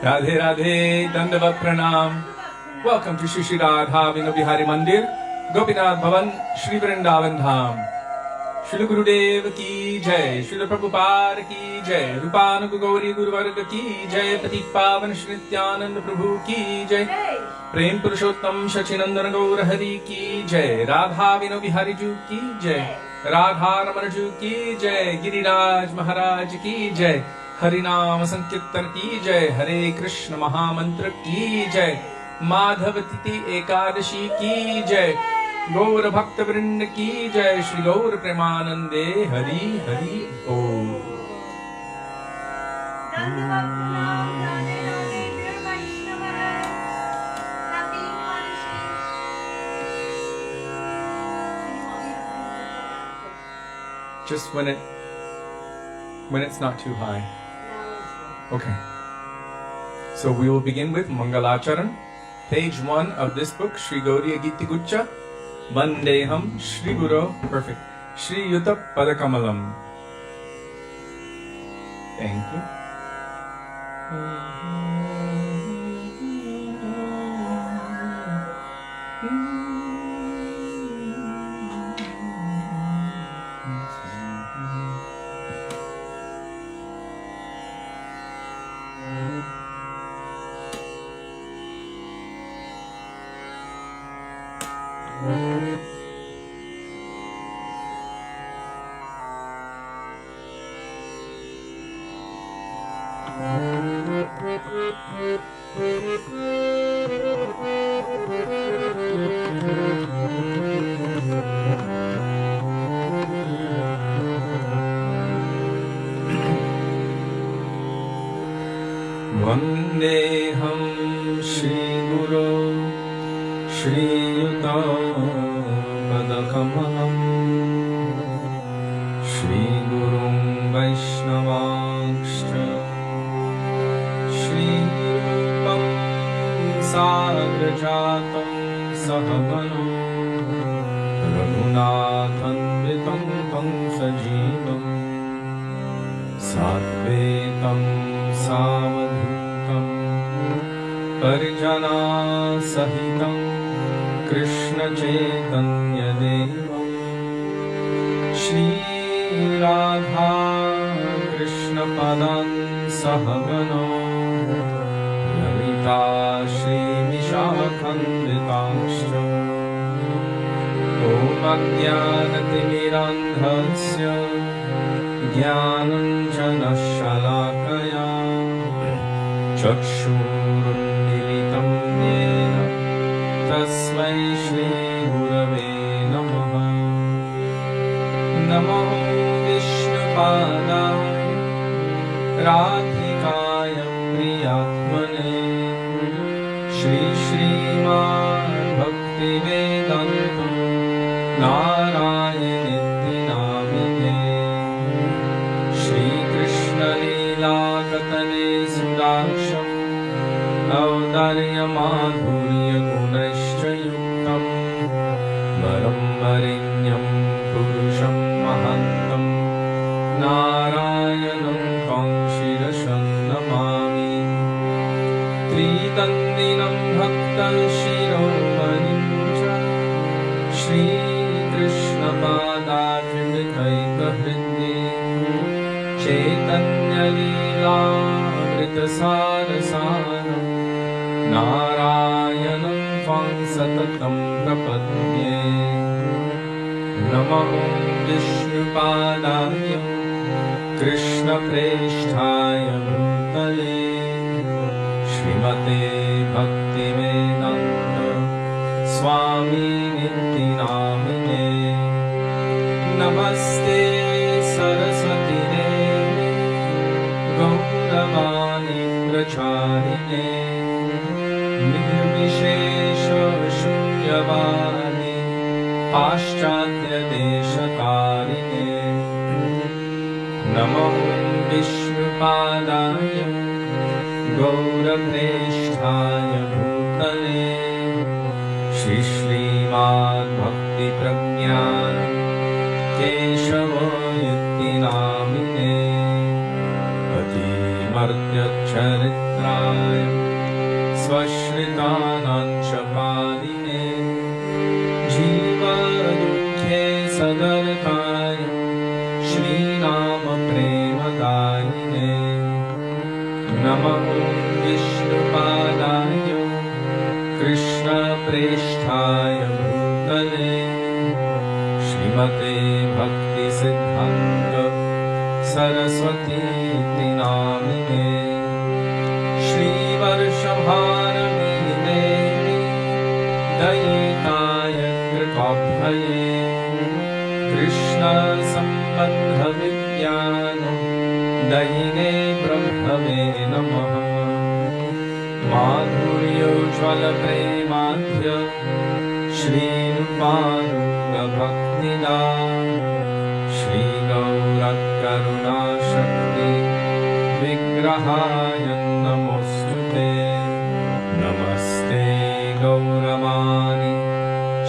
Radhe Radhe, Dandavat Pranam. Welcome to Shri Radha Vinu Bihari Mandir, Gopinath Bhavan, Shri Vrindavan Dham. Srila Gurudev ki jai, Srila Prabhupada ki jai, Rupanuga Gauri Guru Varga ki jai, Patik Pavan Shri Nityananda Prabhu ki jai, Prem Purushottam Shachinandana Gaura Hari ki jai, Radha Vinu Bihari Ju ki jai, Radha Ramana Ju ki jai, Giriraj Mahārāja ki jai, Harinam Sankirtan ki jai, Hare Krishna Mahamantra ki jai, Madhavatiti Ekadashi ki jai, Gaur Bhakta Vrinda ki jai, Shri Gaur Premanande Hari Hari Om. Just when it's not too high. Okay. So we will begin with Mangalacharan, page 1 of this book, Shri Gauriya Giti Guccha, Vandeham Shri Guru, perfect, Shri Yuta Padakamalam. Thank you. Vandeham Shri Guru Shri Yuta Padakamalam Shri Gurum Vaishnavākscha Shri Rupam Sagrajatam Sahaganam Raghunathanvitam Tam Sajivam Sattvetam Savadhutam Parijana Sahitam Krishna Chaitanya Devam Shri Radha Krishna Padan Sahagano Lalita Shri Vishakhanditaścha Om Ajnanatirandhasya Jnananjana Shalakaya Chakshurunmilitam Yena Tasmai Shri Gurave Namaha Namo Vishnupadaya Radhikaya Priyatmane Shri Śrīmad Bhaktivedānta Nārāyaṇa Namine Shri Krishna Lila Katane Sudaksham Audarya Madhurya Gunashcha Yuktam Varam Varinyam Purusham Mahantam Nārayaṇam Kaṁshirasam Namāmi Tridandinam Bhaktam Shiromanim Cha Shri Krishna Padācimitaita Hridi Chaitanya Lila Amrita Sarasaram Nārayaṇam Tvang Satatam Prapadye Namo Vishnupadaya Krishna Presthaya Bhutale Śrīmate Bhaktivedānta Swami Niti Namine Namaste Saraswati Devi Gauravani Pracharine Nirvishesha Shunyavani Paschatya Deshakarine Namo Vishnupadaya Gaurapresthaya Bhutale Shri Śrīmad Bhakti Pragyāna Keshava Yutti Namine Ati भर्त्यचरित्राय स्वश्रितानाञ्च पालिने जीवदुःखे सदरताय Shreenam प्रेमदायिने नमो विष्णुपादाय कृष्णप्रेष्ठाय भूतले श्रीमते भक्तिसिद्धान्त सरस्वतीति नामिने श्रीवर्षभारती देवी दयिताय कृपाभये कृष्णसम्बन्धविज्ञान दयिने ब्रह्मवे नमः माधुर्योज्ज्वलप्रेमाढ्य श्रीरूपानुगभक्तिदा श्रीगौरकरुणाशक्ति विग्रहाय नमोऽस्तुते नमस्ते गौरवाणी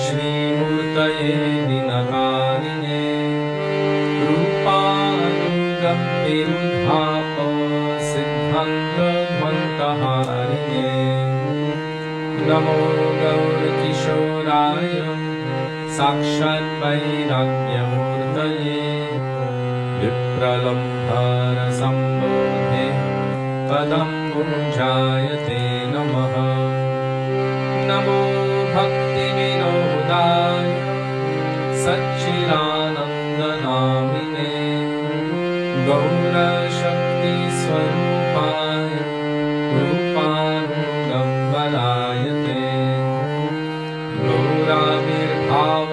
श्रीमूर्तये दिनकारिणे रूपानुगम्भिरुद्धाप सिद्धान्तध्वन्तहारिणे नमो गौरकिशोराय साक्षाद्वैराग्यमूर्तये विप्रलम्भारसम्बोधे पदम्बुजायते नमः नमो भक्तिविनोदाय सच्चिदानन्दनामिने गौरशक्तिस्वरूपाय रूपानुगम्बलायते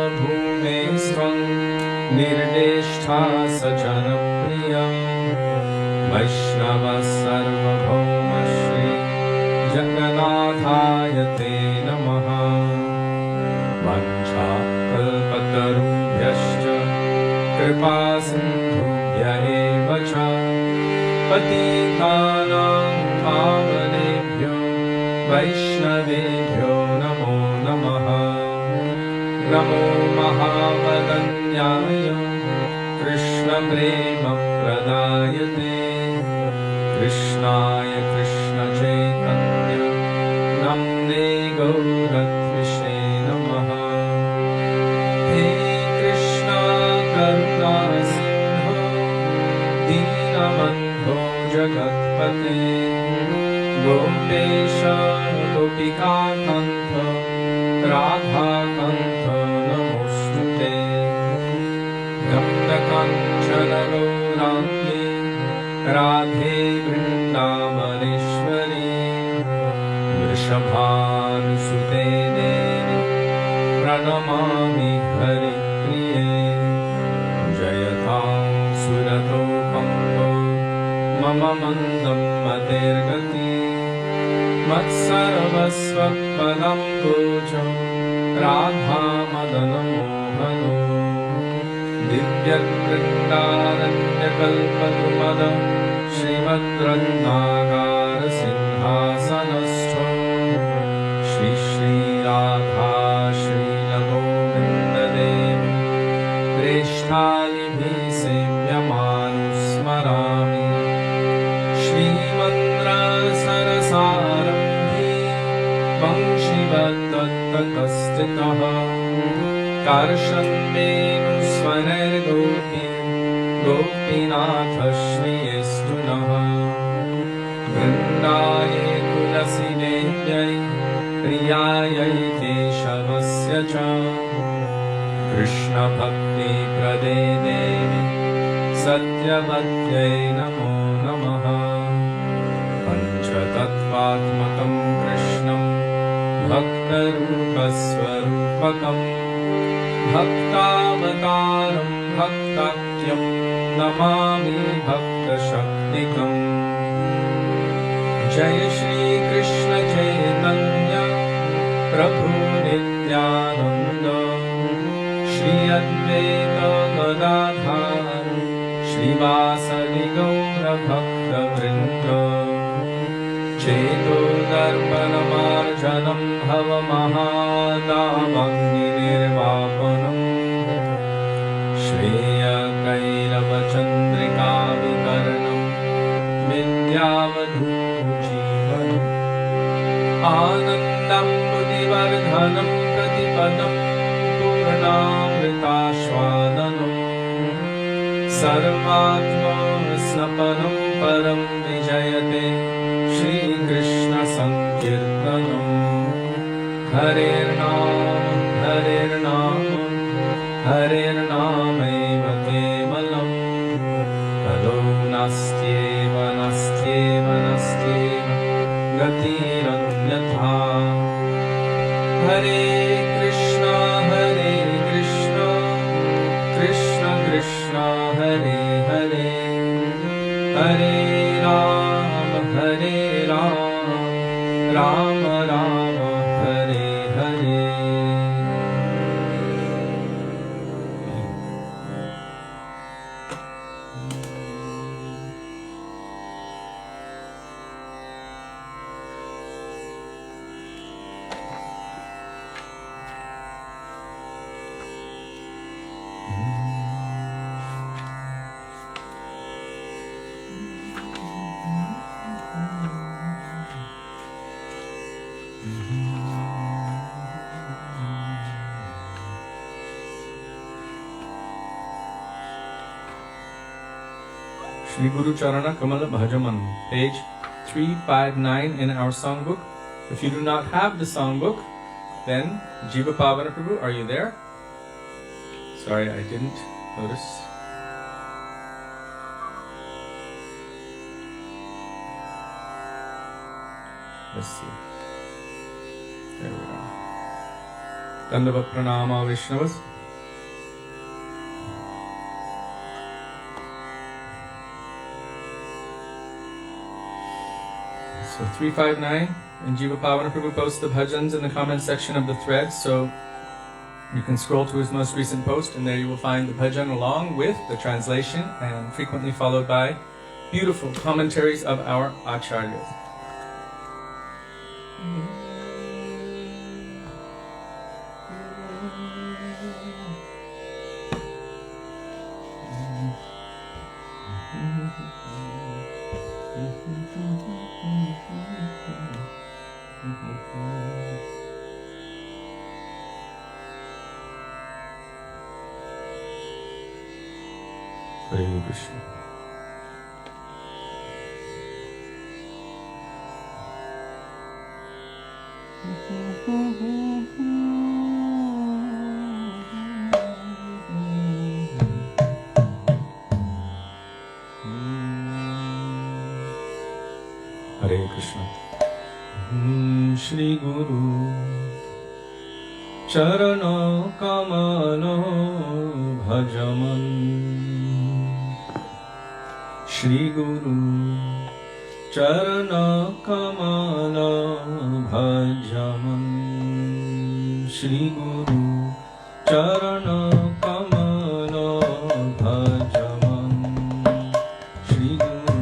गौराविर्भावभूमेस्त्वं निर्देष्टा सजनप्रिया वैष्णवः सार्वभौम श्री जगन्नाथाय ते नमः वञ्चाकल्पतरुभ्यश्च कृपासिन्धुभ्य एव च पतितानां पावनेभ्यो वैष्णवेभ्यो नमो नमः नमो महावदन्याय कृष्णप्रेमप्रदायते कृष्णाय कृष्णचैतन्य नाम्ने गौरत्विषे नमः हे कृष्ण करुणा सिन्धो दीनबन्धो जगत्पते गोपेश गोपिकान्त राधाकान्त नमोऽस्तुते तप्तकाञ्चन गौराङ्गे राधे वृन्दावनेश्वरी वृषभानुसुते देवी प्रणमामि हरिप्रिये जयतां सुरतो पङ्गो मम मन्दं मतेर्गति मत्सर्वस्वपदम्बोजो राधामदनमोहनो दिव्यवृन्दारण्यकल्पद्रुमद श्रीमद्रत्नागारसिंहासनस्थो श्री श्रीराधा श्रीलगोविन्ददेव प्रेष्ठालिभिः सेव्यमानुस्मरामि श्रीमन्द्रसरसारम्भे वंशिवदत्तकस्थितः कर्षन्वेणुस्वरैर्गोपी गोपीनाथ श्रीयस्तु नः वृन्दायै तुलसीदेव्यै प्रियायै केशवस्य च कृष्णभक्तिप्रदे देवी सत्यवत्यै नमो नमः पञ्चतत्त्वात्मकं कृष्णं भक्तरूपस्वरूपकम् भक्तावतारं भक्ताख्यं नमामि भक्तशक्तिकम् जय श्री कृष्ण चैतन्य प्रभु नित्यानंद श्री अद्वैत गदाधर श्रीवासदि गौर भक्तवृन्द चेतोदर्पणमार्जनं भवमहादावाग्निर्वापनम् श्रेयकैरवचन्द्रिकावितरणं विद्याव साधुजीवनम् आनन्दं बुद्धिवर्धनं प्रतिपदं पूर्णामृतास्वादनं सर्वात्मस्नपनं परं विजयते श्रीकृष्ण संकीर्तनम् हरेर्नाम हरेर्नाम हरेर्नामैव केवलम् ततो नास्त्येव नास्त्येव नास्त्येव गतिरन्यथा हरे Krishna Krishna Krishna Hare Hare Hare Ram Ram Ram Hare Hare Shri Guru Charana Kamala Bhajaman, page 359 in our songbook. If you do not have the songbook, then Jiva Pavana Prabhu, are you there? Sorry, I didn't notice. Let's see. There we are. Dandavat Pranama Vaishnavas. So 359, and Jiva Pavana Prabhu posts the bhajans in the comment section of the thread, so you can scroll to his most recent post, and there you will find the bhajan along with the translation, and frequently followed by beautiful commentaries of our acharyas. Hare Krishna. Hare Krishna. Shri Guru Charana Kamala Bhajaman Shri Guru Charana Kamala Bhajaman Shri Guru Charana Kamala Bhajaman Shri Guru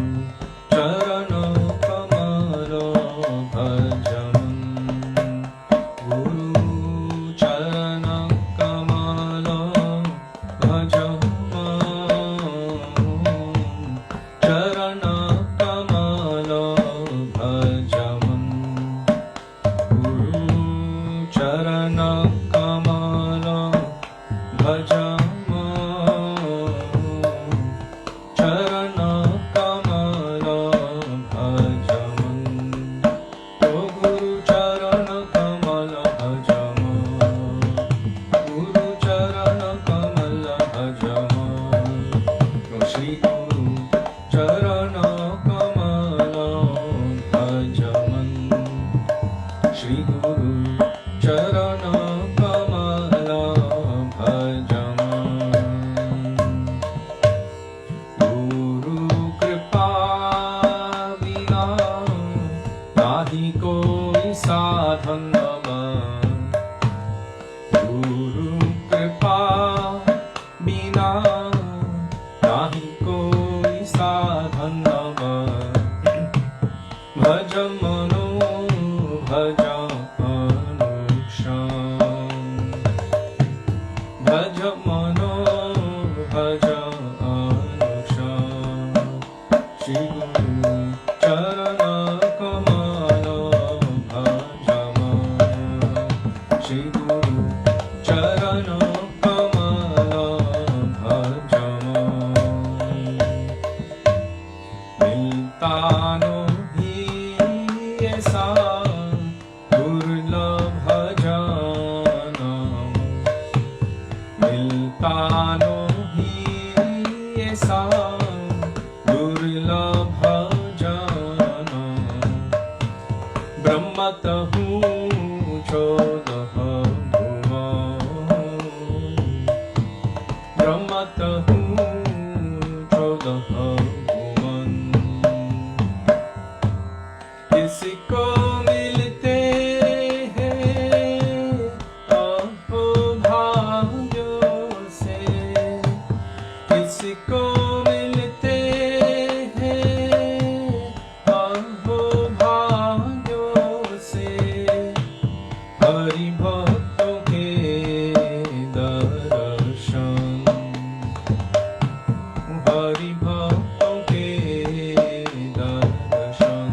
Charana Kamala Bhajaman Guru Charana Kamala Bhajaman Charana Kamala Bhajaman Guru Charana Kamala Bhajaman Charana Kamala Bhajaman O Guru Charana Kamala Bhajaman Guru Charana Kamala Bhajaman O Shri Guru Charana Kamala Bhajaman Shri Guru Charana Kamala Bhajaman Guru Kripa Vina Nahi Koi Sadhan Guru Kripa Vina Nahi Koi Sadhan Bhajamano Bhajanuksham Bhajamano Bhajanuksham Shri Guru Charana दुर्लभ जन ब्रह्मतहु चौदह भुवन ब्रह्मतहु चौदह भुवन किसी को मिलते हैं अहो भाग्यों से किसी को मिलते हैं अहो भाग्यों से हरि भक्तों के दर्शन हरि भक्तों के दर्शन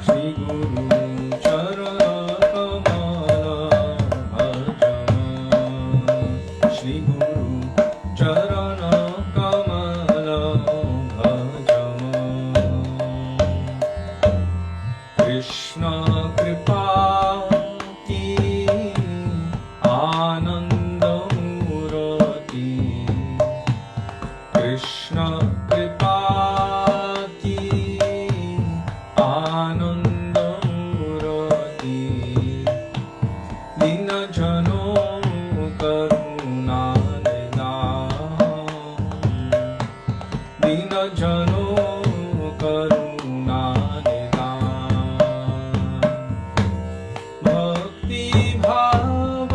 श्री गुरु चरण कमल भजन श्री गुरु चरण कमल भजन कृष्ण कृपा की आनंद मूर्ति कृष्ण कृपा की आनंद मूर्ति दीन जनों करुणा निधान दीन जनों करुणा निधान भक्ति भाव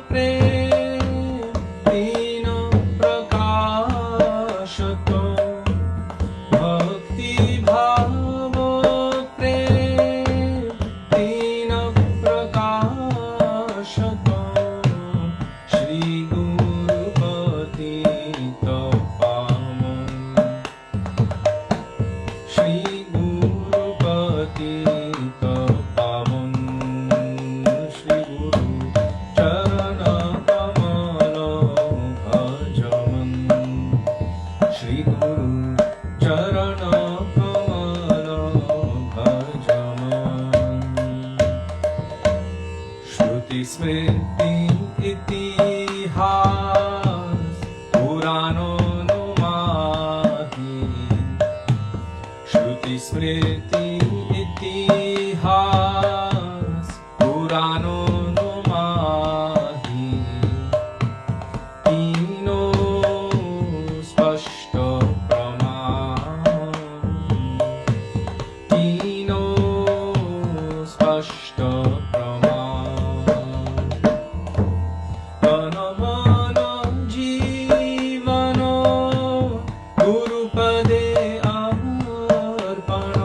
प्रेम तीन प्रकाश तो भक्ति भाव प्रेम तीन प्रकाश तो श्री गुरुपति पावन श्री गुरुपति पावन श्री गुरु चरण कमल भजन श्री गुरु चरण कमल भजन श्रुति स्मृति इतिहास पुराणोनुमाहि श्रुति स्मृति इतिहास पुराणोनुमाहि तीनों स्पष्ट प्रमाण तीनों स्पष्ट प्रमाण तन मन जीवन गुरुपदे अर्पण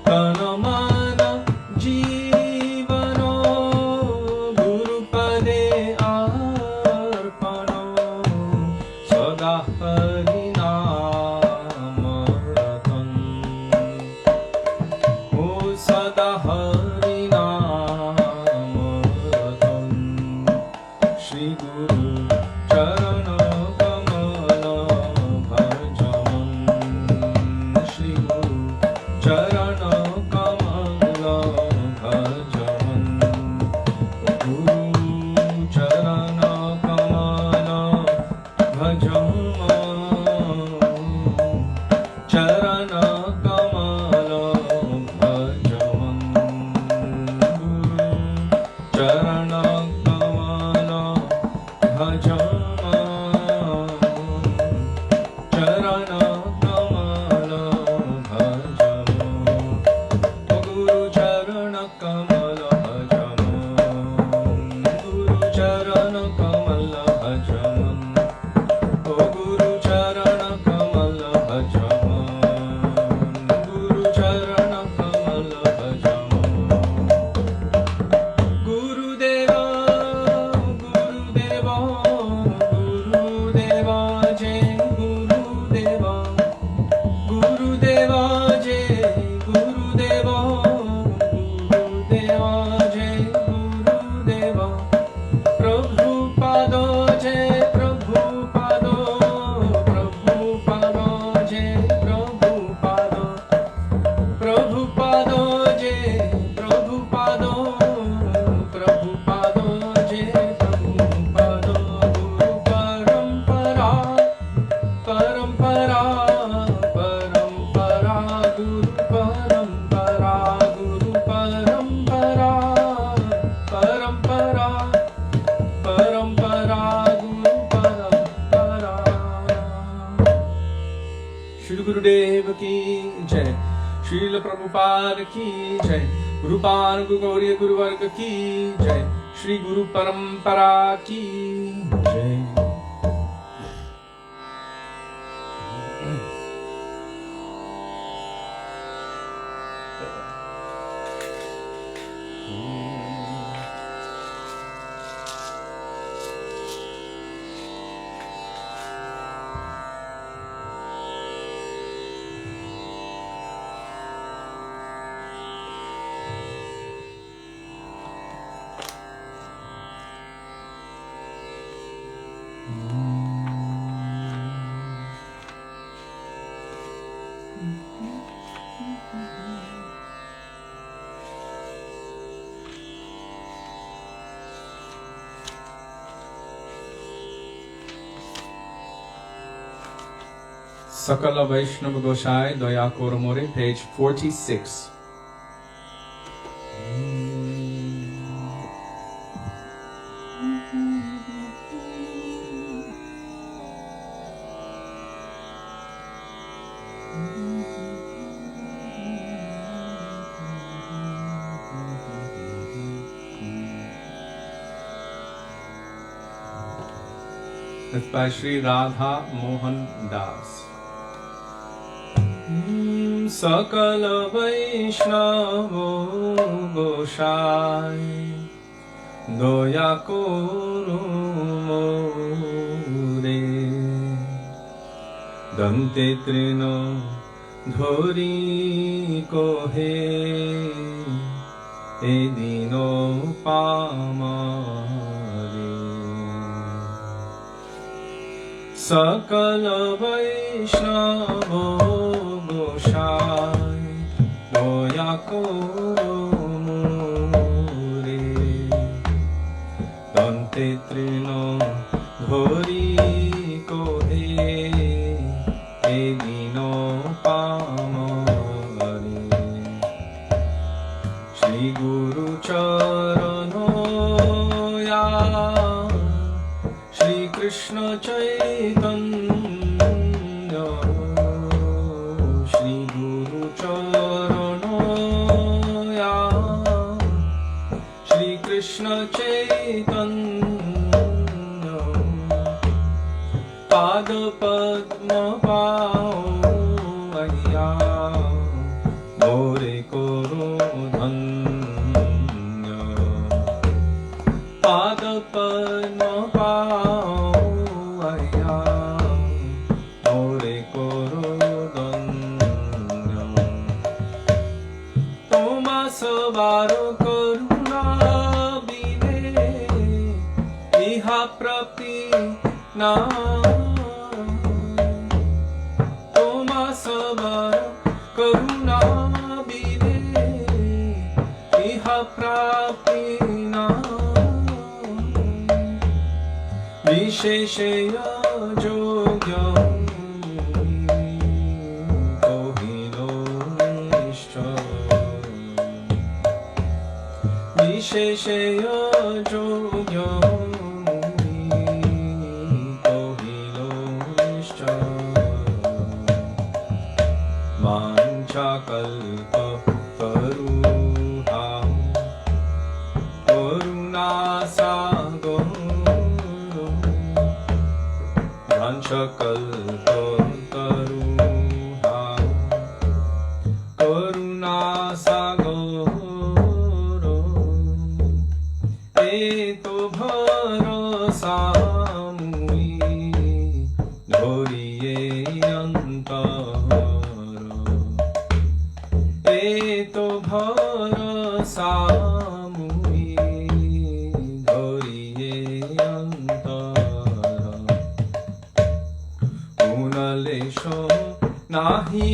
तन मन जीवन गुरुपदे अर्पण सदा हरिनाम रतन ओ सदा हरिनाम रतन श्री गुरु चरण कमल भजन श्री गुरु चरण कमल भजन गुरु चरण कमल भजन चरण कमल भजन गुरु चरण कमल भजन चरण कमल भजन गुरु चरण कमल भजन गुरु चरण कमल भजन गुरु चरण कमल भजन Gurudev ki jai, Śrīla Prabhupada ki jai, Rupan Gauriya Guru Varga ki jai, Shri Guru Parampara ki jai. Sakala Vaishnava Goshai Daya Koramore, page 46. It's by Śrī Mohan Das. Sakala Vaishnava Goshai Doya Koromore Dante Trino Dhori Kohe Edino Pamare Sakala Vaishnava Goshai Doya Koromore Dante Trino Dhori Kohe Edino Pamare Shri Guru Charano Ya Shri Krishna Chaitanya Shri Guru Charano Ya Shri Krishna Chaitanya Pada Padma Pāvaya More Koro Dhanya Pada Padma Pāvaya More Koro Dhanya Toma Savaro Karuna Bine Iha Prapi Na Toma Savaro Karuna Bine Iha Prapi Na Visheshaya Jogya Kohilo Nishcha Visheshaya Jogya Kohilo Nishcha Mancha Kalpa Taruha Karuna Sago Kalpa Taruha Karuna Sagoro Eto Bharasa Muni Dhoriye Antara Eto Bharasa Muni Dhoriye Antara Unalesho nahi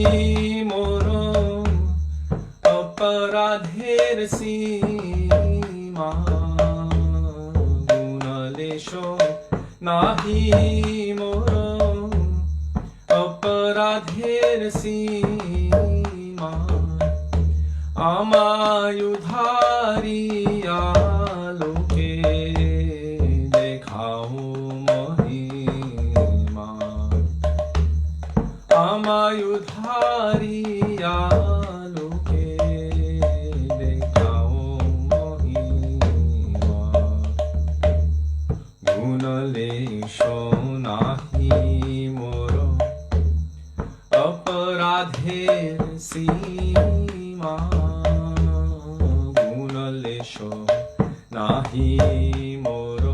moro aparadher sima Unalesho nahi moro aparadher sima Amayudhariya loke dekhao mahima আমায়ুধারিয়া লোকে দেখাও মহিমা গুণলেশ নাহি মোর অপরাধের সীমা গুণলেশ নাহি মোর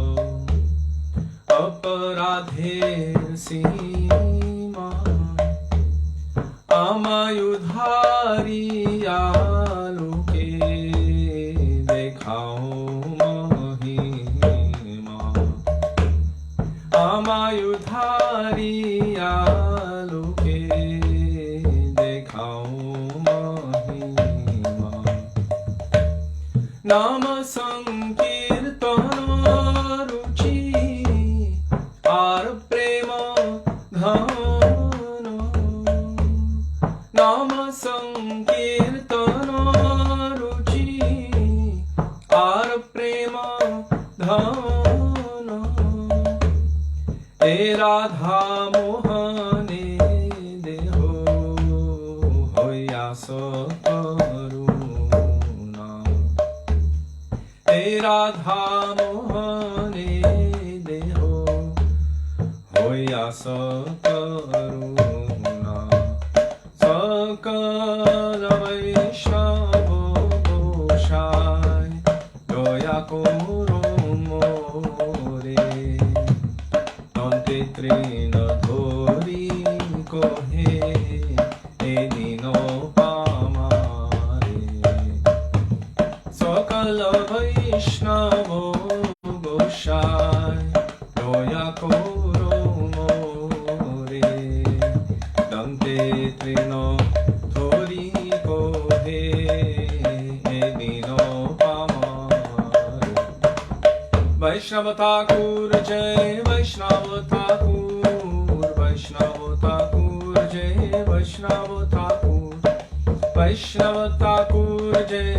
অপরাধের সীমা আমায়ুধারিয়া লোকে দেখাও মহিমা আমায়ুধারিয়া লোকে দেখাও মহিমা নাম সংকীর্তন রুচি আর প্রেম ধন নাম সংকীর্তন রুচি আর প্রেম ধন এ রাধা মোহনে দেহ হইয়া সকরুণা এ রাধা মোহনে দেহ হইয়া সকরুণা সকল বৈষ্ণব গোসাই দয়া করো মোরে দন্তে তৃণ ধরি কহে এদিন পামারে সকল বৈষ্ণব গোসাই দয়া করো মোরে দন্তে তৃণ ধরি কহে এদিন পামারে वैष्णव ठाकुर जय वैष्णव ठाकुर वैष्णव ठाकुर जय वैष्णव ठाकुर वैष्णव ठाकुर जय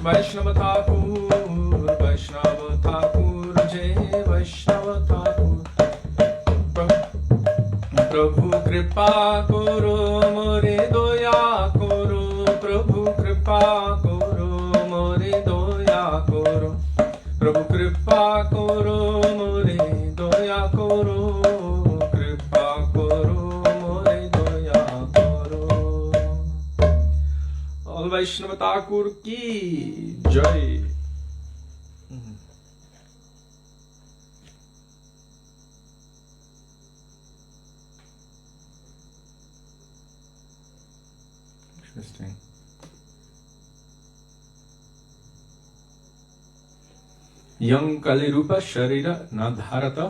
वैष्णव ठाकुर वैष्णव ठाकुर जय वैष्णव ठाकुर प्रभु कृपा करो मोरे दया करो प्रभु कृपा करो मोरे दया करो प्रभु कृपा करो मोरे दया करो कृपा करो मोरे दया करो ऑल वैष्णव ठाकुर की जय Interesting. Yang Kalirupa Sharira Nadharata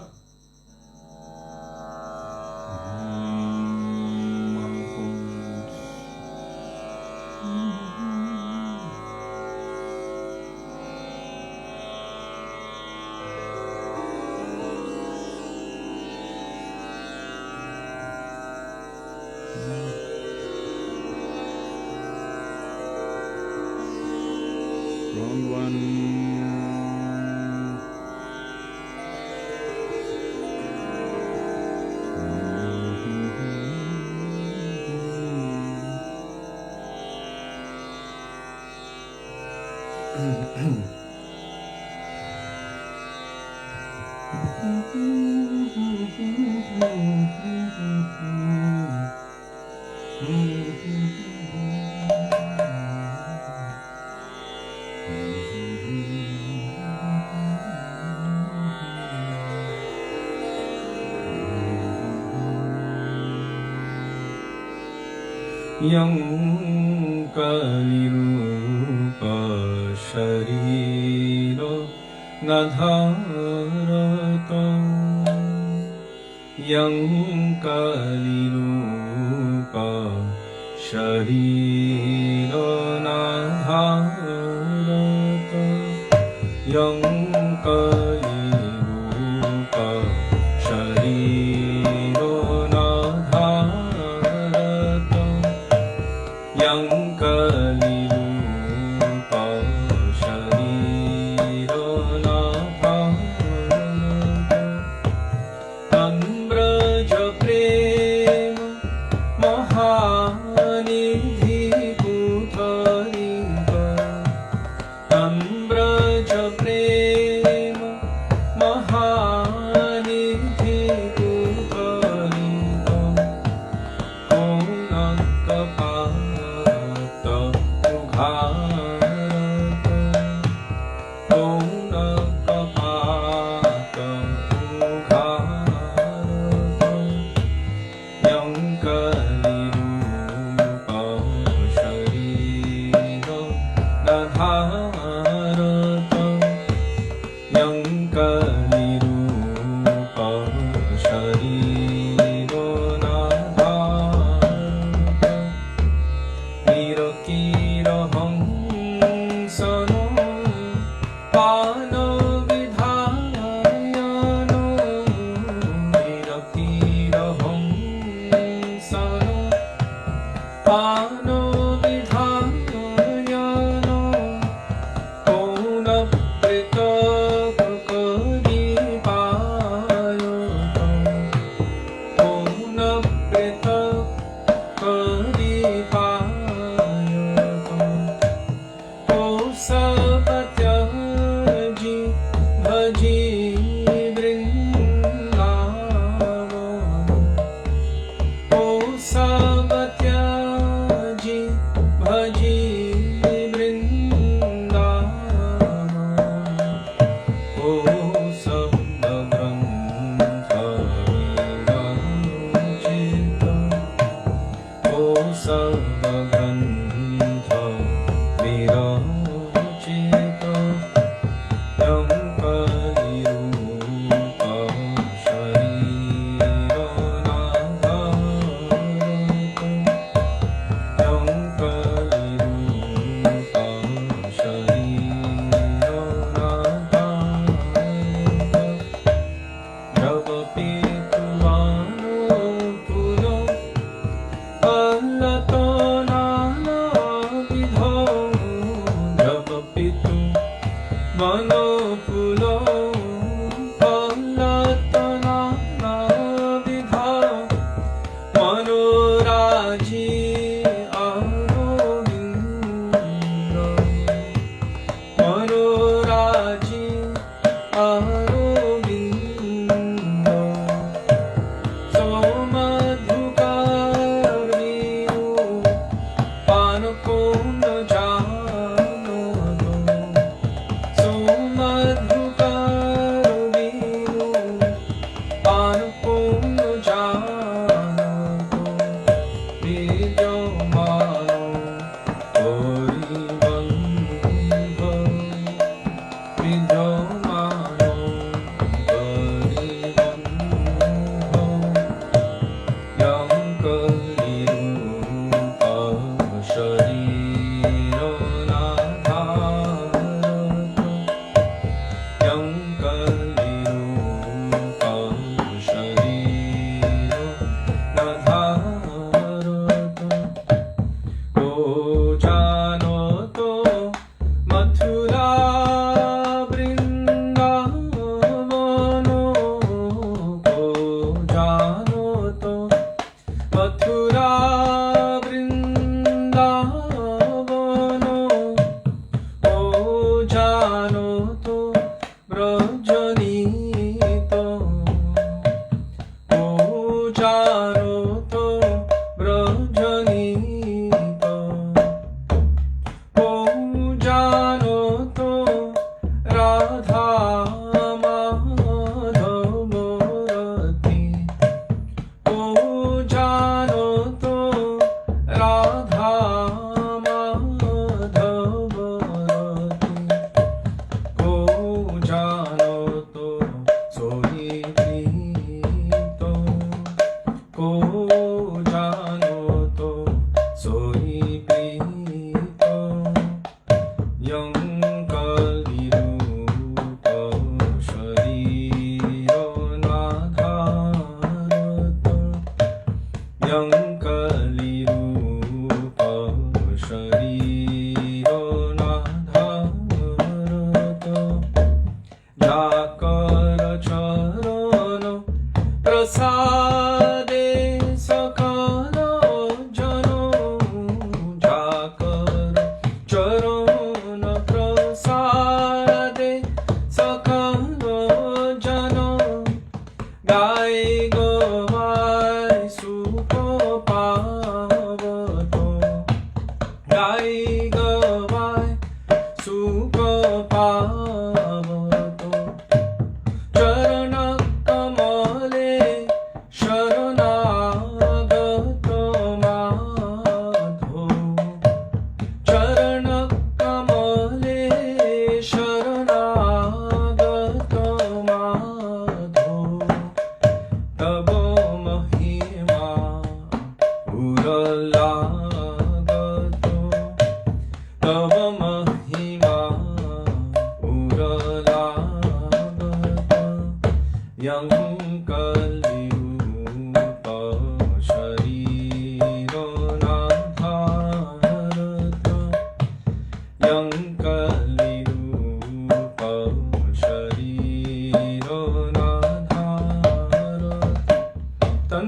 Wrong one. Yang Kalirupa Sharira Nadharata Yang Kalirupa Sharira Nadharata Yang Kalirupa Sharira Nadharata Yang Kalirupa Sharira Nadharata Tan Braja Prema Mahārāja Ano vidhayano Puna prita kakari payoto Puna prita kakari payoto O sabatyaji bhaji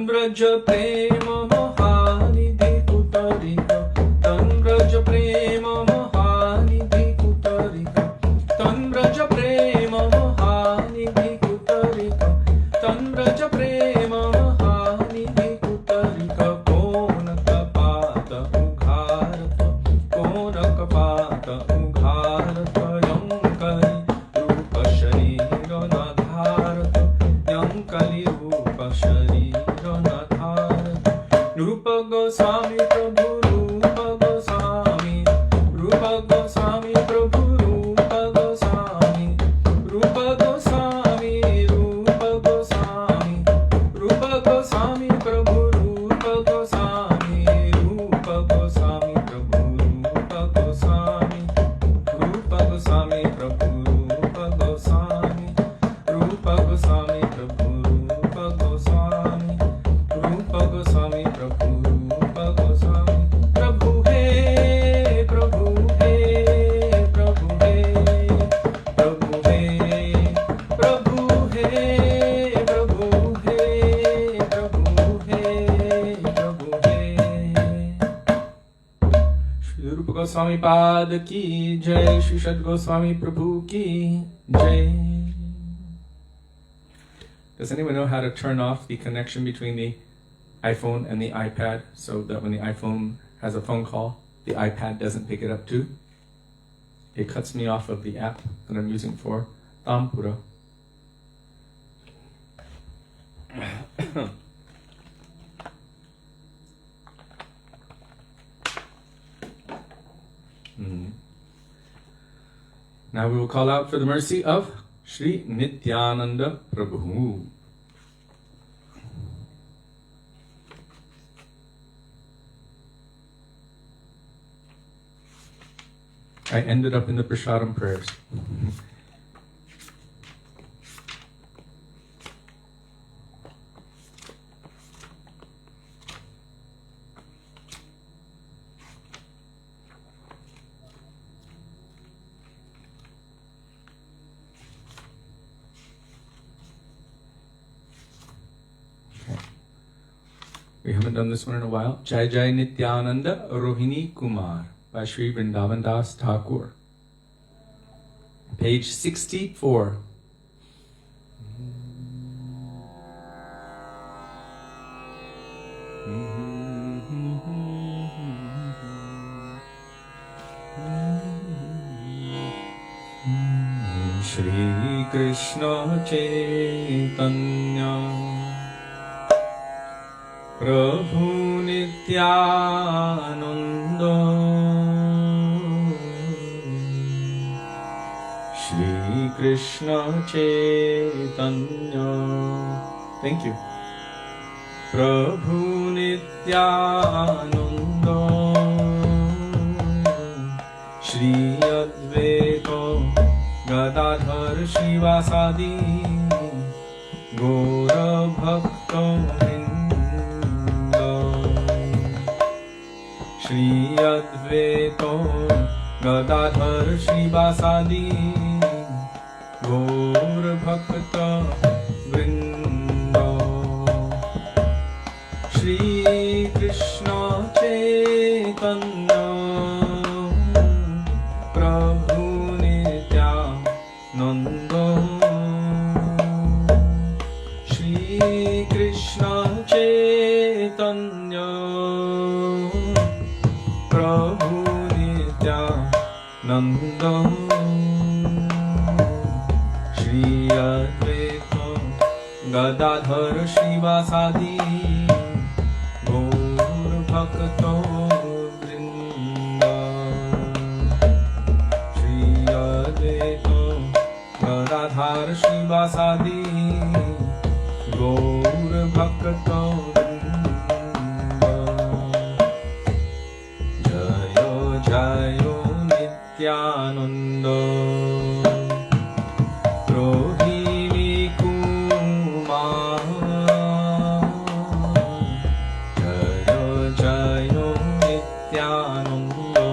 Braj prema mahanidhi kutarika, tan braj prema mahanidhi kutarika, tan braj prema mahanidhi kutarika, tan braj prema mahanidhi kutarika, kona kapata ugharata yankali rupa sharira nadharata, yankali rupa sharira Rupa Gosvāmī Prabhu, Rupa Gosvāmī, Rupa Gosvāmī Prabhu, Rupa Gosvāmī, Rupa Gosvāmī, Rupa Gosvāmī, Rupa Gosvāmī Prabhu, Rupa Gosvāmī, Rupa Gosvāmī Prabhu, Rupa Gosvāmī, Rupa Gosvāmī Prabhu, Rupa Gosvāmī, Rupa Gosvāmī Prabhu, Rupa Gosvāmī, Rupa Gosvāmī Prabhu, Rupa Gosvāmī, Prabhu hai, Prabhu hai, Prabhu hai, Prabhu hai, Prabhu hai, Prabhu hai, Prabhu hai, Prabhu hai. Shri Rupa Gosvāmī Pad ki jai, Shri Sat Gosvāmī Prabhu ki jai. Does anyone know how to turn off the connection between the iPhone and the iPad so that when the iPhone has a phone call, the iPad doesn't pick it up too? It cuts me off of the app that I'm using for Tampura. Now we will call out for the mercy of Śrī Nityananda Prabhu. I ended up in the Prasadam prayers. We haven't done this one in a while. Jai Jai Nityananda Rohini Kumar by Sri Vrindavan Das Thakur. Page 64. Shri Krishna Chaitanya Prabhu Nityananda Shri Krishna Chaitanya. Thank you. Prabhu Nityananda Shri Advaita Gadadhar Shivasadi Gora Bhakta Shri Advaita Gadadhar Shivasadi Gaur Bhakta Vrinda Shri Krishna Chaitanya Prabhu Nityananda Shri Krishna Chaitanya Prabhu Nityananda Shri Advaita Gadadhar Shivasadi Gaur Bhakta Vrinda Shri Advaita Gadadhar Shivasadi Gaur Bhakta Jayo Nityananda Rohini Kumar Jayo Nityananda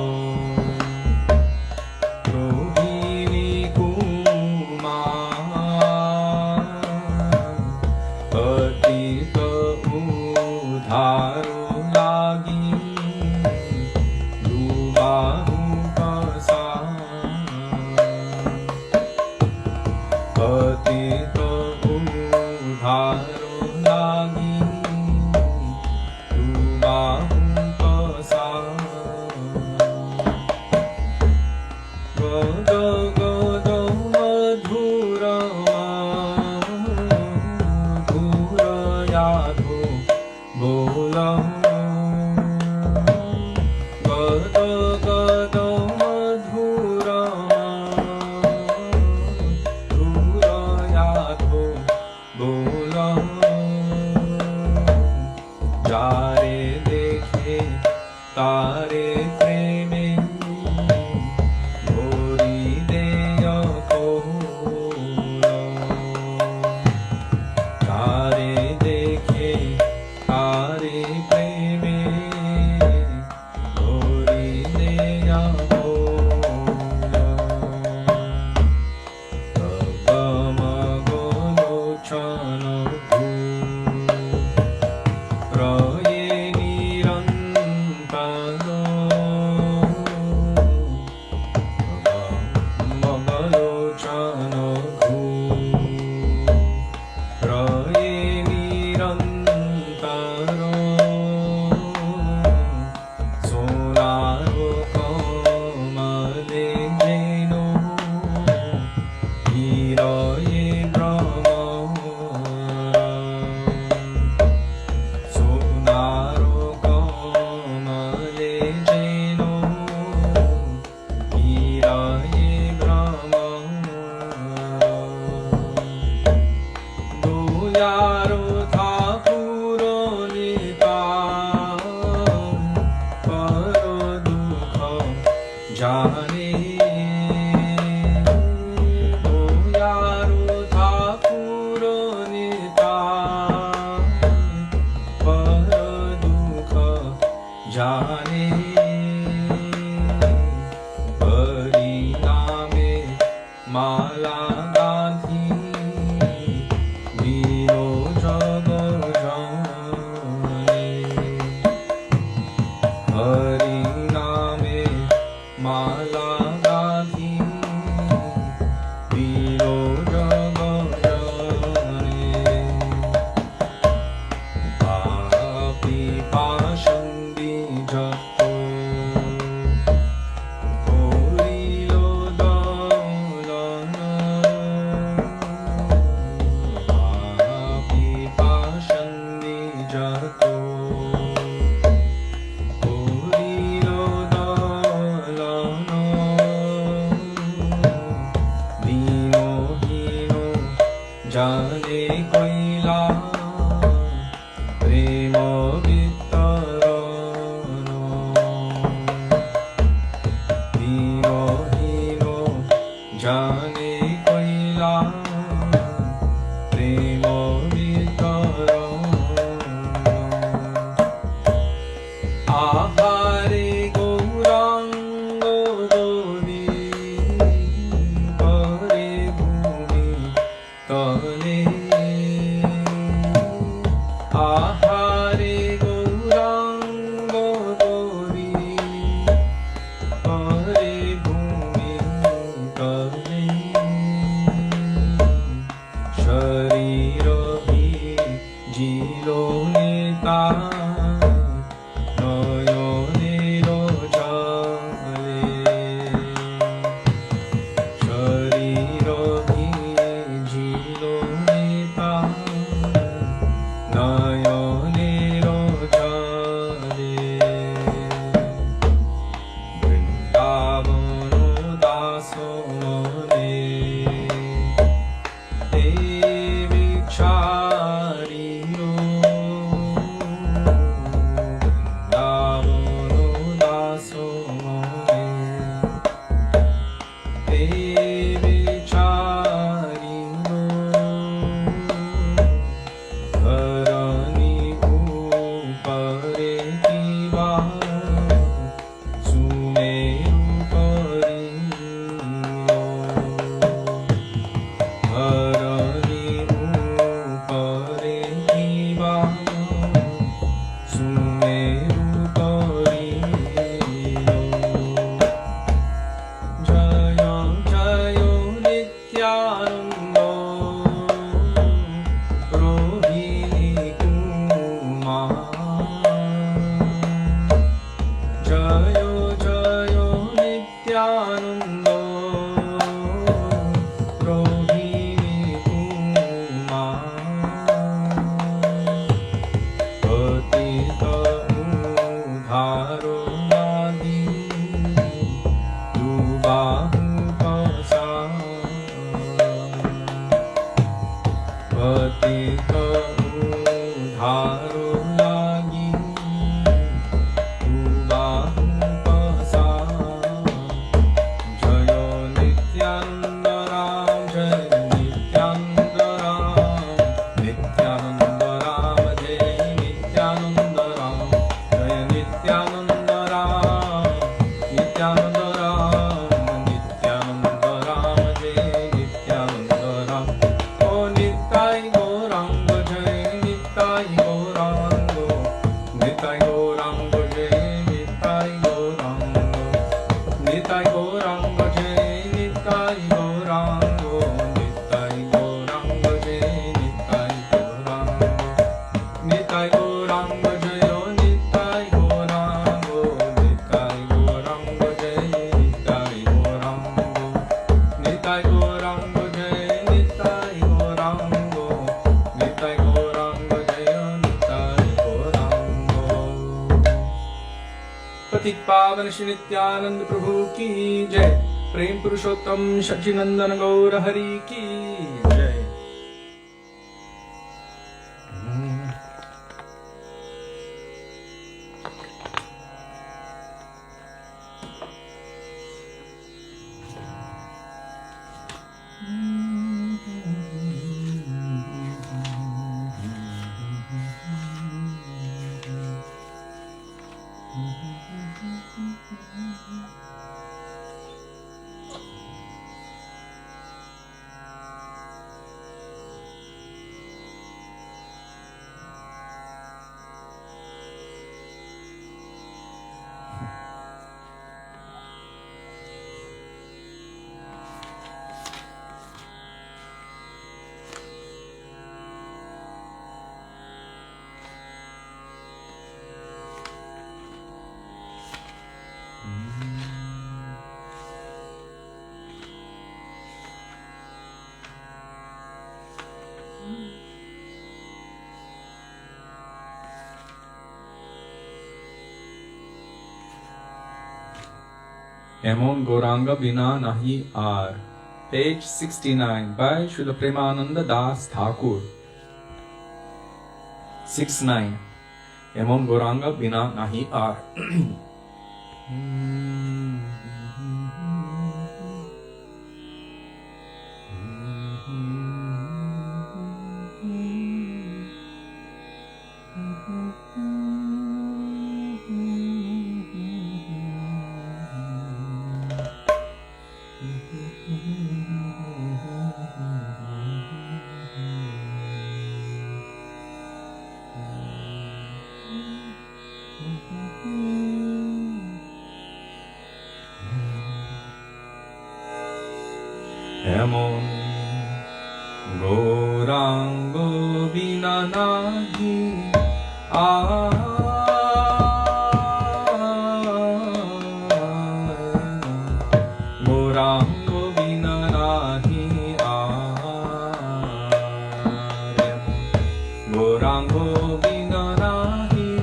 Papi Pasham Bija Vrindavan Shri Nityanand प्रभु की जय। प्रेम पुरुषोत्तम सच्चिनंदन गौर हरि की जय। एमोन गौरांग बिना नहीं आर, page 69 by Srila Premananda Das Thakur. 69 एमोन गौरांग बिना नहीं आर। एमोन गौरांग बिना नहीं आर, गौरांग बिना नहीं आर, गौरांग बिना नहीं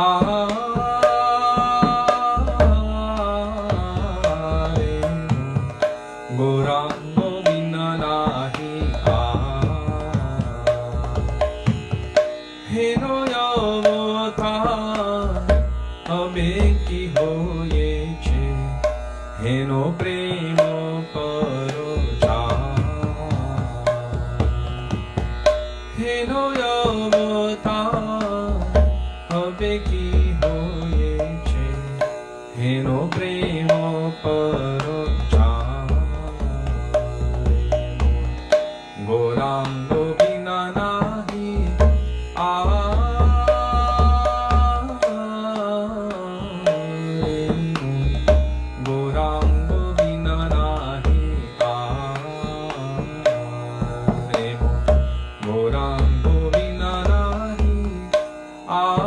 आर, गौरांग बिना नहीं हेनो अवतार हमे की होयेछे, हेनो प्रेम परोचार, हेनो अवतार हमे की होयेछे, हेनो प्रेम परोचार, गौरांग बिना नहीं आर, गौरांग बिना नहीं आर, गौरांग बिना नहीं आर,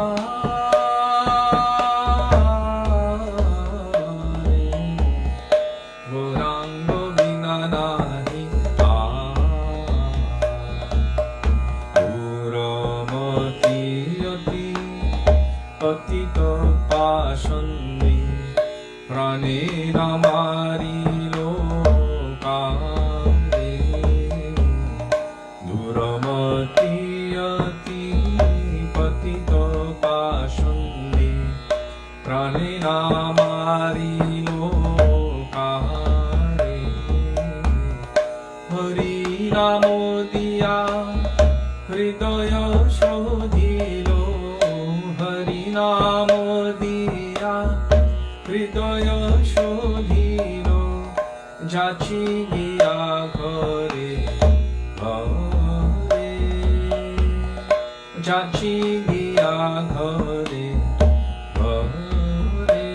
गौरांग बिना नहीं पतित पाशन्दी प्राणेन मारिलो काले, दुरमति अति पतित पाशन्दी प्राणेन मारिलो काले, हरि नाम दिया हृदय शोधिलो, हरि नाम दिया हृदय शोधिलो, जाची गया घरे घरे, जाची गया घरे घरे,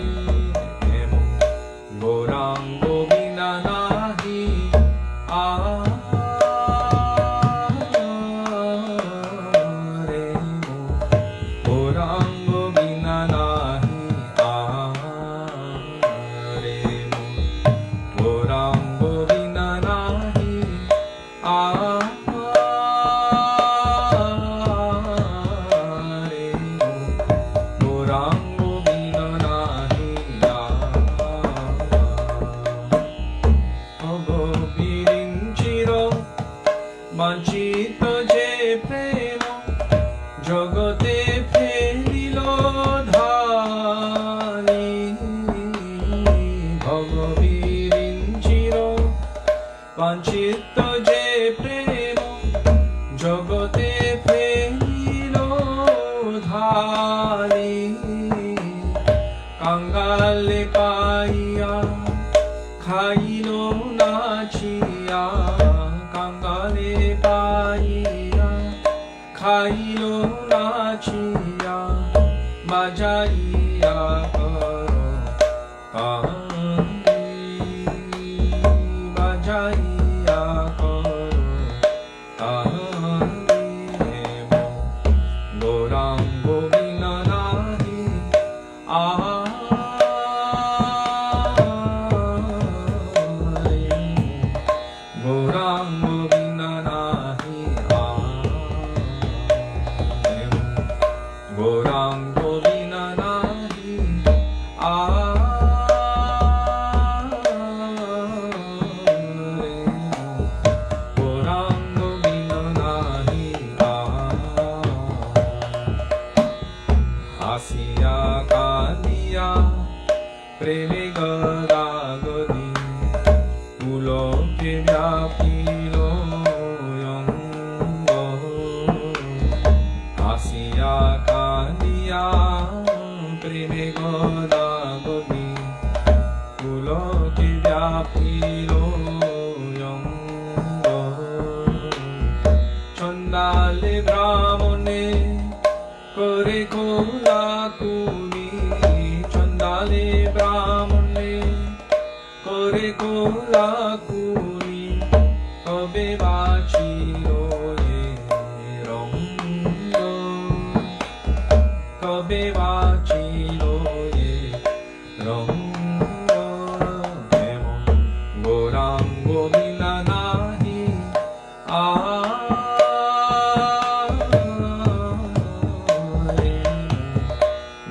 गौरांग बिना नहीं आर, गौरांग बिना नहीं आर, गौरांग बिना नहीं आर, ভগবীরিঞ্চির বাঞ্ছিত যে প্রেম জগতে ফেলিল ধারি কাঙ্গালে পাইয়া খাইল নাচিয়া কাঙ্গালে পাইয়া খাইল নাচিয়া বাজাইয়া বাজাইয়া গৌরাঙ্গ বিনা নাহি গৌরাঙ্গ বিনা নাহি গৌরাঙ্গ বিনা নাহি গৌরাঙ্গ বিনা নাহি আসিয়া কাঁদিয়া প্রেমে গদাগদি পুলকে ব্যাপিল অঙ্গ আসিয়া কাঁদিয়া প্রেমে গদাগদি পুলকে ব্যাপিল অঙ্গ চন্দালে ব্রাহ্মণে করে কোলাকুলি চন্দালে ব্রাহ্মণে করে কোলাকুলি কবে বাঁচিল রঙ্গ কবে বাঁচিল রঙ্গ এমন গৌরাঙ্গ বিনা নাহি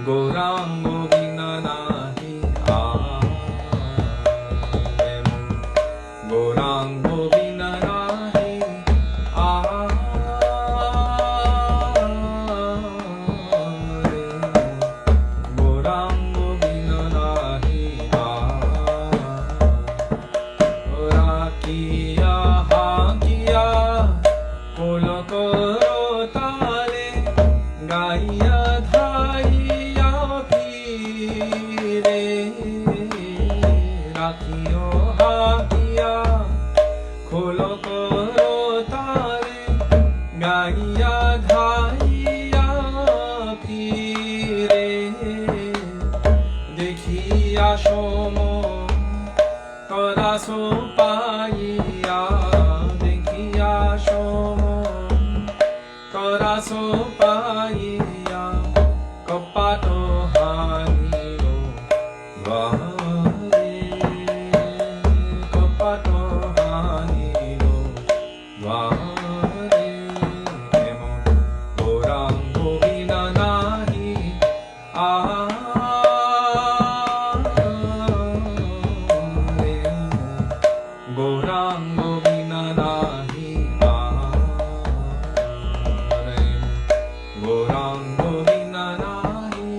গৌরাঙ্গ বিনা নাহি গৌরাঙ্গ বিনা নাহি গৌরাঙ্গ বিনা নাহি রাখিয়া হাকিয়া কোলক তালে গাইয়া ধাইয়া ফিরে রাখিও হাকিয়া খোলক তালে গাইয়া ধাইয়া ফিরে দেখিয়া সম কদাস পাইয়া দেখিয়া সম কদাস পাইয়া কপাট হানিল বারে কপাট হানিল বারে এমন গৌরাঙ্গ বিনা নাহি গৌরাঙ্গ বিনা নাহি গৌরাঙ্গ বিনা নাহি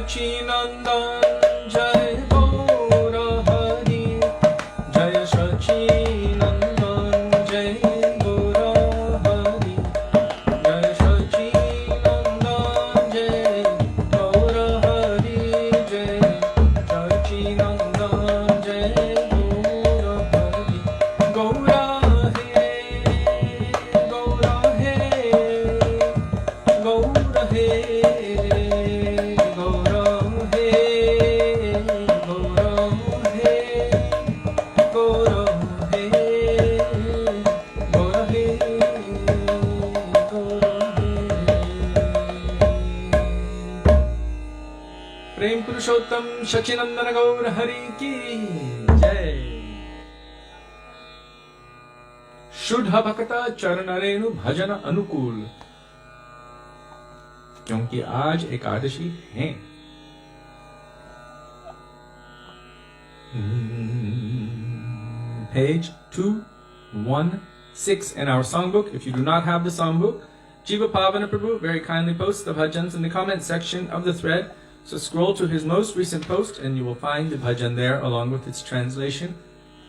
Sachinandan Jai Gaura Hari Jai Sachinandan Jai Gaura Hari Jai Sachinandan Jai Gaura Hari Jai Sachinandan Jai Gaura Hari Gaura He Gaura He Gaura He प्रेम पुरुषोत्तम सचिनंदन गौर हरि की जय। शुद्ध भक्त चरण रेणु भजन अनुकूल, क्योंकि आज एकादशी है। Page 216 in our songbook. If you do not have the songbook, Jiva Pavana Prabhu very kindly posts the bhajans in the comment section of the thread. So scroll to his most recent post and you will find the bhajan there along with its translation,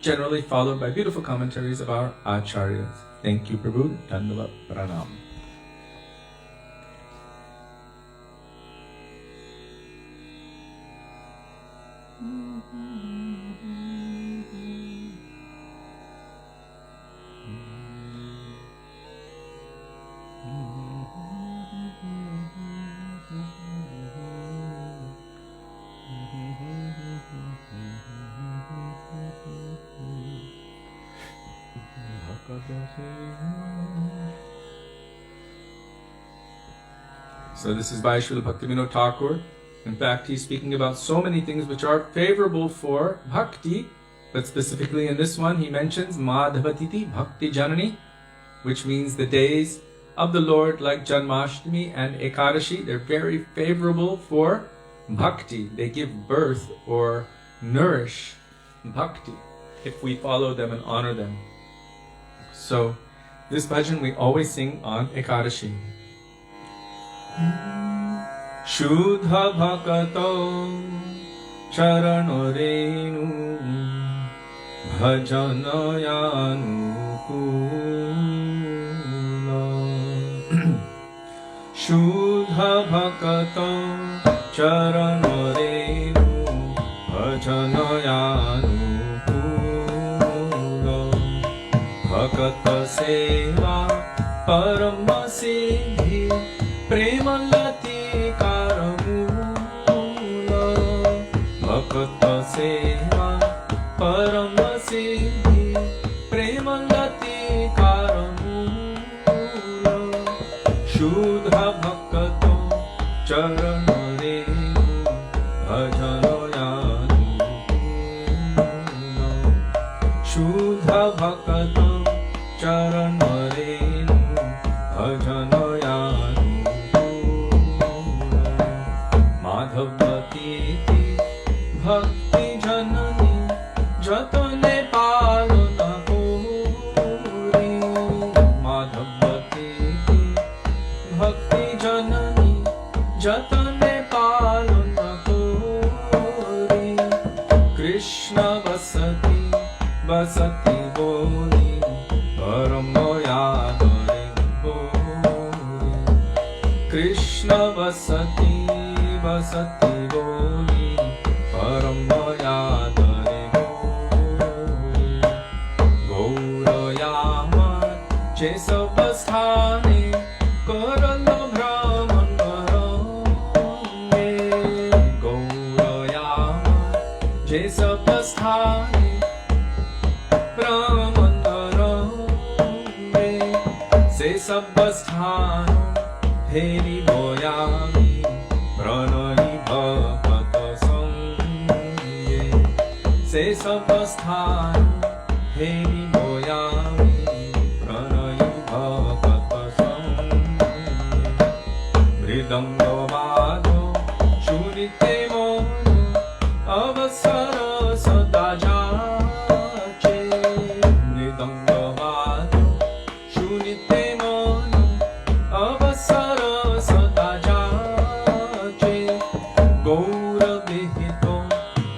generally followed by beautiful commentaries of our acharyas. Thank you, Prabhu. Dandavat Pranam. So this is by Srila Bhaktivedānta Thakur. In fact, he's speaking about so many things which are favorable for bhakti, but specifically in this one he mentions Madhavatiti Bhakti Janani, which means the days of the Lord like Janmashtami and Ekadashi. They're very favorable for bhakti. They give birth or nourish bhakti if we follow them and honor them. So this bhajan we always sing on Ekadashi. Shuddha bhakato charano renu bhajanayānukūla. Shuddha bhakato charano renu bhajanayānukūla. Bhakata seva parama siddhi Premalati karamula. Bhakata seva parama siddhi Premalati karamula. Shuddha bhakato charana renu bhajanayānukūla. Shuddha bhakato charana renu bhajanayānukūla. Madhavatiti Bhakti Janani Jatane Palana Kori. Madhavatiti Bhakti Janani Jatane Palana Kori. Krishna Vasati Vasati Boli Paramayadare Boli. Krishna Vasati Vasati Boli Paramayadare Boli. Gaurayama Chesavasthane Karala Brahman Varame. Gaurayama Chesavasthane Brahman Varame. Se Sabasthano Heri Boyami Pranani Bhakata Sangye. Se Sabasthano Heri Boyami Pranani Bhakata Sangye. Mridanga Vado Shurite Mono Avasara Sadajache. Mridanga Vado Shurite Mono Avasara Sadajache. Go Gaura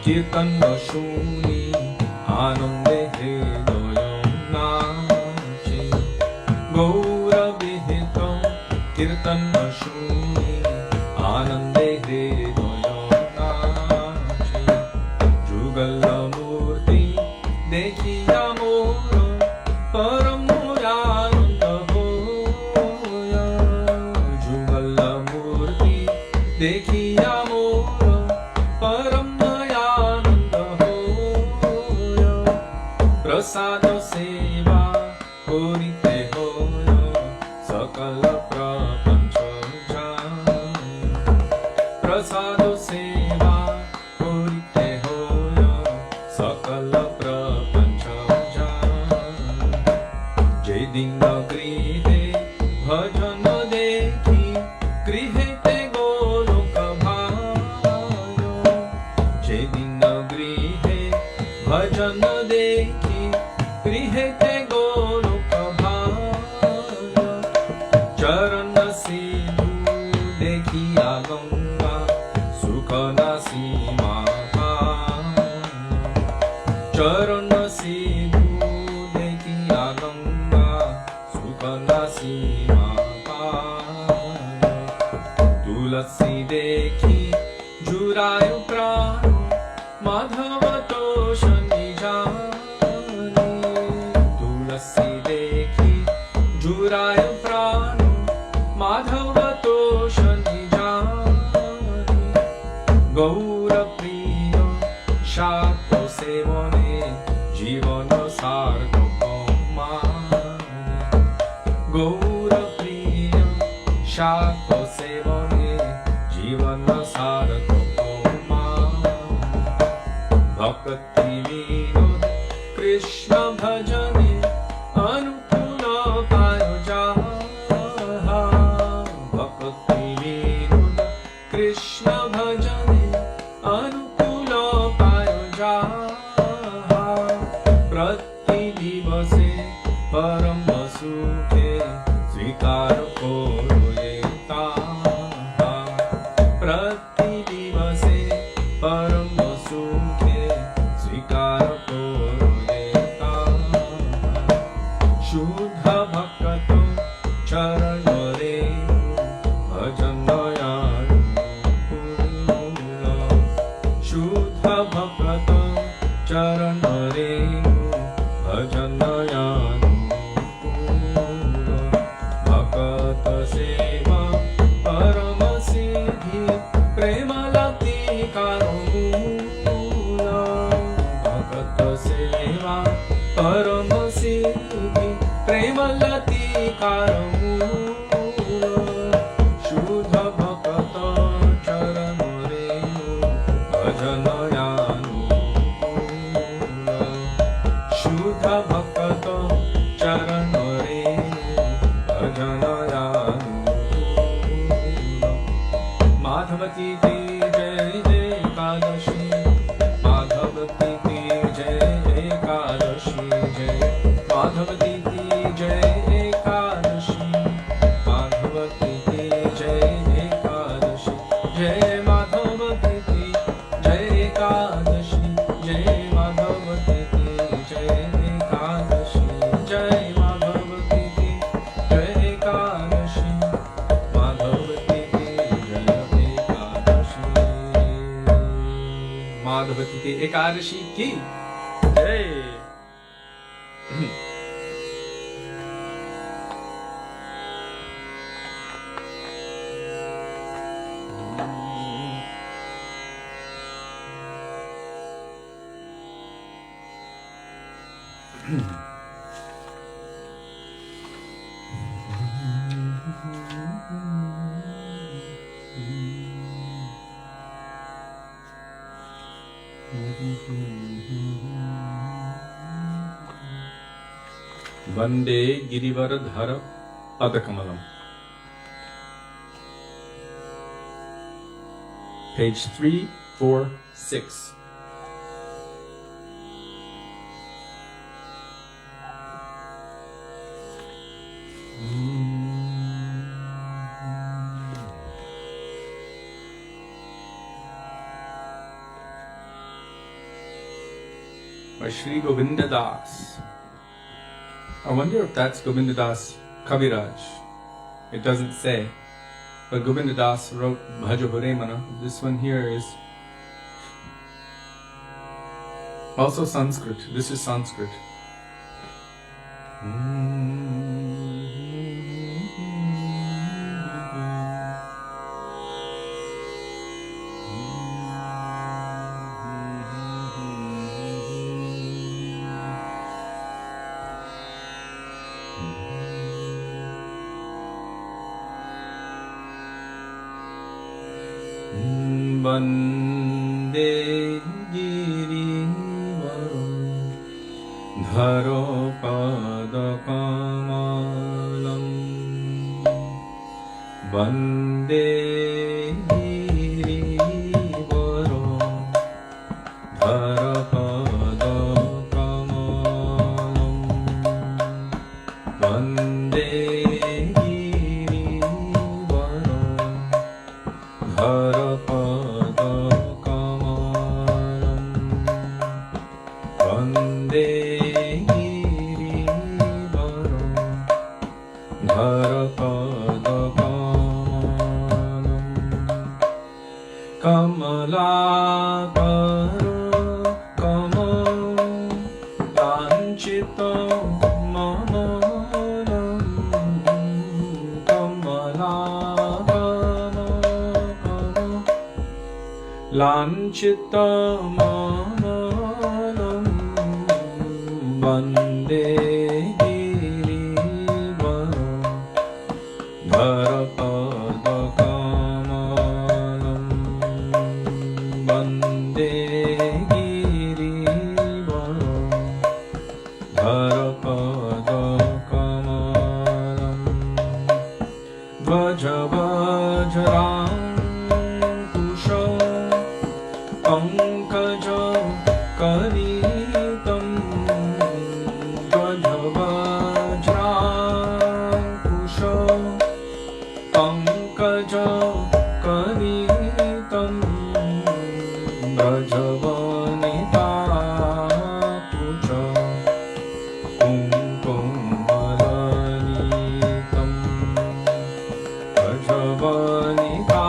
Kirtan Shuni Anande Hridoyam Nache Gaura Vihitam Kirtan Shuni Anande Hridoyam Nache Jugala Murti Dekhiya Mora Param Murananda Hoya Jugala Murti Dekhiya Mora Param Prasada seva korite hoya sakala prapancha jaya Prasada seva korite hoya sakala prapancha jaya Jedina grihe bhajana dekhi grihe te goloka bhayo Jedina grihe bhajana dekhi Grihete goloka bhaya Charana sidhu dekhiya ganga Sukhana sima bhaya Charana sidhu dekhiya ganga Sukhana sima bhaya Tulasi dekhi jurayu prano Madhava tosha nijaya Juraya prano madhava tosha nijani Gaura priya shakto sevane jivana sargopamani Gaura priya shakto sevane jivana sargopamani Bhakti vinod Krishna bhajane Anukula payojaha Bhakti vinod Krishna bhajane Anukula payojaha Prati divase param sukhe Svikar koro yetaha Prati divase param sukhe Svikar koro Shuddha bhakto charanore bhajanayanu Shuddha bhakto charanore bhajanayanu Bhakata seva paramasiddhi premalati karamula Bhakata seva paramasiddhi premalati karamula Shuddha bhakata charanore bhajanayanu Shuddha bhakata charanore bhajanayanu Madhavati ti jai jai Ekadashi Madhavati ti jai Ekadashi jai Madhavati ti jai Ekadashi Madhavati ti jai Ekadashi jai Madhavati ti jai Ekadashi jai Madhavati ti jai Ekadashi jai Madhavati ti jai Ekadashi Madhavati ti jai Ekadashi Madhavati ti Ekadashi ki jai Vande Girivardhara Padakamalam. Page 346. by Sri Govinda Das. I wonder if that's Govinda Das Kaviraj. It doesn't say. But Govinda Das wrote Bhaja Hare Mana. This one here is also Sanskrit. This is Sanskrit. Vande Girivaro Dharo Padakamalam Vande Girivaro Dharo Padakamalam Vande Girivaro Dharo Lanchitamalam Vande Girivaro Dharapadakamalam Vande Girivaro Dharapadakamalam Vaja Vajram Pankaja Karitam Vajavajra Kusha Pankaja Karitam Brajavanita Puja Kumkumalanitam Brajavanita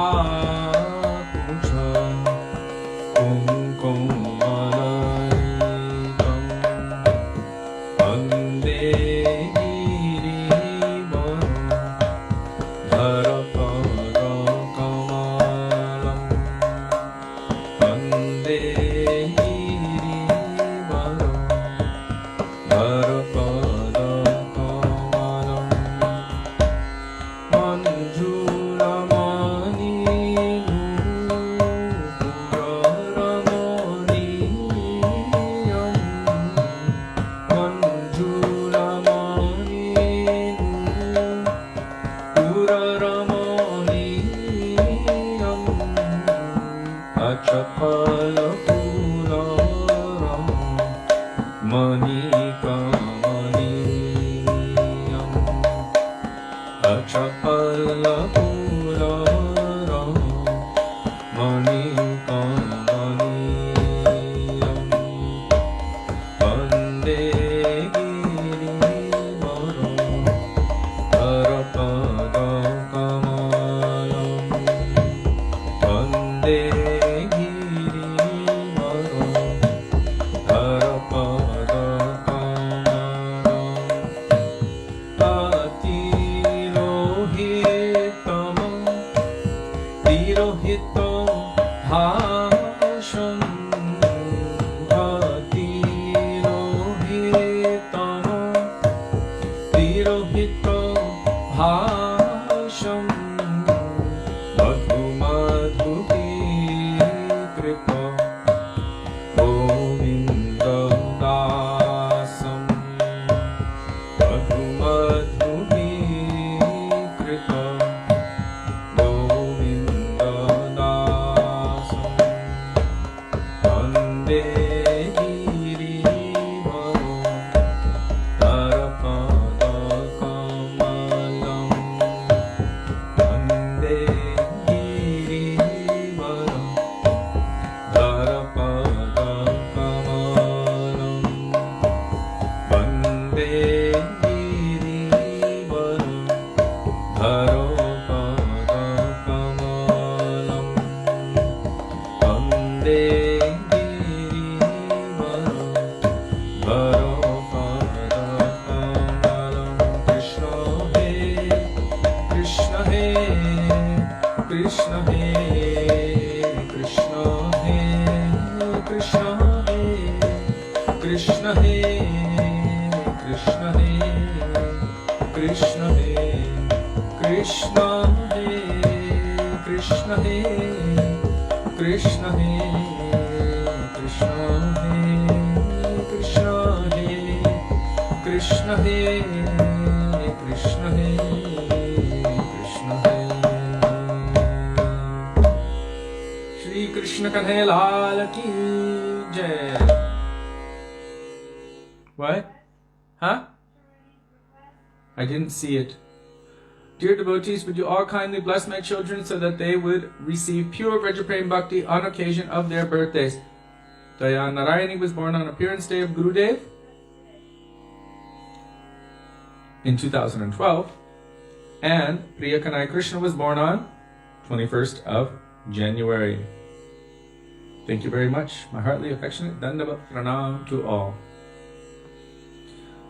What? Huh? I didn't see it. Dear devotees, would you all kindly bless my children so that they would receive pure Vrajaprem Bhakti on occasion of their birthdays. Daya Nārāyaṇa was born on appearance day of Gurudev in 2012, and Priya Kanai Krishna was born on 21st of January. Thank you very much. My heartily affectionate Dandavat Pranam to all.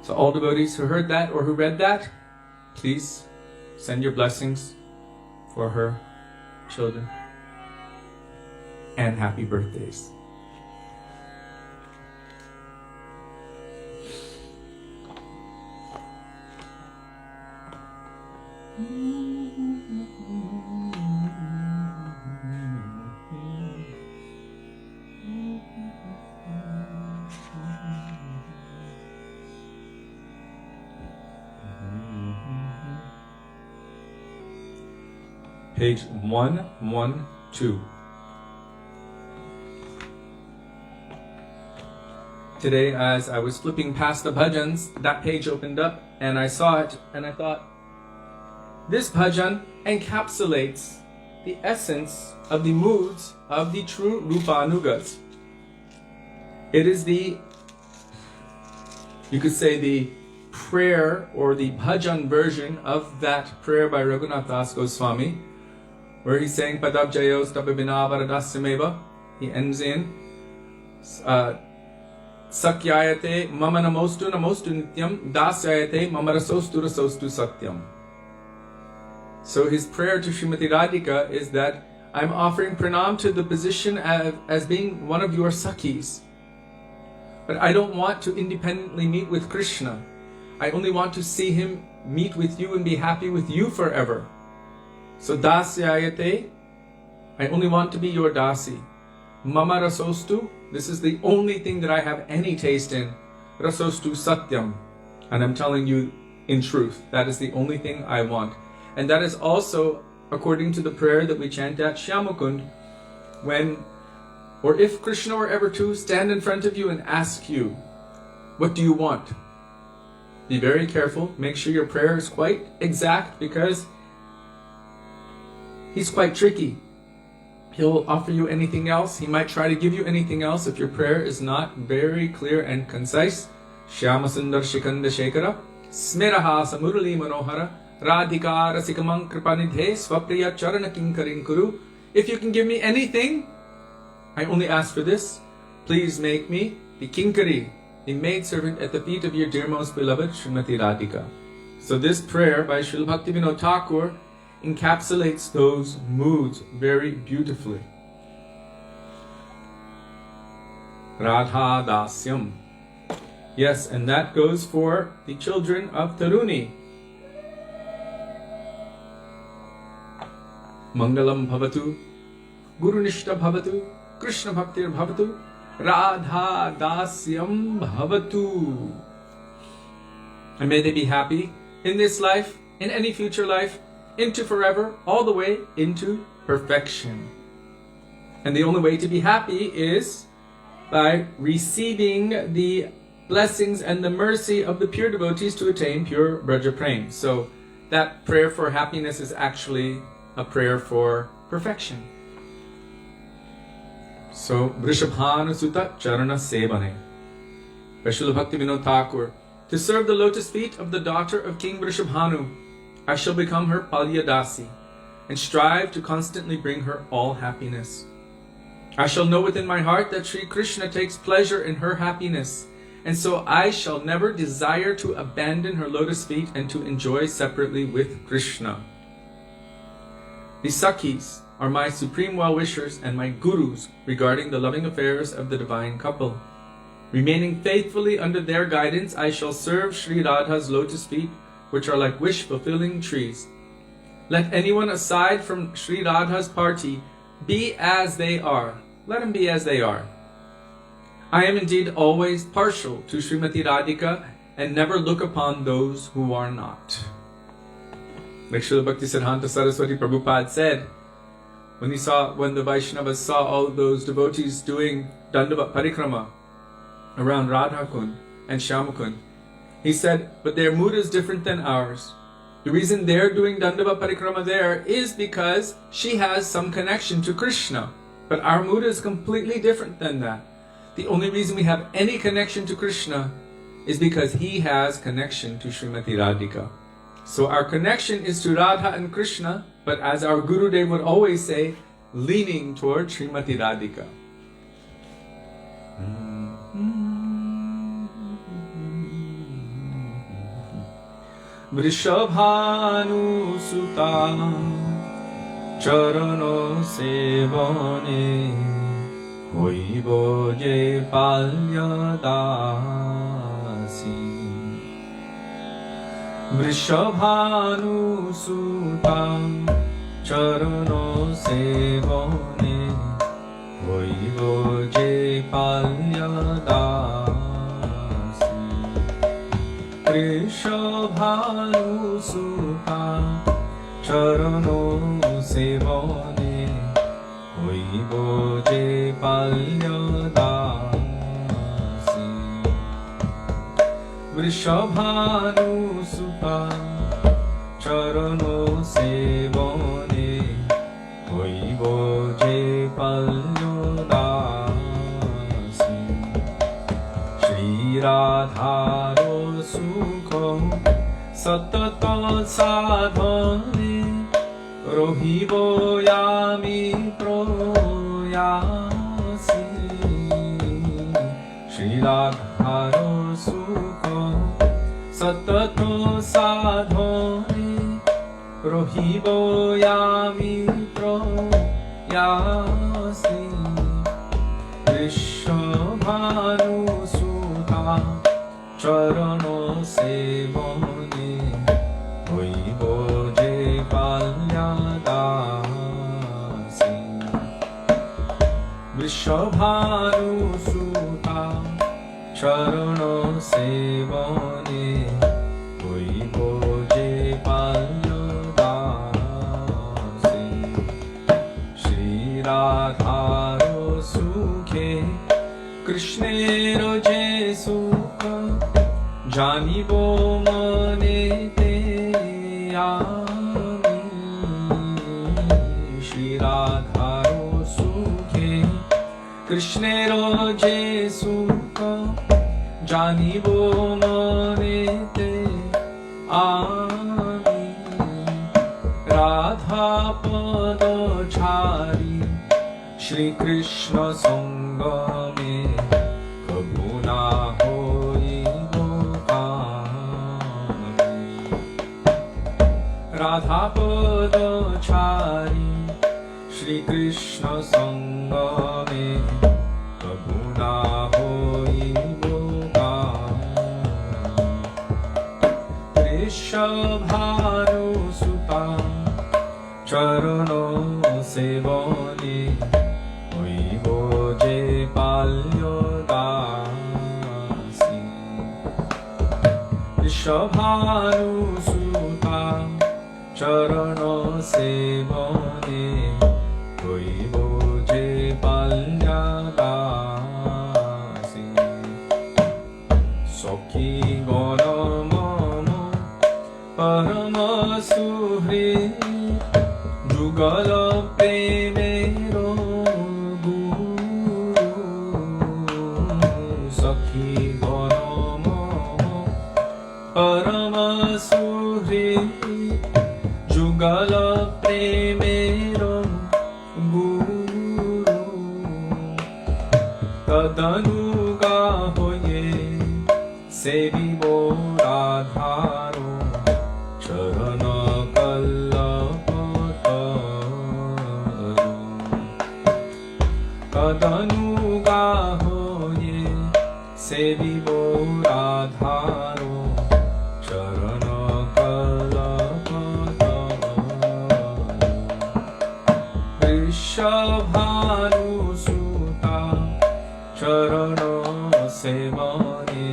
So all devotees who heard that or who read that, please send your blessings for her children and happy birthdays. Page 112. Today, as I was flipping past the bhajans, that page opened up and I saw it and I thought, this bhajan encapsulates the essence of the moods of the true Rupanugas. It is the, you could say, the prayer or the bhajan version of that prayer by Raghunath Das Goswami, where he's saying Padabjayos Tapabinavaradasya. He ends in Sakyayate Mama Namostu Namostu Nityam Dasyayate Mama Rasostu Rasostu Satyam. So his prayer to Srimati Radhika is that I'm offering pranam to the position as being one of your Sakhis. But I don't want to independently meet with Krishna. I only want to see him meet with you and be happy with you forever. So dasyayate, I only want to be your dasi. Mama rasostu, this is the only thing that I have any taste in. Rasostu satyam, and I'm telling you in truth, that is the only thing I want. And that is also according to the prayer that we chant at Shyamukund, when, or if Krishna were ever to stand in front of you and ask you, what do you want? Be very careful, make sure your prayer is quite exact, because he's quite tricky. He'll offer you anything else. He might try to give you anything else if your prayer is not very clear and concise. Shyama Sundar Shikanda Shekara Smiraha Samurali Manohara Radhika Rasikamang Kripanidhe Swapriya Charana Kinkarin Kuru. If you can give me anything, I only ask for this. Please make me the Kinkari, the maidservant at the feet of your dear most beloved Srimati Radhika. So this prayer by Srila Bhaktivedānta Thakur encapsulates those moods very beautifully. Radha Dasyam. Yes, and that goes for the children of Taruni. Mangalam Bhavatu, Guru Nishta Bhavatu, Krishna Bhaktir Bhavatu, Radha Dasyam Bhavatu. And may they be happy in this life, in any future life, into forever, all the way into perfection. And the only way to be happy is by receiving the blessings and the mercy of the pure devotees to attain pure Braja Prem. So that prayer for happiness is actually a prayer for perfection. So, Vrishabhanu Sutta Charana Sevane. By Srila Bhaktivedānta Thakur. To serve the lotus feet of the daughter of King Vrishabhanu, I shall become her Palyadasi and strive to constantly bring her all happiness. I shall know within my heart that Sri Krishna takes pleasure in her happiness, and so I shall never desire to abandon her lotus feet and to enjoy separately with Krishna. The Sakhis are my supreme well-wishers and my gurus regarding the loving affairs of the divine couple. Remaining faithfully under their guidance, I shall serve Sri Radha's lotus feet, which are like wish-fulfilling trees. Let anyone aside from Sri Radha's party be as they are. Let them be as they are. I am indeed always partial to Srimati Radhika and never look upon those who are not. Like Srila Bhaktivedānta Saraswati Prabhupada said, when the Vaishnavas saw all of those devotees doing Dandavat Parikrama around Radha Kund and Shyama Kund, he said, but their mood is different than ours. The reason they're doing Dandavat Parikrama there is because she has some connection to Krishna. But our mood is completely different than that. The only reason we have any connection to Krishna is because he has connection to Srimati Radhika. So our connection is to Radha and Krishna, but as our Gurudev would always say, leaning toward Srimati Radhika. Vrishabhanu Sutta Charano sevane hoibo je palyadasi. Vrishabhanu sutta charano sevane hoibo je palyadasi. Vrishabhanu sutta Charano sevane hoibo je palyadasi. Vrishabhanu sutta charano sevane hoibo je palyadasi. Śrī Radharo sukho satata sadhane rohibo yami proyasi. Śrī Radharo sukho satata sadhane rohibo yami proyasi. Vrishabhanu sutta charano sevane hoibo je palyadasi. Vrishabhanu sutta charano sevane hoibo je palyadasi. Śrī Radharo sukhe Krishnero je sukha janibo mane te yami. Śrī Radharo sukhe Krishnero je sukha janibo mane te ami. Radha pada chari Shri Krishna sangame kabhu na hoibo kami. Radha pada chari Shri Krishna sangame kabhu na hoibo kami. Vrishabhanu sutta charano sevane hoibo je palyadasi. Vrishabhanu sutta charano sevane hoibo je palyadasi. Sakhi gana mama parama suhri jugala premero guru. Sakhi gana mama parama suhri jugala premero guru. तदनुगाहोये सेविवो राधारो चरणकल्लपतरो तदनुगाहोये सेविवो राधारो वृषभानुसुता चरण सेवने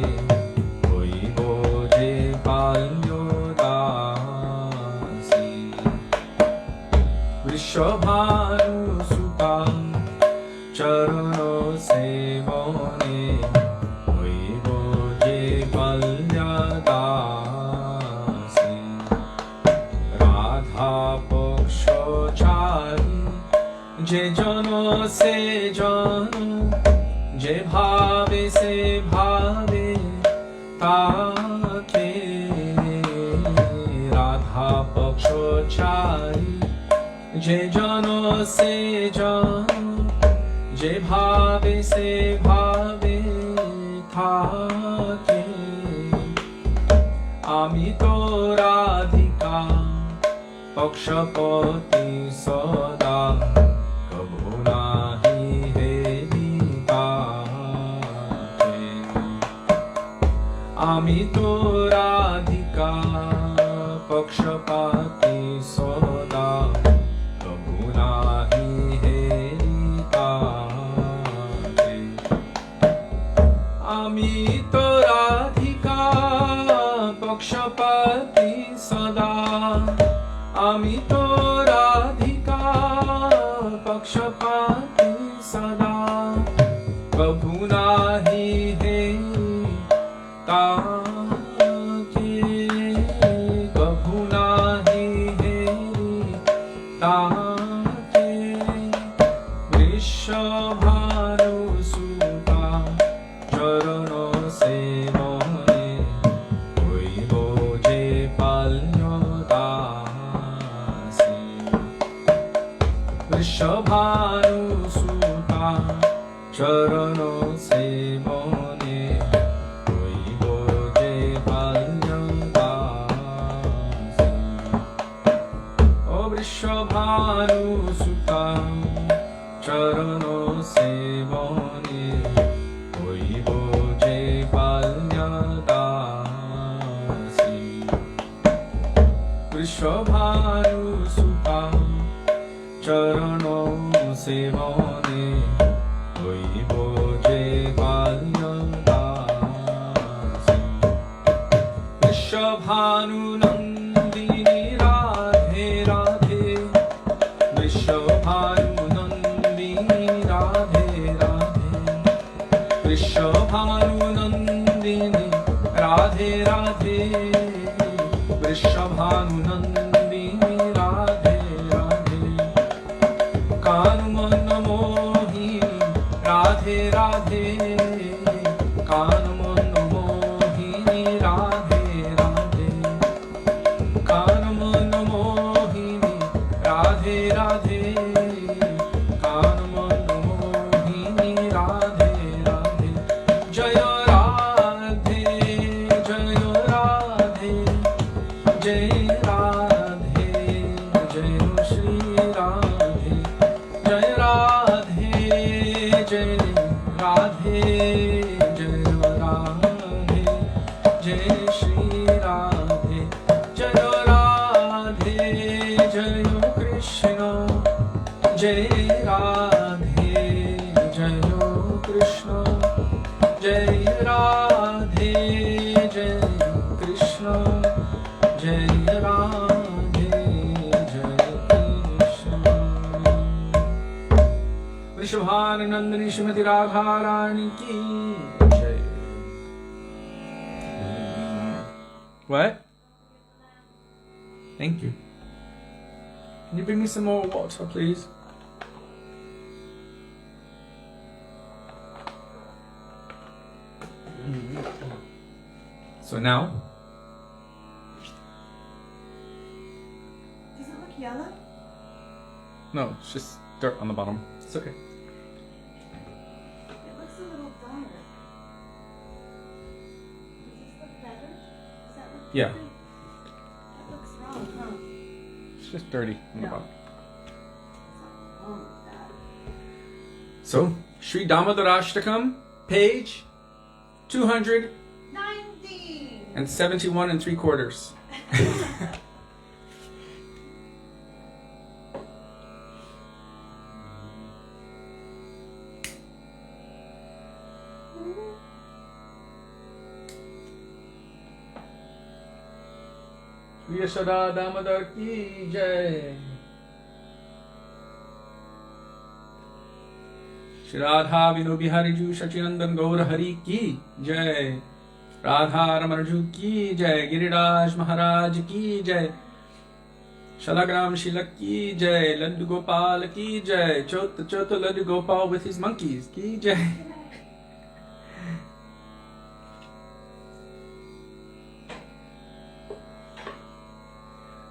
वैभोजे बाल्योदासी वृषभानुसुता चरण सेवने वैभोजे बाल्यदासी राधा पक्षचारी जे जन से जन जे भावे से भावे ताके राधा पक्षचारी जे जन से जन जे भावे से भावे ताके आमी तो राधिका पक्षपति सदा आमी तो राधिका पक्षपाती सदा कबू नाही हेरिताते आमी तो राधिका पक्षपाती सदा आमी तो राधिका पक्षपाती सदा कबू नाही ताके कभू नाही ताके वृषभानुसुता चरण सेवने वैभोजे बाल्यदासी वृषभानुसुता चरण सेवने वृषभानुसुता चरण सेवने वैभोजे बाल्यदासी वृषभानुसुता चरण सेवने वैभोजे बाल्यदासी वृषभानुनन्दिनी राधे राधे वृषभानुनन्दिनी राधे राधे वृषभानुनन्दिनी राधे राधे वृषभानुनन्दिनी राधे राधे कानमनमोहिनी राधे राधे कानमनमोहिनी राधे राधे कानमनमोहिनी राधे राधे कानमनमोहिनी राधे राधे जय राधे जय राधे जय राधे जय श्री राधे जय राधे जय राधे जय राधे जय श्री राधे जय राधे जय कृष्ण जय राधे जय कृष्ण जय राधे जय कृष्ण जय राधे जय कृष्ण वृषभानुनंदिनी श्रीमती राधा रानी की जय। What? Thank you. Can you bring me some more water, please? So now, does it look yellow? no, it's just dirt on the bottom. It's okay. It looks a a little duller. Does this look better? Does that look Yeah. different? That looks wrong, huh? It's just dirty in the No. bottom. Something wrong with that. So, Śrī Dāmodarāṣṭakam, page 271 90! 3/4. Śrī Dāmodara ki jai. Shri Radha Vino Bihari Ju Shachinandan Gaura Hari ki jai. Radha Ramarju ki jai. Giriraj Mahārāja ki jai. Shalagram Shilak ki jai. Laddu Gopal ki jai. Chota Laddu Gopal with his monkeys ki jai.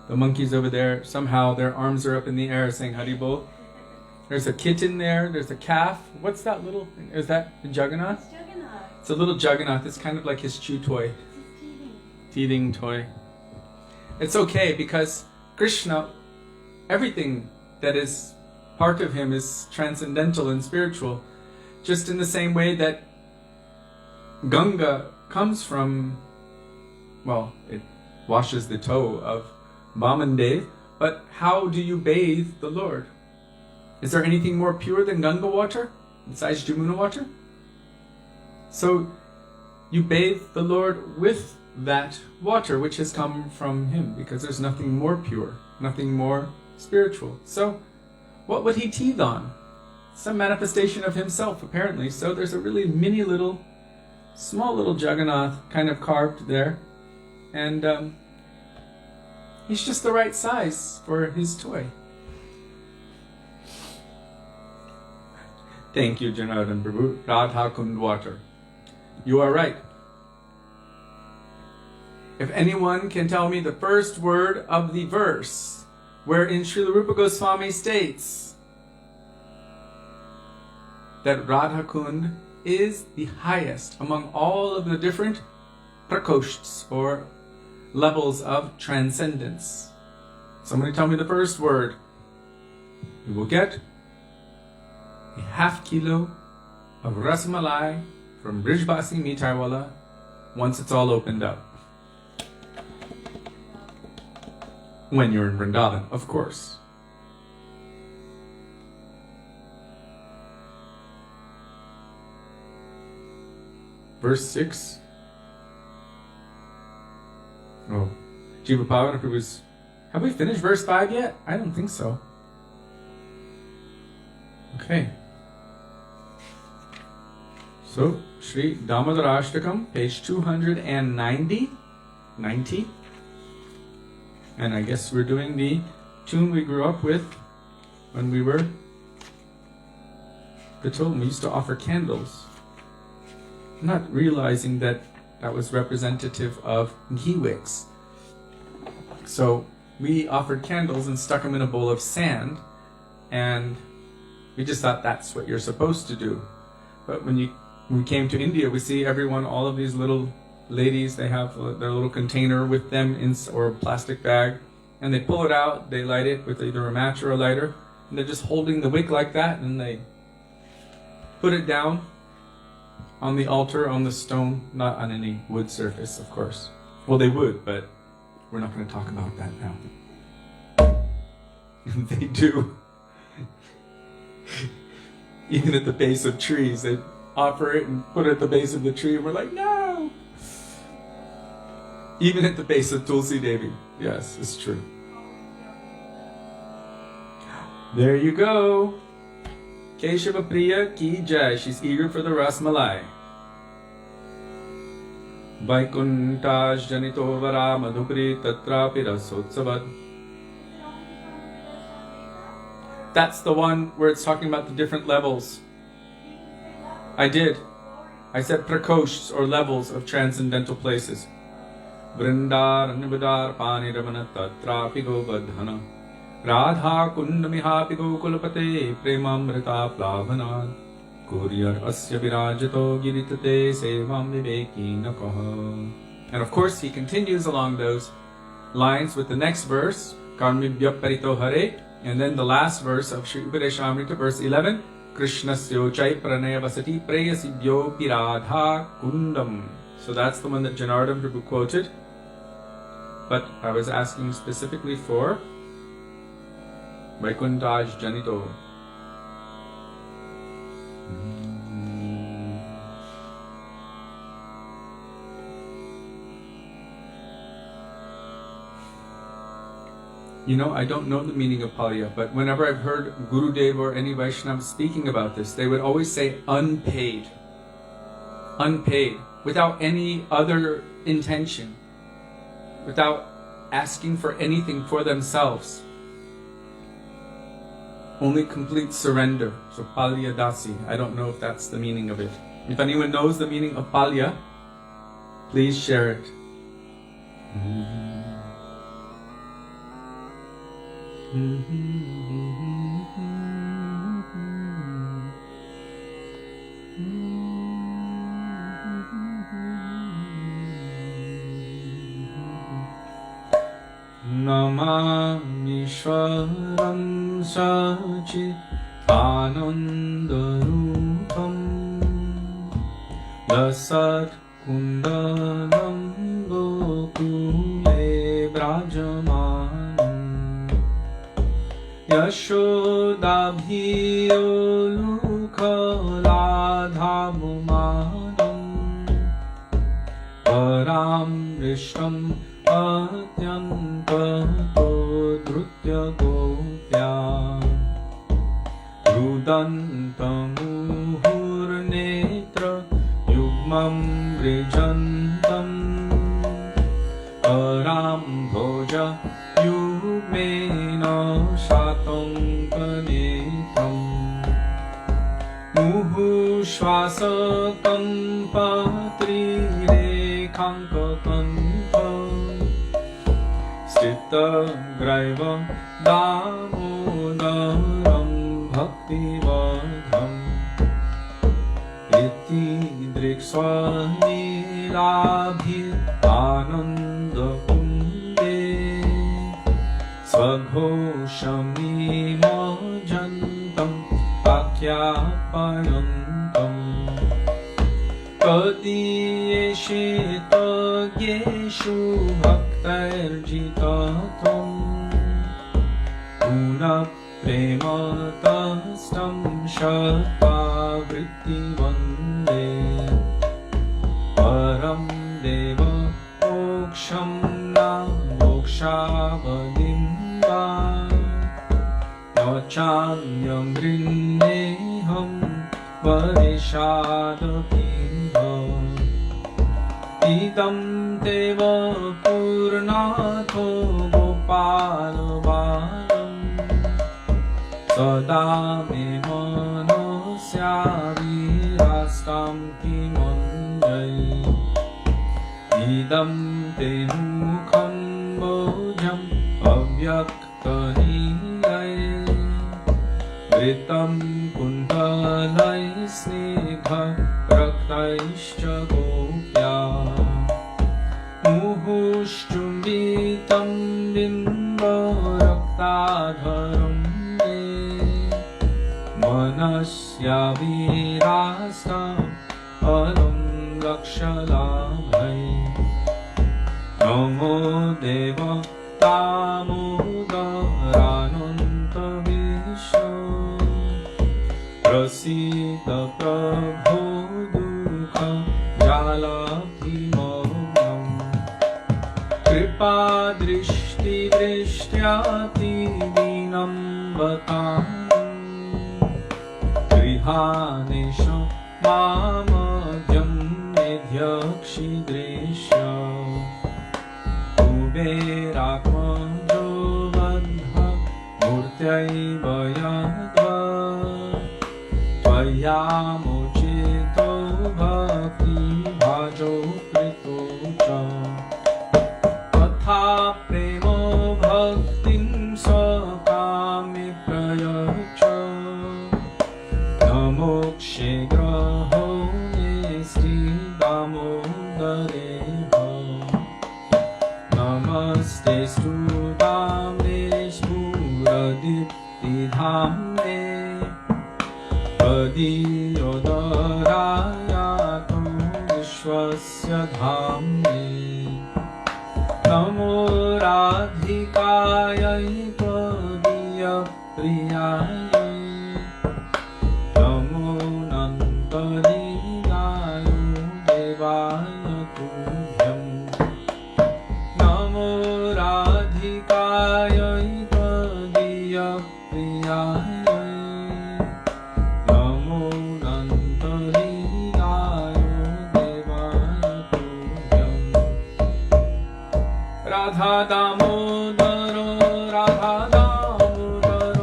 The monkeys over there, somehow their arms are up in the air saying Haribol. There's a kitten there, there's a calf. What's that little thing? Is that the Jagannath? It's Jagannath. It's a little Jagannath. It's kind of like his chew toy, It's his teething. teething toy. It's okay because Krishna, everything that is part of him is transcendental and spiritual. Just in the same way that Ganga comes from, well, it washes the toe of Vamandev, but how do you bathe the Lord? Is there anything more pure than Ganga water besides Jamuna water? So you bathe the Lord with that water which has come from him, because there's nothing more pure, nothing more spiritual. So what would he teeth on? Some manifestation of himself, apparently. So there's a really mini little, small little Jagannath kind of carved there, and he's just the right size for his toy. Thank you, Janardhan Prabhu. Radha Kund water. You are right. If anyone can tell me the first word of the verse wherein Śrīla Rupa Gosvāmī states that Radha Kund is the highest among all of the different prakoshts or levels of transcendence. Somebody tell me the first word. You will get a half kilo of rasmalai from Brijbasi Mithaiwala once it's all opened up. When you're in Vrindavan, of course. Verse 6. Oh, Jiva Pavana Prabhu's. Have we finished verse 5 yet? I don't think so. Okay. So, Śrī Dāmodarāṣṭakam, page 290. And I guess we're doing the tune we grew up with when we were Betul. We used to offer candles, not realizing that that was representative of ghee wicks. So we offered candles and stuck them in a bowl of sand, and we just thought that's what you're supposed to do. But when we came to India, we see everyone, all of these little ladies, they have their little container with them or a plastic bag, and they pull it out, they light it with either a match or a lighter, and they're just holding the wick like that, and they put it down on the altar, on the stone, not on any wood surface, of course. Well, they would, but we're not going to talk about that now. They do. Even at the base of trees, they offer it and put it at the base of the tree, and we're like, no! Even at the base of Tulsi Devi. Yes, it's true. There you go. Keshava Priya ki jai. She's eager for the Rasmalai. Vaikuntaj janito vara madhupri tatrapi rasotsavat. That's the one where it's talking about the different levels. I did. I said prakoshs or levels of transcendental places. Vrindar nibadar pani ramana tatrapi govadhana. Radha kundamihapi gokulapate premamrita plavana. Kuryar asya virajato giritate sevam vivekinakaha. And of course, he continues along those lines with the next verse, Karmibhya parito hare, and then the last verse of Śrī Upadeshamrita, verse 11, Krishnasyo chai pranaya vasati preyasibhyo piradha kundam. So that's the one that Janardhan Prabhu quoted. But I was asking specifically for Vaikuntaj Janito. You know, I don't know the meaning of palya, but whenever I've heard Gurudev or any Vaishnava speaking about this, they would always say unpaid. Unpaid, without any other intention, without asking for anything for themselves. Only complete surrender. So palya dasi. I don't know if that's the meaning of it. If anyone knows the meaning of palya, please share it. Namamishwaram Sachit Anandarupam Dasat Kundanam Gokule Brajamanam Yashodabhiyo Lukhaladhamumanam Param Vishram Atyantato Drutya Gopya Rudantamuhurnetra Yugmam Vrijantam Param Bhoja Yugmena Shatankanetam Muhushvasakam Patrirekhankakanta Sthita Graiva Damodaram Bhaktivedāntam Iti Driksvanilabhir Ananda Kunde Svaghoshamima Jantam Akyapayantam Kadiyeshita Yeshu Bhaktairjitatam Una Prematastam Shatavritti Vande Param Deva Moksham Na Mokshavadimba Yachanyam Grinneham Varishadapinha Idam Deva Purnatho Gopalabalam Sada me manasya virastam kimanjai Idam te mukham bojam avyaktahiyai Vritam kundalai snigha raktaischa gopya Muhushchumbitam bimba raktadharam Manasya virasta alam lakshalabhai Namo deva Damodarananta Vishnu Prasita Prabhu Dukha Jalabhimogam Kripa Drishti Vrishtyati Dinam Vatam Grihanesha Mamadhyam Nidhyakshidresha Kuberakmajo Vadha Murtyaiva Yadva Tvayamuchito Bhakti Bhajo Krito Cha Tatha Premo Bhaktim Sakami Prayacha Namokshe विश्वस्य धाम्ने नमो राधिकायै त्वदीयप्रियायै नमो नन्दलीलाय देवाय तुभ्यं नमो राधिकायै त्वदीयप्रियायै नमो नन्दलीलाय देवाय तुभ्यं राधा दामोदर राधा दामोदर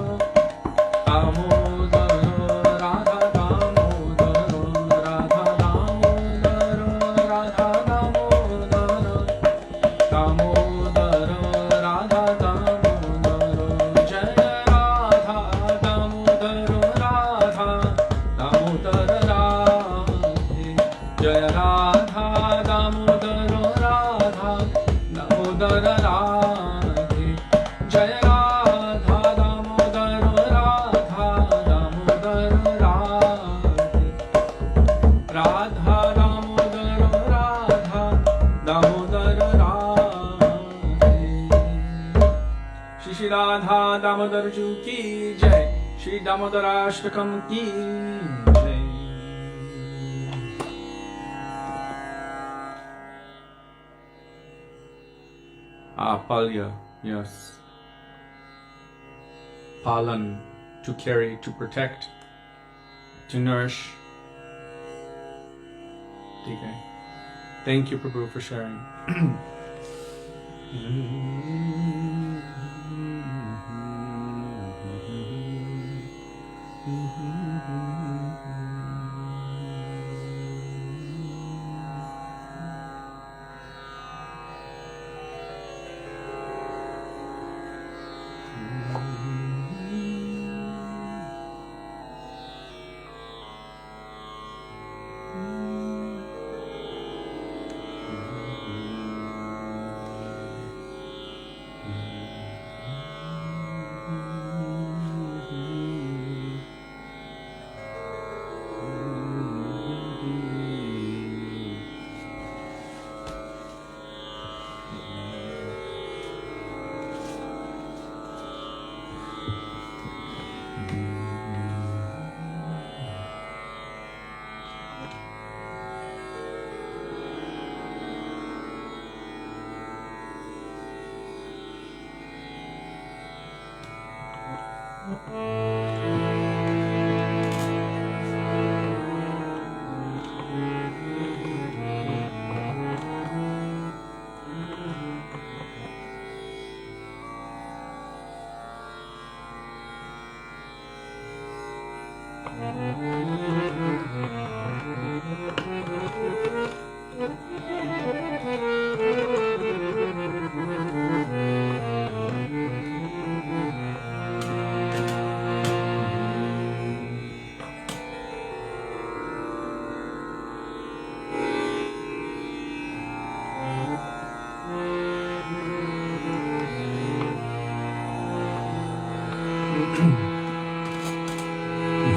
दामोदर राधा दामोदर राधा दामोदर राधा दामोदर दामोदर राधा दामोदर जय राधा दामोदर राधा दामोदर राधे जय राधा दामोदर राधा दामोदर राधे जय राधा दामोदर राधा दामोदर राधे राधा दामोदर राधा दामोदर राधे श्री राधा दामोदर जी की जय श्री दामोदराष्टकम की जय Palya, yes. Palan, to carry, to protect, to nourish. Okay. Thank you, Prabhu, for sharing.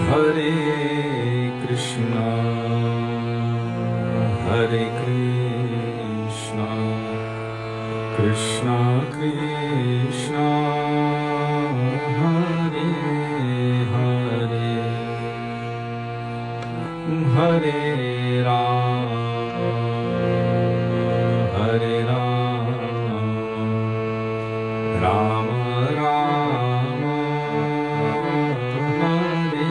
Hare Krishna, Hare Krishna, Krishna Krishna, Hare Hare, Hare Rama, Hare Rama, Rama Rama, Hare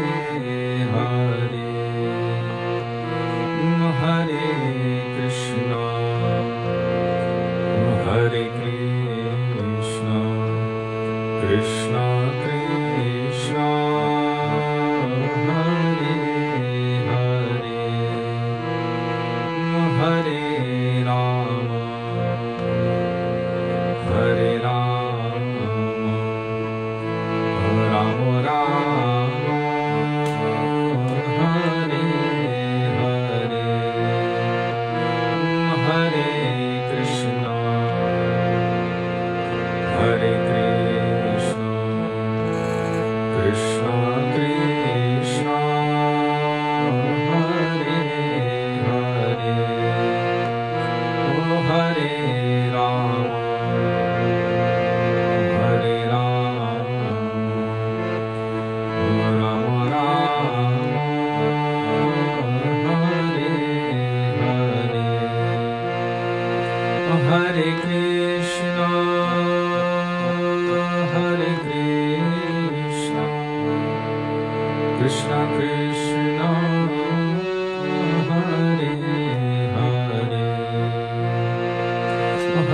Hare, Hare Krishna, Hare Krishna,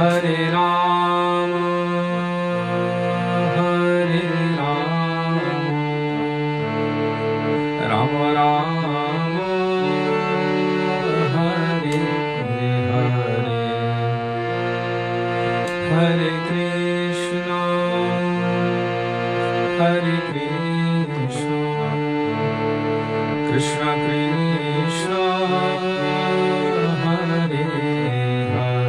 Hare Rama, Hare Rama, Rama Rama, Hare Hare, Hare Krishna, Hare Krishna, Krishna Krishna, Hare Hare,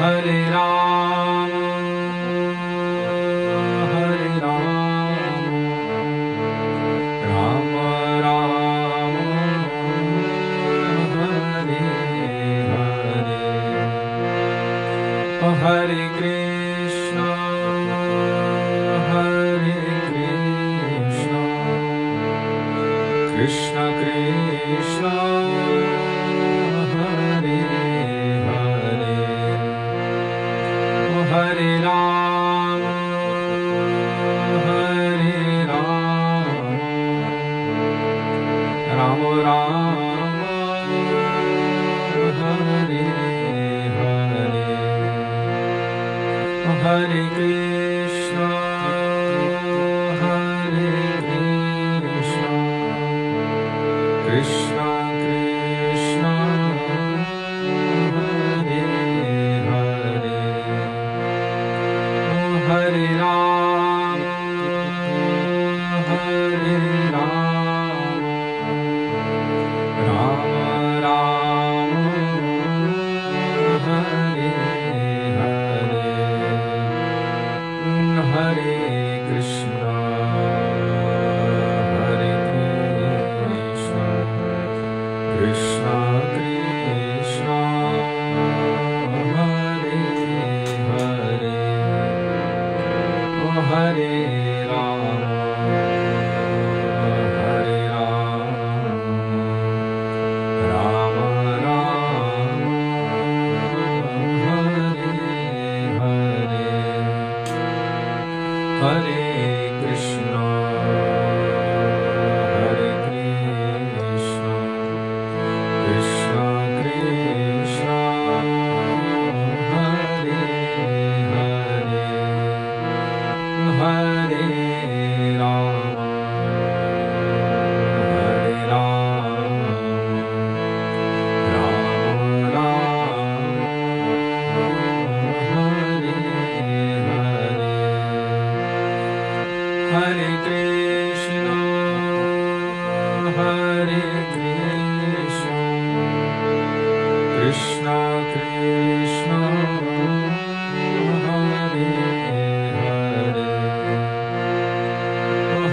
Hare Rama, Hare Rama, Rama Rama, Hare Hare, Hare Krishna, Hare Krishna, Krishna Krishna, Hare Hare, Hare Rama, Hare Rama, Rama Rama, Hare Hare, Hare Krishna, Hare Krishna, Krishna Krishna, Hare Hare, Hare Rama, Hare Rama, Rama Rama, Hare Hare, Hare Krishna, Hare Krishna, Krishna Krishna, Hare Hare, Hare Rama, Hare Rama, Rama Rama, Hare Hare, Hare Krishna, Hare Krishna, Krishna Krishna, Hare Hare, Hare Rama, Hare Rama, Rama Rama, Hare Hare, Hare Krishna, Hare Krishna, Krishna Krishna, Hare Hare,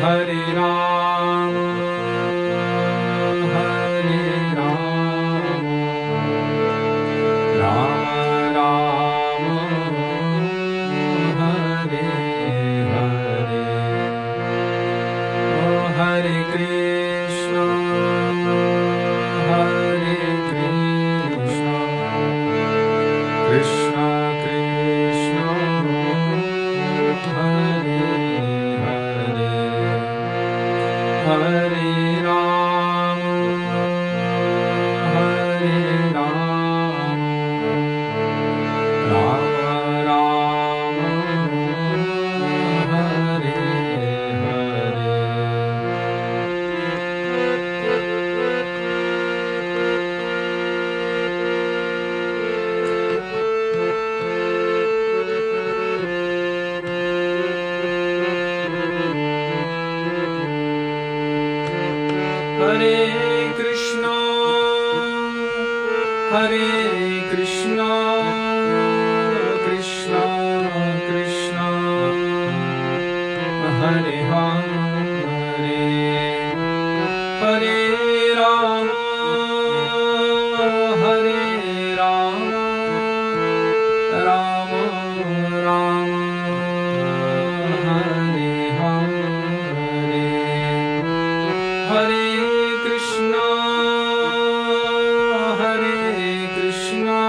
Hare Rama, Hare Rama, Rama Rama, Hare Hare, Hare Krishna, Hare Krishna, Krishna Krishna, Hare Hare, Hare Rama, Hare Rama, Rama Rama, Hare Hare, Hare Krishna, Hare Krishna, Krishna Krishna, Hare Hare, Hare Rama, Hare Rama, Rama Rama, Hare Hare, Hare Krishna, Hare Krishna,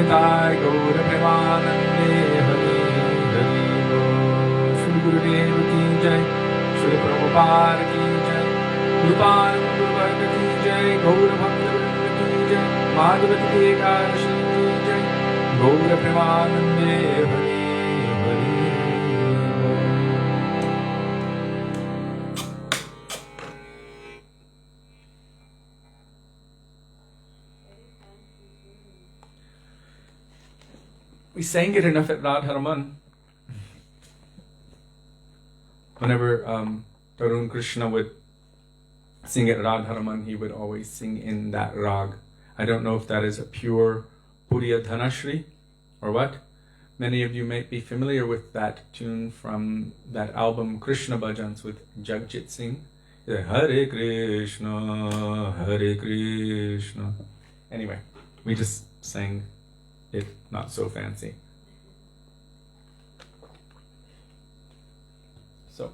Nitai Gaura Premanande Hari Hari Bol. Shri Gurudev ki jai, Shri Prabhupada ki jai, Rupan Guruvard ki jai, Gaura Bhaktivedānta ki jai, Madhavati Ekadashi ki jai, Gaura Premanande Hari Hari Bol. We sang it enough at Radharaman. Whenever Tarun Krishna would sing at Radharaman, he would always sing in that rag. I don't know if that is a pure Puriya Dhanashri or what. Many of you might be familiar with that tune from that album Krishna Bhajans with Jagjit Singh. Hare Krishna, Hare Krishna. Anyway, we just sang it not so fancy. So,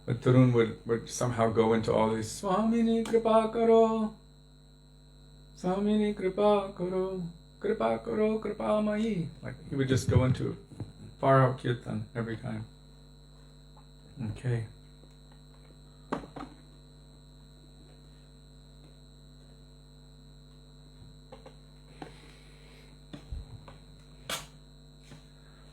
but Tarun would somehow go into all this Swamini Kripa Karo, Swamini Kripa Karo, Kripa Karo, Kripa Mai. Like he would just go into far out kirtan every time. Okay.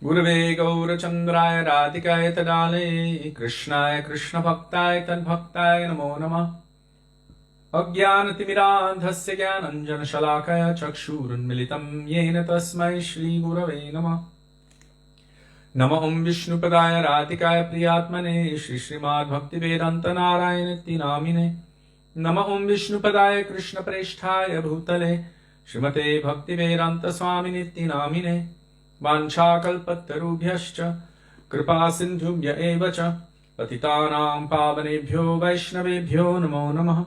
Gurave Gaurachandraya Radhikaya Tadale Krishnaya Krishna Bhaktāya Tad Bhaktāya Namo Namah Ajnanatimidandhasya Jnananjana Shalakaya Chakshurunmilitam Yena Tasmai Shri Gurave Namah Nama Om Vishnupadaya Radhikaya Priyatmane Śrīmad Bhaktivedānta Nārāyaṇa Namine Nama Om Vishnupadaya Krishna Preshthaya Bhutale Śrīmate Bhaktivedānta Swāminiti Namine Vanchakalpatarubhyascha Kripa Sindhubhya Evacha Patitanam Pavanebhyo Vaishnavebhyo Namo Namah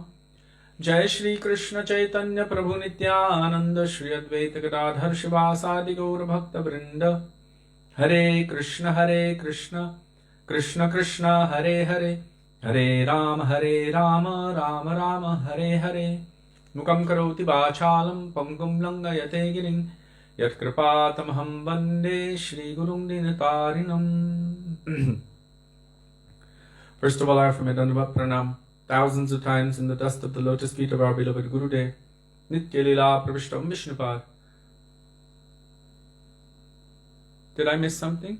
Jai Shri Krishna Chaitanya Prabhu Nityananda Shri Advaita Gadadhar Shivasadi Gaura Bhakta Vrinda Hare Krishna Krishna Krishna Hare Hare Hare Rama Rama Rama Hare Hare Mukam Karoti Vachalam Pangum Langayate Giring Yat Kripatamaham Vande Shri Gurum Dinatarinam. First of all, I offer my Dandavat Pranam thousands of times in the dust of the lotus feet of our beloved Gurudev, Nitya Lila Pravishtam Vishnupad. Did I miss something?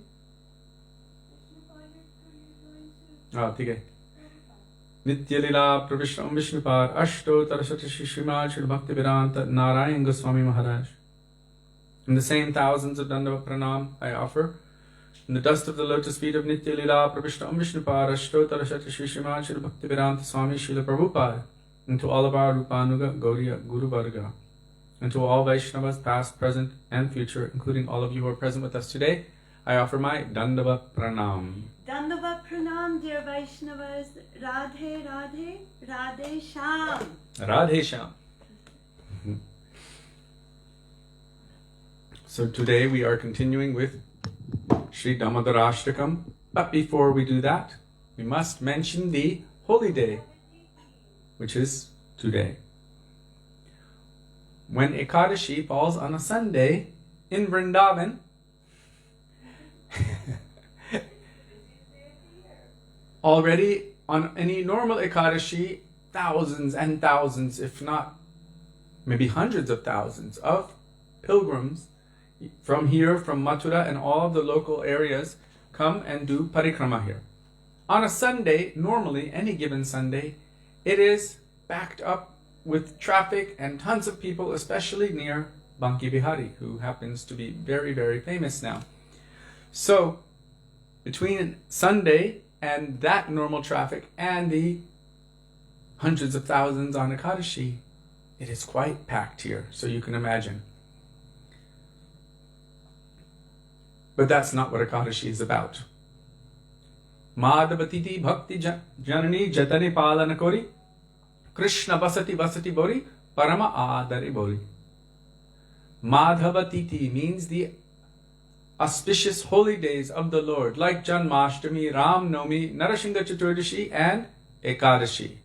Okay. Nitya Lila Pravishtam Vishnupad Ashto Tarasati Śrīmad Śrī Bhaktivedānta Nārāyaṇa Gosvāmī Mahārāja. In the same thousands of Dandavat Pranam I offer, in the dust of the lotus feet of Nitya Lila Pravishtam Vishnupad Ashtotara Shati Śrīmad Śrī Bhaktivedānta Swami Śrīla Prabhupada, and to all of our Rupanuga Gauriya Guru Varga, and to all Vaishnavas past, present, and future, including all of you who are present with us today, I offer my Dandavat Pranam. Dandavat Pranam, dear Vaishnavas. Radhe, Radhe, Radhe Sham. Radhe Sham. So today we are continuing with Śrī Dāmodarāṣṭakam. But before we do that, we must mention the holy day, which is today. When Ekadashi falls on a Sunday in Vrindavan, already on any normal Ekadashi, thousands and thousands, if not maybe hundreds of thousands of pilgrims from here, from Mathura and all of the local areas come and do parikrama here. On a Sunday, normally any given Sunday, it is backed up with traffic and tons of people, especially near Banki Bihari, who happens to be very, very famous now. So, between Sunday and that normal traffic and the hundreds of thousands on Ekadashi, it is quite packed here, so you can imagine. But that's not what Ekadashi is about. Madhavatiti bhakti janani jatane palana kori, Krishna vasati bori, parama adari bori. Madhavatiti means the auspicious holy days of the Lord, like Janmashtami, Ram Nomi, Narasingha Chaturdashi, and Ekadashi.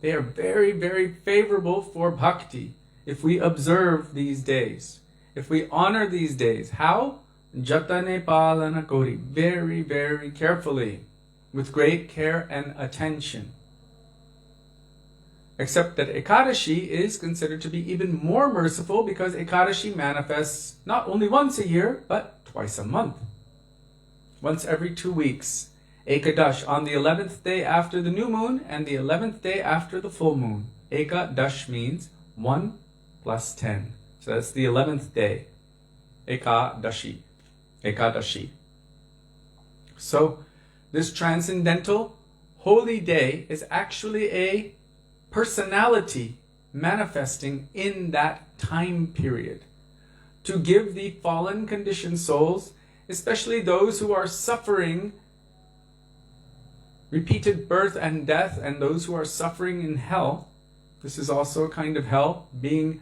They are very, very favorable for bhakti. if we observe these days, if we honor these days. How? Jatane palana kori, very, very carefully, with great care and attention. Except that Ekadashi is considered to be even more merciful because Ekadashi manifests not only once a year, but twice a month. Once every 2 weeks. Ekadash on the 11th day after the new moon and the 11th day after the full moon. Ekadash means 1 plus 10. So that's the 11th day. Ekadashi. Ekadashi. So this transcendental holy day is actually a personality manifesting in that time period to give the fallen conditioned souls, especially those who are suffering repeated birth and death and those who are suffering in hell. This is also a kind of hell, being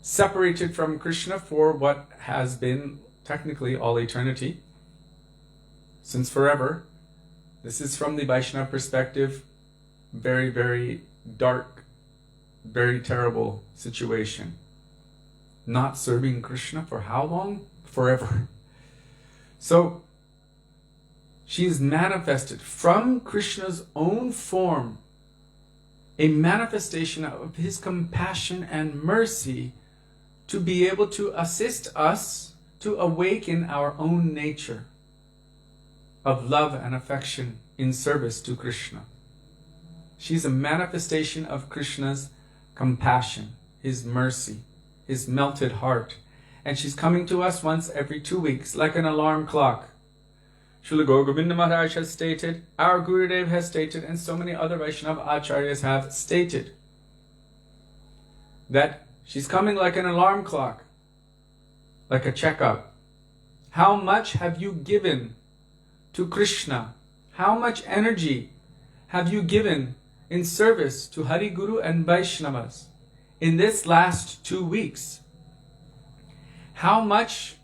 separated from Krishna for what has been technically all eternity, since forever. This is from the Vaishnava perspective, very, very dark, very terrible situation. Not serving Krishna for how long? Forever. So, she is manifested from Krishna's own form, a manifestation of his compassion and mercy to be able to assist us to awaken our own nature of love and affection in service to Krishna. She's a manifestation of Krishna's compassion, his mercy, his melted heart. And she's coming to us once every 2 weeks, like an alarm clock. Srila Govinda Mahārāja has stated, our Gurudev has stated, and so many other Vaishnava Acharyas have stated, that she's coming like an alarm clock, like a checkup. How much have you given to Krishna? How much energy have you given in service to Hari Guru and Vaishnavas in this last 2 weeks? How much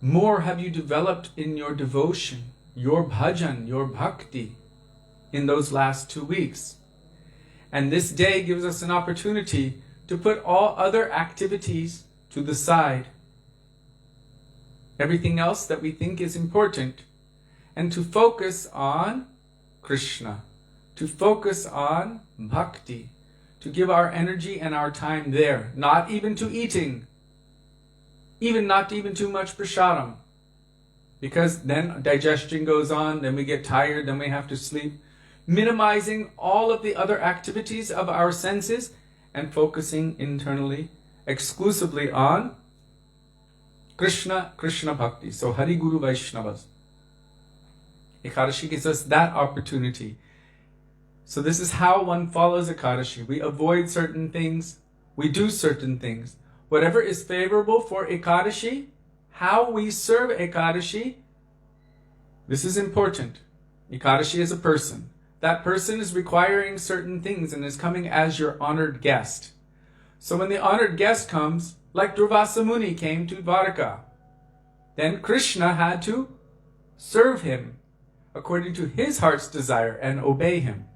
more have you developed in your devotion, your bhajan, your bhakti in those last 2 weeks? And this day gives us an opportunity to put all other activities to the side, everything else that we think is important, and to focus on Krishna, to focus on bhakti, to give our energy and our time there, not even to eating, not even too much prasadam, because then digestion goes on, then we get tired, then we have to sleep. Minimizing all of the other activities of our senses and focusing internally exclusively on Krishna Bhakti. So Hari Guru Vaishnavas. Ekadashi gives us that opportunity. So this is how one follows Ekadashi. We avoid certain things, we do certain things. Whatever is favorable for Ekadashi, how we serve Ekadashi, this is important. Ekadashi is a person. That person is requiring certain things and is coming as your honored guest. So when the honored guest comes, like Durvasa Muni came to Dwarka, then Krishna had to serve him according to his heart's desire and obey him.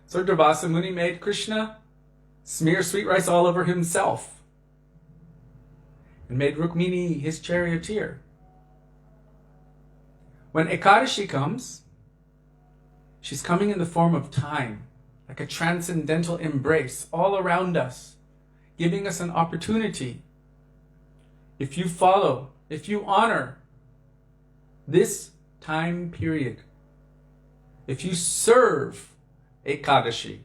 So Durvasa Muni made Krishna smear sweet rice all over himself and made Rukmini his charioteer. When Ekadashi comes, she's coming in the form of time, like a transcendental embrace all around us, giving us an opportunity. If you follow, if you honor this time period, if you serve Ekadashi,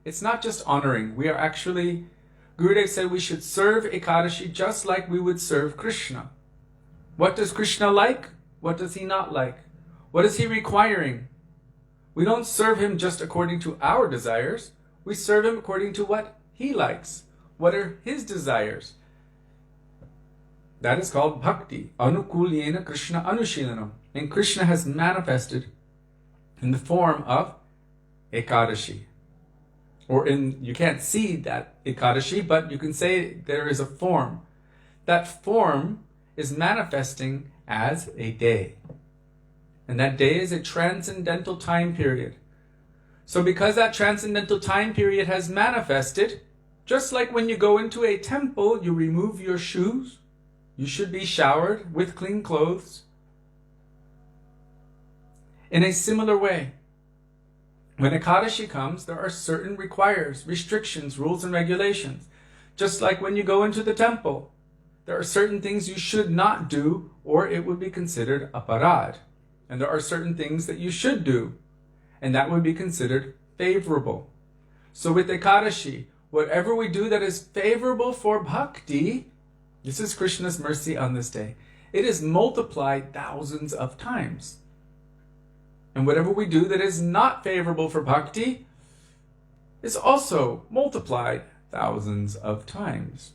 it's not just honoring. We are actually, Gurudev said we should serve Ekadashi just like we would serve Krishna. What does Krishna like? What does he not like? What is he requiring? We don't serve him just according to our desires. We serve him according to what he likes. What are his desires? That is called bhakti. Anukulyena Krishna Anushilanam. And Krishna has manifested in the form of Ekadashi. Or you can't see that Ekadashi, but you can say there is a form. That form is manifesting as a day. And that day is a transcendental time period. So because that transcendental time period has manifested, just like when you go into a temple, you remove your shoes, you should be showered with clean clothes. In a similar way, when Ekadashi comes, there are certain restrictions, rules, and regulations. Just like when you go into the temple, there are certain things you should not do, or it would be considered aparad. And there are certain things that you should do, and that would be considered favorable. So with Ekadashi, whatever we do that is favorable for bhakti, this is Krishna's mercy on this day, it is multiplied thousands of times. And whatever we do that is not favorable for bhakti is also multiplied thousands of times.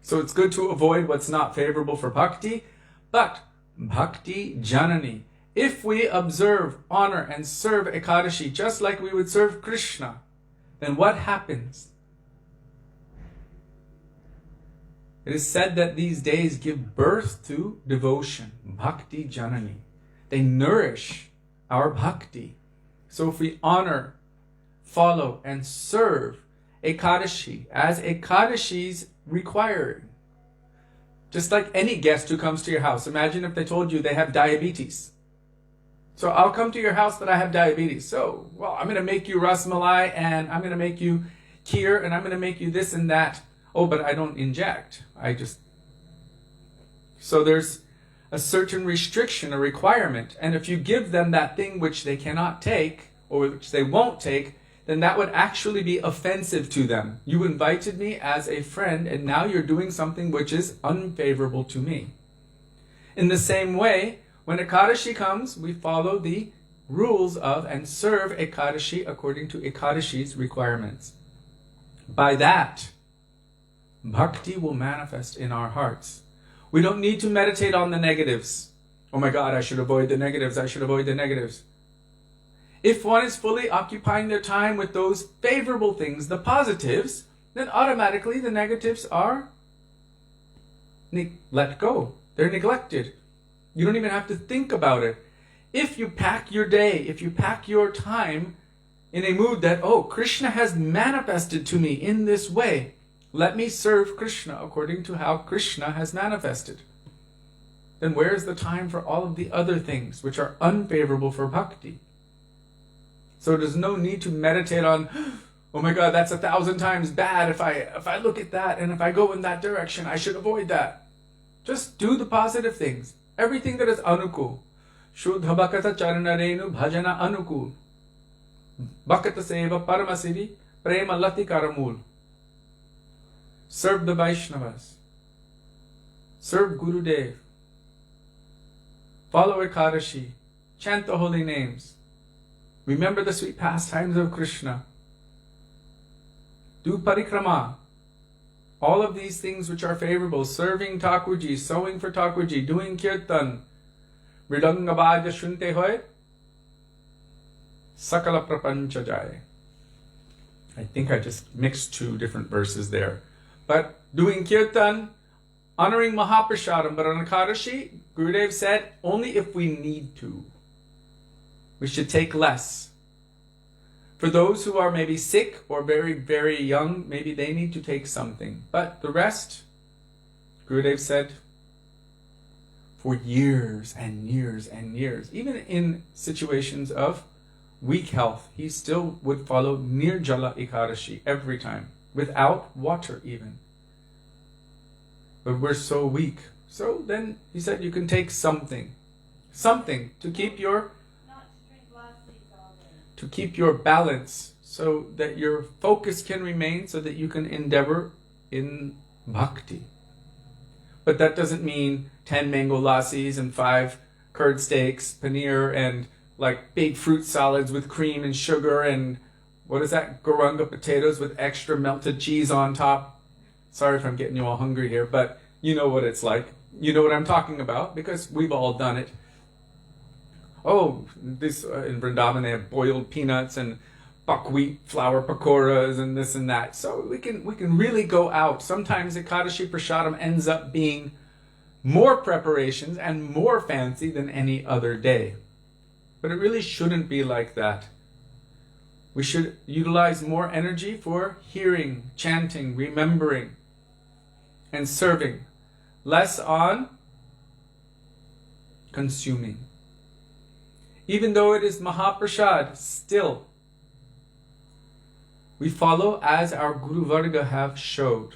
So it's good to avoid what's not favorable for bhakti, but bhakti janani, if we observe, honor, and serve Ekadashi just like we would serve Krishna, then what happens? It is said that these days give birth to devotion, bhakti janani. They nourish our bhakti. So if we honor, follow, and serve Ekadashi as Ekadashi's required, just like any guest who comes to your house, imagine if they told you they have diabetes. So I'll come to your house, but I have diabetes. So, well, I'm going to make you ras malai, and I'm going to make you kheer, and I'm going to make you this and that. Oh, but I don't inject. So there's a certain restriction, a requirement. And if you give them that thing which they cannot take, or which they won't take, then that would actually be offensive to them. You invited me as a friend, and now you're doing something which is unfavorable to me. In the same way, when Ekadashi comes, we follow the rules of and serve Ekadashi according to Ekadashi's requirements. By that, bhakti will manifest in our hearts. We don't need to meditate on the negatives. Oh my God, I should avoid the negatives. I should avoid the negatives. If one is fully occupying their time with those favorable things, the positives, then automatically the negatives are let go. They're neglected. You don't even have to think about it. If you pack your day, if you pack your time in a mood that, oh, Krishna has manifested to me in this way, let me serve Krishna according to how Krishna has manifested, then where is the time for all of the other things which are unfavorable for bhakti? So there's no need to meditate on, oh my God, that's 1,000 times bad. If I look at that and if I go in that direction, I should avoid that. Just do the positive things. Everything that is anukul. Shuddha bhakata charanarenu bhajana anukul. Bhakata seva paramasiri prema lati karamul. Serve the Vaishnavas. Serve Gurudev. Follow Ekadashi. Chant the holy names. Remember the sweet pastimes of Krishna. Do parikrama. All of these things which are favorable. Serving Thakurji, sewing for Thakurji, doing kirtan. Mridanga bhaja shunte hoy. Sakala prapancha jai. I think I just mixed two different verses there. But doing kirtan, honoring Mahaprasadam, but on Ekadashi, Gurudev said, only if we need to. We should take less. For those who are maybe sick or very, very young, maybe they need to take something. But the rest, Gurudev said, for years and years and years, even in situations of weak health, he still would follow Nirjala Ekadashi every time, without water even. But we're so weak. So then he said you can take something to keep your balance, so that your focus can remain, so that you can endeavor in bhakti. But that doesn't mean 10 mango lassis and 5 curd steaks, paneer, and like big fruit salads with cream and sugar, and what is that, garanga potatoes with extra melted cheese on top. Sorry if I'm getting you all hungry here, but you know what it's like. You know what I'm talking about, because we've all done it. Oh, this in Vrindavan they have boiled peanuts and buckwheat flour pakoras and this and that. So we can really go out. Sometimes Ekadashi Prasadam ends up being more preparations and more fancy than any other day. But it really shouldn't be like that. We should utilize more energy for hearing, chanting, remembering, and serving. Less on consuming. Even though it is Mahaprasad, still we follow as our Guru Varga have showed.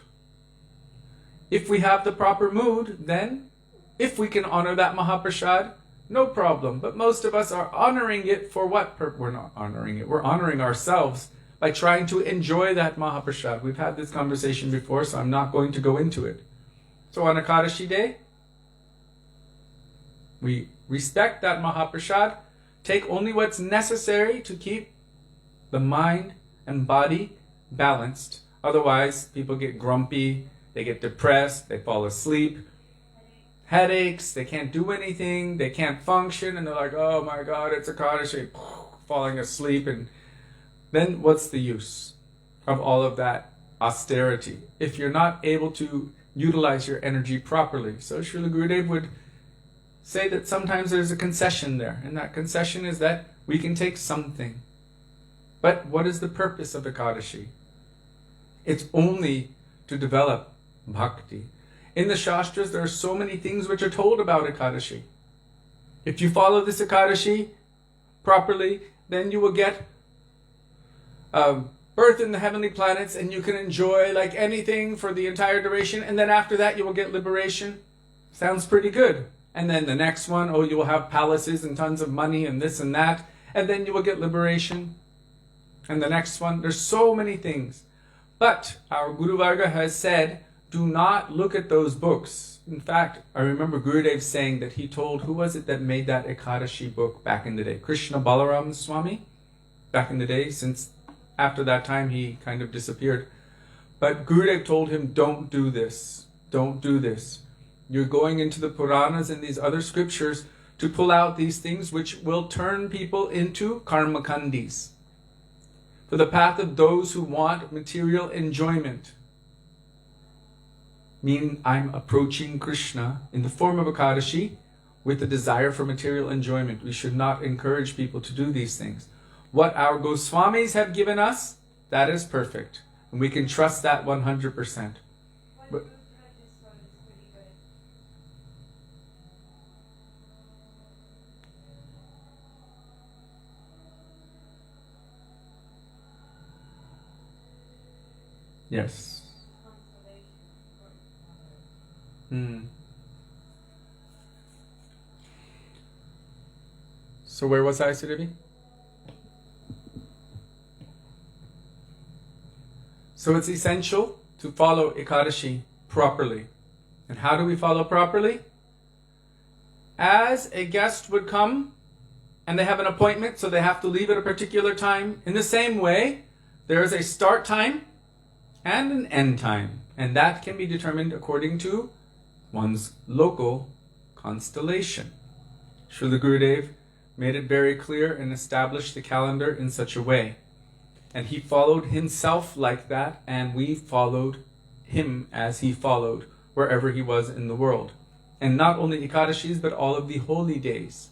If we have the proper mood, then if we can honor that Mahaprasad, no problem. But most of us are honoring it for what purpose? We're not honoring it. We're honoring ourselves by trying to enjoy that Mahaprasad. We've had this conversation before, so I'm not going to go into it. So on Ekadashi day, we respect that Mahaprasad, take only what's necessary to keep the mind and body balanced. Otherwise, people get grumpy, they get depressed, they fall asleep, headaches, they can't do anything, they can't function, and they're like, oh my God, it's Ekadashi, falling asleep. And then what's the use of all of that austerity if you're not able to utilize your energy properly? So Srila Gurudev would say that sometimes there's a concession there, and that concession is that we can take something. But what is the purpose of Ekadashi? It's only to develop bhakti. In the Shastras, there are so many things which are told about Ekadashi. If you follow this Ekadashi properly, then you will get birth in the heavenly planets, and you can enjoy like anything for the entire duration, and then after that you will get liberation. Sounds pretty good. And then the next one, oh, you will have palaces and tons of money and this and that, and then you will get liberation. And the next one, there's so many things. But our Guru Varga has said, do not look at those books. In fact, I remember Gurudev saying that he told, who was it that made that Ekadashi book back in the day? Krishna Balaram Swami, back in the day, since after that time he kind of disappeared. But Gurudev told him, don't do this. Don't do this. You're going into the Puranas and these other scriptures to pull out these things which will turn people into karmakandis, for the path of those who want material enjoyment. Meaning I'm approaching Krishna in the form of Ekadashi with the desire for material enjoyment. We should not encourage people to do these things. What our Goswamis have given us, that is perfect. And we can trust that 100%. But, yes. So where was I, Sudevi? So it's essential to follow Ekadashi properly. And how do we follow properly? As a guest would come and they have an appointment, so they have to leave at a particular time. In the same way, there is a start time and an end time. And that can be determined according to one's local constellation. Srila Gurudev made it very clear and established the calendar in such a way. And he followed himself like that, and we followed him as he followed wherever he was in the world. And not only Ekadashis, but all of the holy days.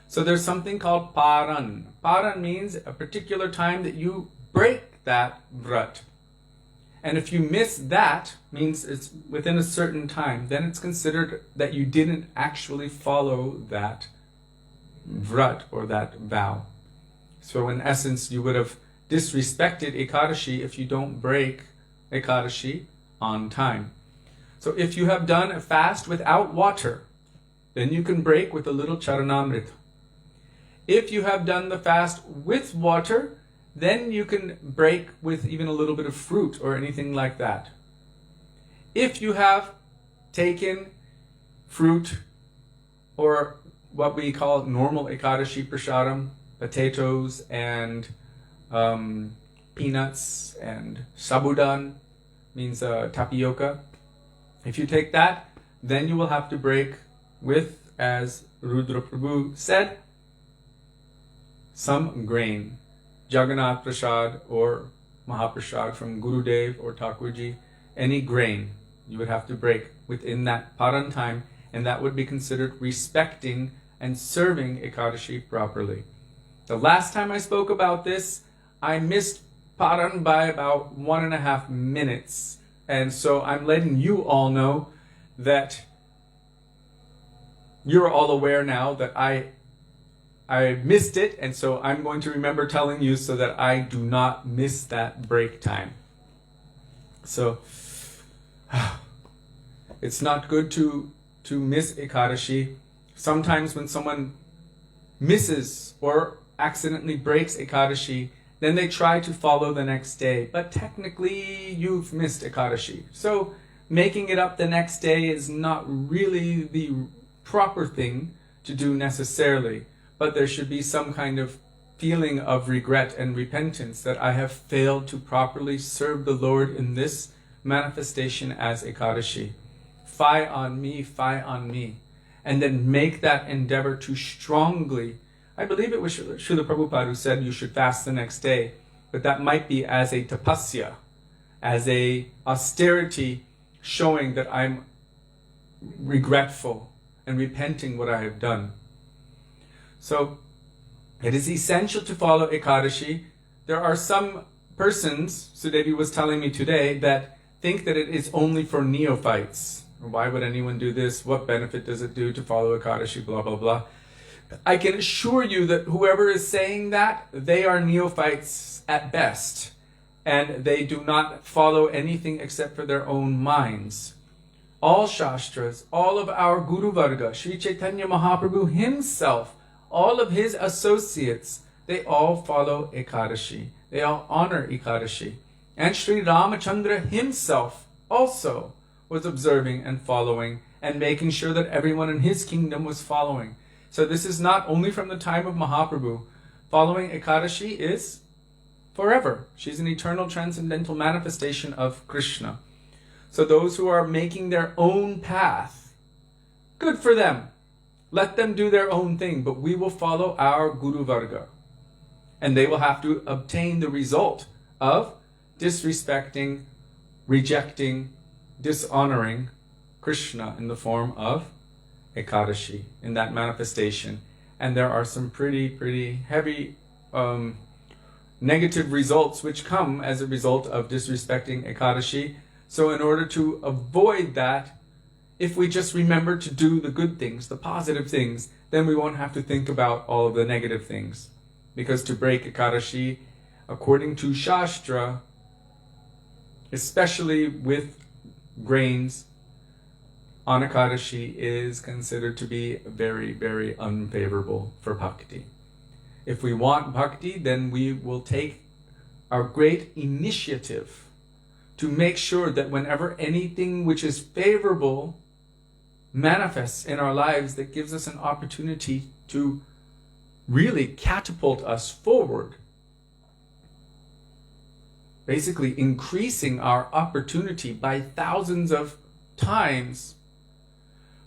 So there's something called Paran. Paran means a particular time that you break that Vrat. And if you miss that, means it's within a certain time, then it's considered that you didn't actually follow that Vrat or that vow. So in essence, you would have disrespected Ekadashi if you don't break Ekadashi on time. So if you have done a fast without water, then you can break with a little charanamrita. If you have done the fast with water, then you can break with even a little bit of fruit or anything like that. If you have taken fruit or what we call normal Ekadashi prasadam, potatoes and peanuts and sabudan, means tapioca. If you take that, then you will have to break with, as Rudra Prabhu said, some grain. Jagannath Prasad or Mahaprasad from Gurudev or Thakurji, any grain you would have to break within that Paran time, and that would be considered respecting and serving Ekadashi properly. The last time I spoke about this, I missed Paran by about 1.5 minutes. And so I'm letting you all know that you're all aware now that I missed it, and so I'm going to remember telling you so that I do not miss that break time. So it's not good to miss Ekadashi. Sometimes when someone misses or accidentally breaks Ekadashi, then they try to follow the next day. But technically, you've missed Ekadashi. So making it up the next day is not really the proper thing to do necessarily. But there should be some kind of feeling of regret and repentance that I have failed to properly serve the Lord in this manifestation as Ekadashi. Fie on me, fie on me. And then make that endeavor to strongly, I believe it was Srila Prabhupada who said you should fast the next day, but that might be as a tapasya, as a austerity showing that I'm regretful and repenting what I have done. So it is essential to follow Ekadashi. There are some persons, Sudevi was telling me today, that think that it is only for neophytes. Why would anyone do this? What benefit does it do to follow Ekadashi? Blah, blah, blah. I can assure you that whoever is saying that, they are neophytes at best. And they do not follow anything except for their own minds. All Shastras, all of our Guru Varga, Sri Chaitanya Mahaprabhu himself, all of his associates, they all follow Ekadashi. They all honor Ekadashi. And Sri Ramachandra himself also was observing and following and making sure that everyone in his kingdom was following. So this is not only from the time of Mahaprabhu. Following Ekadashi is forever. She's an eternal transcendental manifestation of Krishna. So those who are making their own path, good for them. Let them do their own thing, but we will follow our Guru Varga. And they will have to obtain the result of disrespecting, rejecting, dishonoring Krishna in the form of Ekadashi, in that manifestation. And there are some pretty heavy negative results which come as a result of disrespecting Ekadashi. So in order to avoid that, if we just remember to do the good things, the positive things, then we won't have to think about all of the negative things. Because to break Ekadashi, according to Shastra, especially with grains, on Ekadashi is considered to be very unfavorable for bhakti. If we want bhakti, then we will take our great initiative to make sure that whenever anything which is favorable manifests in our lives, that gives us an opportunity to really catapult us forward, basically increasing our opportunity by thousands of times,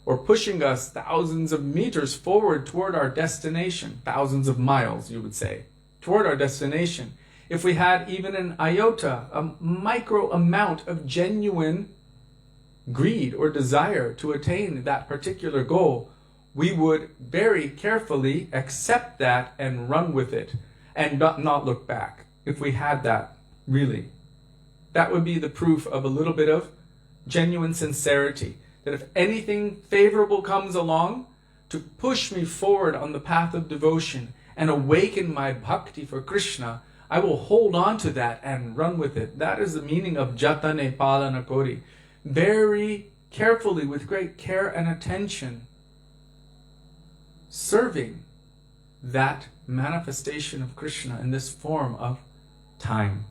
or pushing us thousands of meters forward toward our destination, thousands of miles, you would say, toward our destination. If we had even an iota, a micro amount of genuine greed or desire to attain that particular goal, we would very carefully accept that and run with it and not look back. If we had that, really, that would be the proof of a little bit of genuine sincerity. That if anything favorable comes along to push me forward on the path of devotion and awaken my bhakti for Krishna, I will hold on to that and run with it. That is the meaning of jatane palana kori. Very carefully, with great care and attention, serving that manifestation of Krishna in this form of time.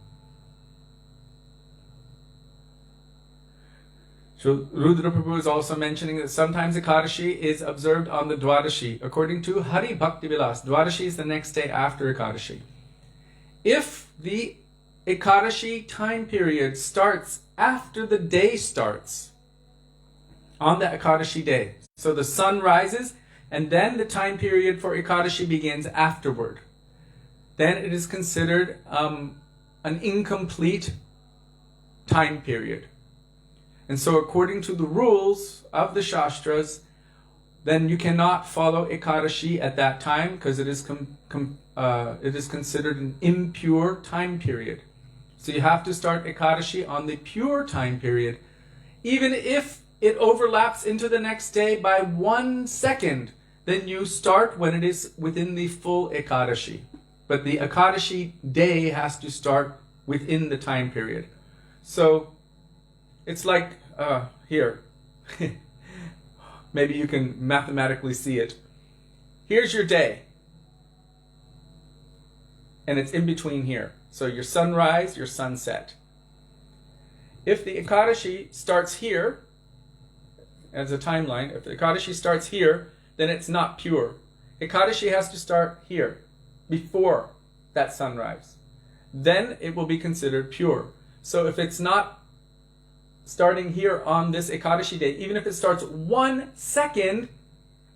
So Rudra Prabhu is also mentioning that sometimes Ekadashi is observed on the Dwadashi. According to Hari Bhakti Vilas, Dwadashi is the next day after Ekadashi. If the Ekadashi time period starts after the day starts, on the Ekadashi day, so the sun rises and then the time period for Ekadashi begins afterward, then it is considered an incomplete time period. And so according to the rules of the Shastras, then you cannot follow Ekadashi at that time because it is it is considered an impure time period. So you have to start Ekadashi on the pure time period. Even if it overlaps into the next day by 1 second, then you start when it is within the full Ekadashi. But the Ekadashi day has to start within the time period. So it's like here. Maybe you can mathematically see it. Here's your day. And it's in between here. So your sunrise, your sunset. If the Ekadashi starts here, as a timeline, if the Ekadashi starts here, then it's not pure. Ekadashi has to start here, before that sunrise. Then it will be considered pure. So if it's not starting here on this Ekadashi day, even if it starts 1 second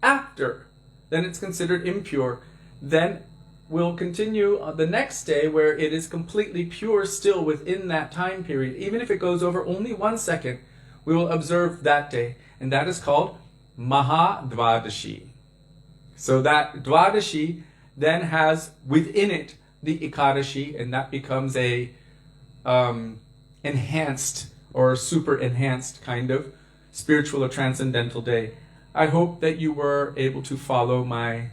after, then it's considered impure. Then we'll continue on the next day where it is completely pure still within that time period. Even if it goes over only 1 second, we will observe that day. And that is called Mahadvadashi. So that Dvadashi then has within it the Ekadashi, and that becomes a enhanced or super enhanced kind of spiritual or transcendental day. I hope that you were able to follow my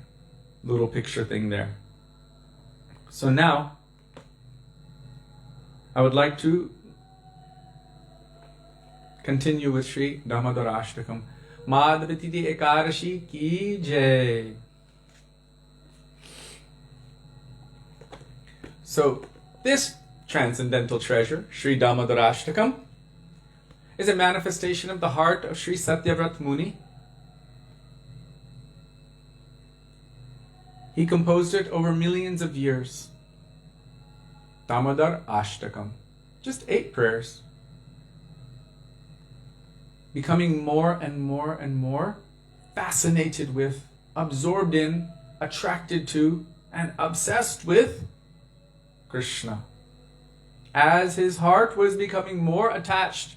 little picture thing there. So now, I would like to continue with Śrī Dāmodarāṣṭakam. Madhvatiti Ekadashi ki jai. So, this transcendental treasure, Śrī Dāmodarāṣṭakam, is a manifestation of the heart of Śrī Satyavrata Muni. He composed it over millions of years. Damodarasṭakam. Just 8 prayers. Becoming more and more and more fascinated with, absorbed in, attracted to, and obsessed with Krishna. As his heart was becoming more attached,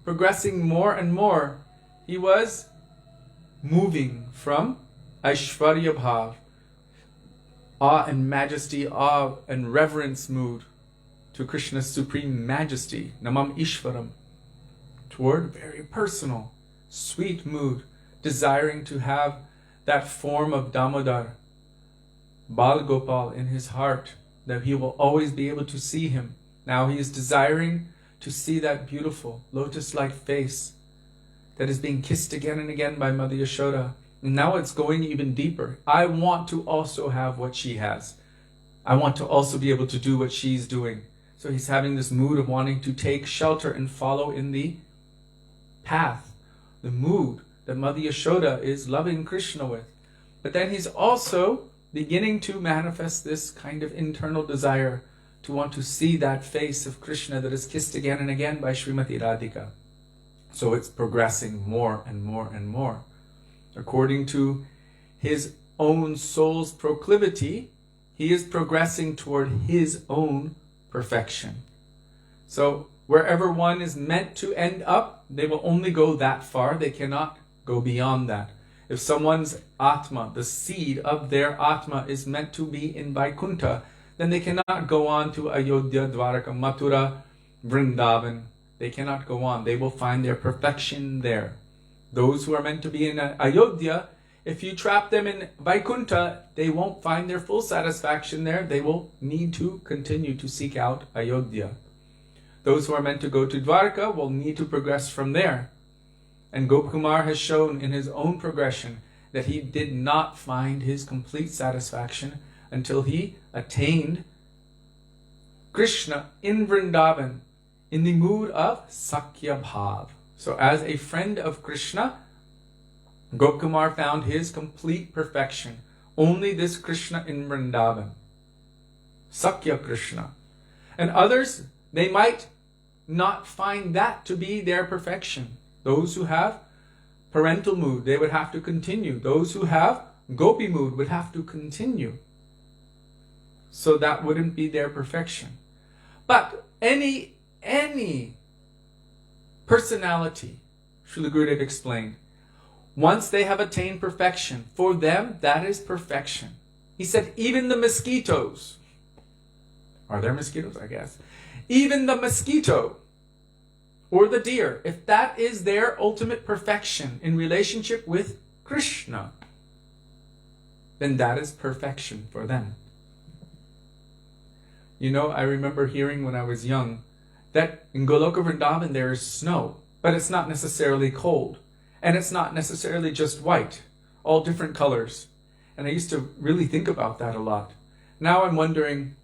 progressing more and more, he was moving from Aishvarya Bhav, awe and majesty, awe and reverence mood, to Krishna's supreme majesty, Namam Ishvaram, toward very personal, sweet mood, desiring to have that form of Damodar, Bal Gopal in his heart, that he will always be able to see him. Now he is desiring to see that beautiful lotus-like face that is being kissed again and again by Mother Yashoda. And now it's going even deeper. I want to also have what she has. I want to also be able to do what she's doing. So he's having this mood of wanting to take shelter and follow in the path, the mood that Mother Yashoda is loving Krishna with. But then he's also beginning to manifest this kind of internal desire to want to see that face of Krishna that is kissed again and again by Srimati Radhika. So it's progressing more and more and more. According to his own soul's proclivity, he is progressing toward his own perfection. So wherever one is meant to end up, they will only go that far. They cannot go beyond that. If someone's Atma, the seed of their Atma, is meant to be in Vaikuntha, then they cannot go on to Ayodhya, Dwaraka, Mathura, Vrindavan. They cannot go on. They will find their perfection there. Those who are meant to be in Ayodhya, if you trap them in Vaikuntha, they won't find their full satisfaction there. They will need to continue to seek out Ayodhya. Those who are meant to go to Dwarka will need to progress from there. And Gopkumar has shown in his own progression that he did not find his complete satisfaction until he attained Krishna in Vrindavan in the mood of Sakya Bhav. So as a friend of Krishna, Gopkumar found his complete perfection. Only this Krishna in Vrindavan. Sakya Krishna. And others, they might not find that to be their perfection. Those who have parental mood, they would have to continue. Those who have gopi mood would have to continue. So that wouldn't be their perfection. But any personality, Srila Gurudev explained, once they have attained perfection, for them that is perfection. He said, even the mosquitoes, are there mosquitoes? I guess. Even the mosquito or the deer, if that is their ultimate perfection in relationship with Krishna, then that is perfection for them. You know, I remember hearing when I was young that in Goloka Vrindavan there is snow, but it's not necessarily cold. And it's not necessarily just white, all different colors. And I used to really think about that a lot. Now I'm wondering,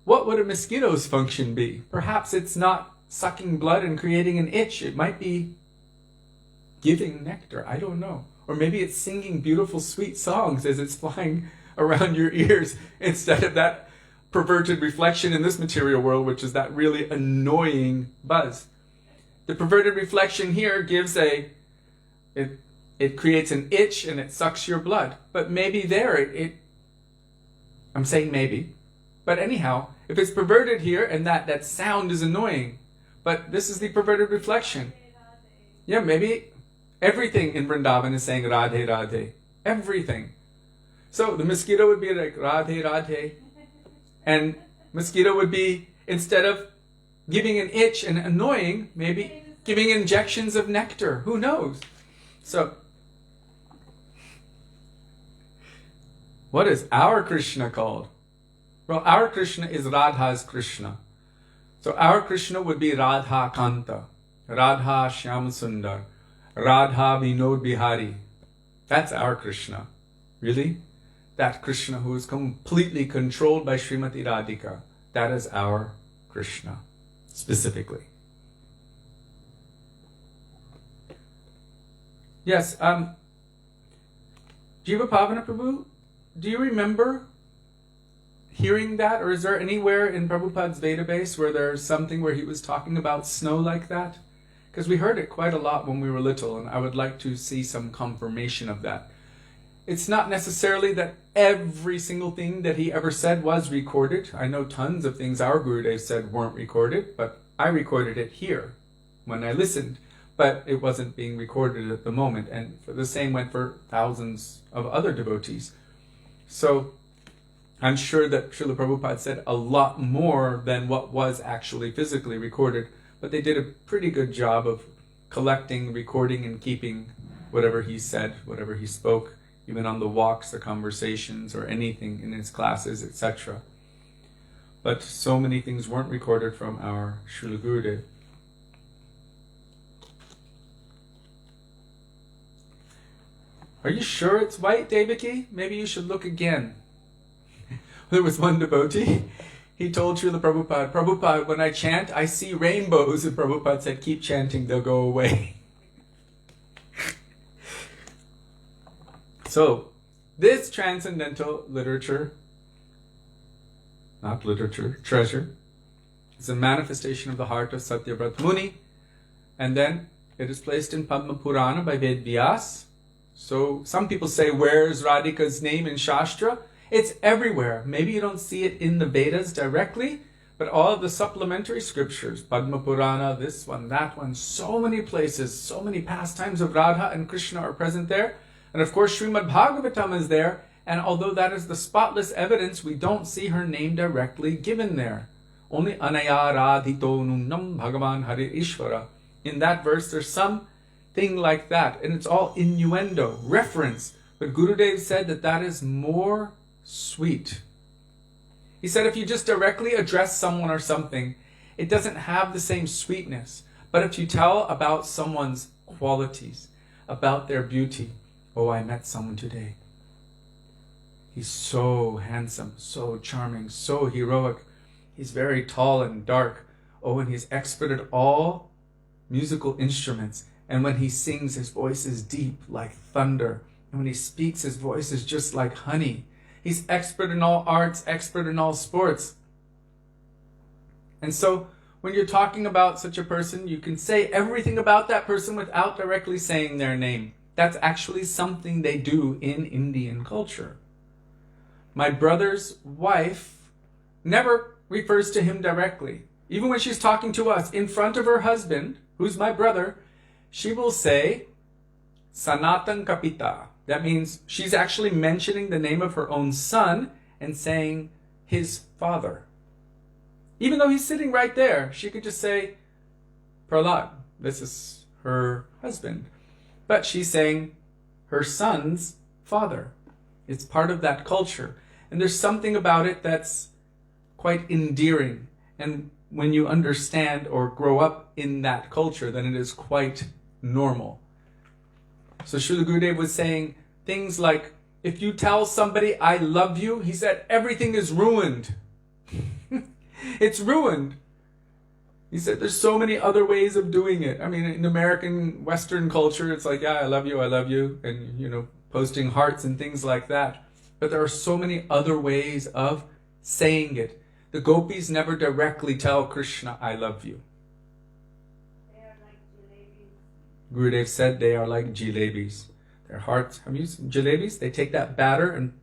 what would a mosquito's function be? Perhaps it's not sucking blood and creating an itch. It might be giving nectar. I don't know. Or maybe it's singing beautiful, sweet songs as it's flying around your ears instead of that perverted reflection in this material world, which is that really annoying buzz. The perverted reflection here gives it creates an itch and it sucks your blood. But maybe I'm saying maybe. But anyhow, if it's perverted here and that sound is annoying, but this is the perverted reflection. Yeah, maybe everything in Vrindavan is saying Radhe Radhe. Everything. So the mosquito would be like Radhe Radhe. And mosquito would be, instead of giving an itch and annoying, maybe giving injections of nectar. Who knows? So, what is our Krishna called? Well, our Krishna is Radha's Krishna. So our Krishna would be Radha Kanta, Radha Shyamasundar, Radha Vinod Bihari. That's our Krishna. Really? That Krishna who is completely controlled by Srimati Radhika. That is our Krishna, specifically. Yes, Jiva Pavana Prabhu, do you remember hearing that? Or is there anywhere in Prabhupada's database where there's something where he was talking about snow like that? Because we heard it quite a lot when we were little, and I would like to see some confirmation of that. It's not necessarily that every single thing that he ever said was recorded. I know tons of things our Gurudev said weren't recorded, but I recorded it here when I listened. But it wasn't being recorded at the moment, and the same went for thousands of other devotees. So I'm sure that Srila Prabhupada said a lot more than what was actually physically recorded, but they did a pretty good job of collecting, recording, and keeping whatever he said, whatever he spoke, even on the walks, the conversations, or anything in his classes, etc. But so many things weren't recorded from our Srila Gurudev. Are you sure it's white, Devaki? Maybe you should look again. There was one devotee, he told Srila Prabhupada, Prabhupada, when I chant, I see rainbows. And Prabhupada said, keep chanting, they'll go away. So, this transcendental literature, not literature, treasure, is a manifestation of the heart of Satyavrata Muni. And then it is placed in Padma Purana by Ved Vyas. So some people say, where's Radhika's name in Shastra? It's everywhere. Maybe you don't see it in the Vedas directly, but all of the supplementary scriptures, Padma Purana, this one, that one, so many places, so many pastimes of Radha and Krishna are present there. And of course, Śrīmad Bhagavatam is there. And although that is the spotless evidence, we don't see her name directly given there. Only Anaya Radhito Nunnam Bhagavan Hari Ishvara. In that verse, there's some thing like that, and it's all innuendo, reference. But Gurudev said that is more sweet. He said if you just directly address someone or something, it doesn't have the same sweetness. But if you tell about someone's qualities, about their beauty, oh, I met someone today. He's so handsome, so charming, so heroic. He's very tall and dark. Oh, and he's expert at all musical instruments. And when he sings, his voice is deep like thunder. And when he speaks, his voice is just like honey. He's expert in all arts, expert in all sports. And so when you're talking about such a person, you can say everything about that person without directly saying their name. That's actually something they do in Indian culture. My brother's wife never refers to him directly. Even when she's talking to us in front of her husband, who's my brother, she will say, Sanatan Kapita, That means she's actually mentioning the name of her own son and saying his father. Even though he's sitting right there, she could just say, Prahlad, this is her husband. But she's saying her son's father. It's part of that culture. And there's something about it that's quite endearing. And when you understand or grow up in that culture, then it is quite normal. So Srila Gurudev was saying things like, if you tell somebody I love you, he said, everything is ruined. It's ruined. He said there's so many other ways of doing it. I mean, in American Western culture, it's like, yeah, I love you, and, posting hearts and things like that. But there are so many other ways of saying it. The gopis never directly tell Krishna, I love you. They are like jalebis. Gurudev said they are like jalebis. Their hearts, have you seen jalebis? They take that batter and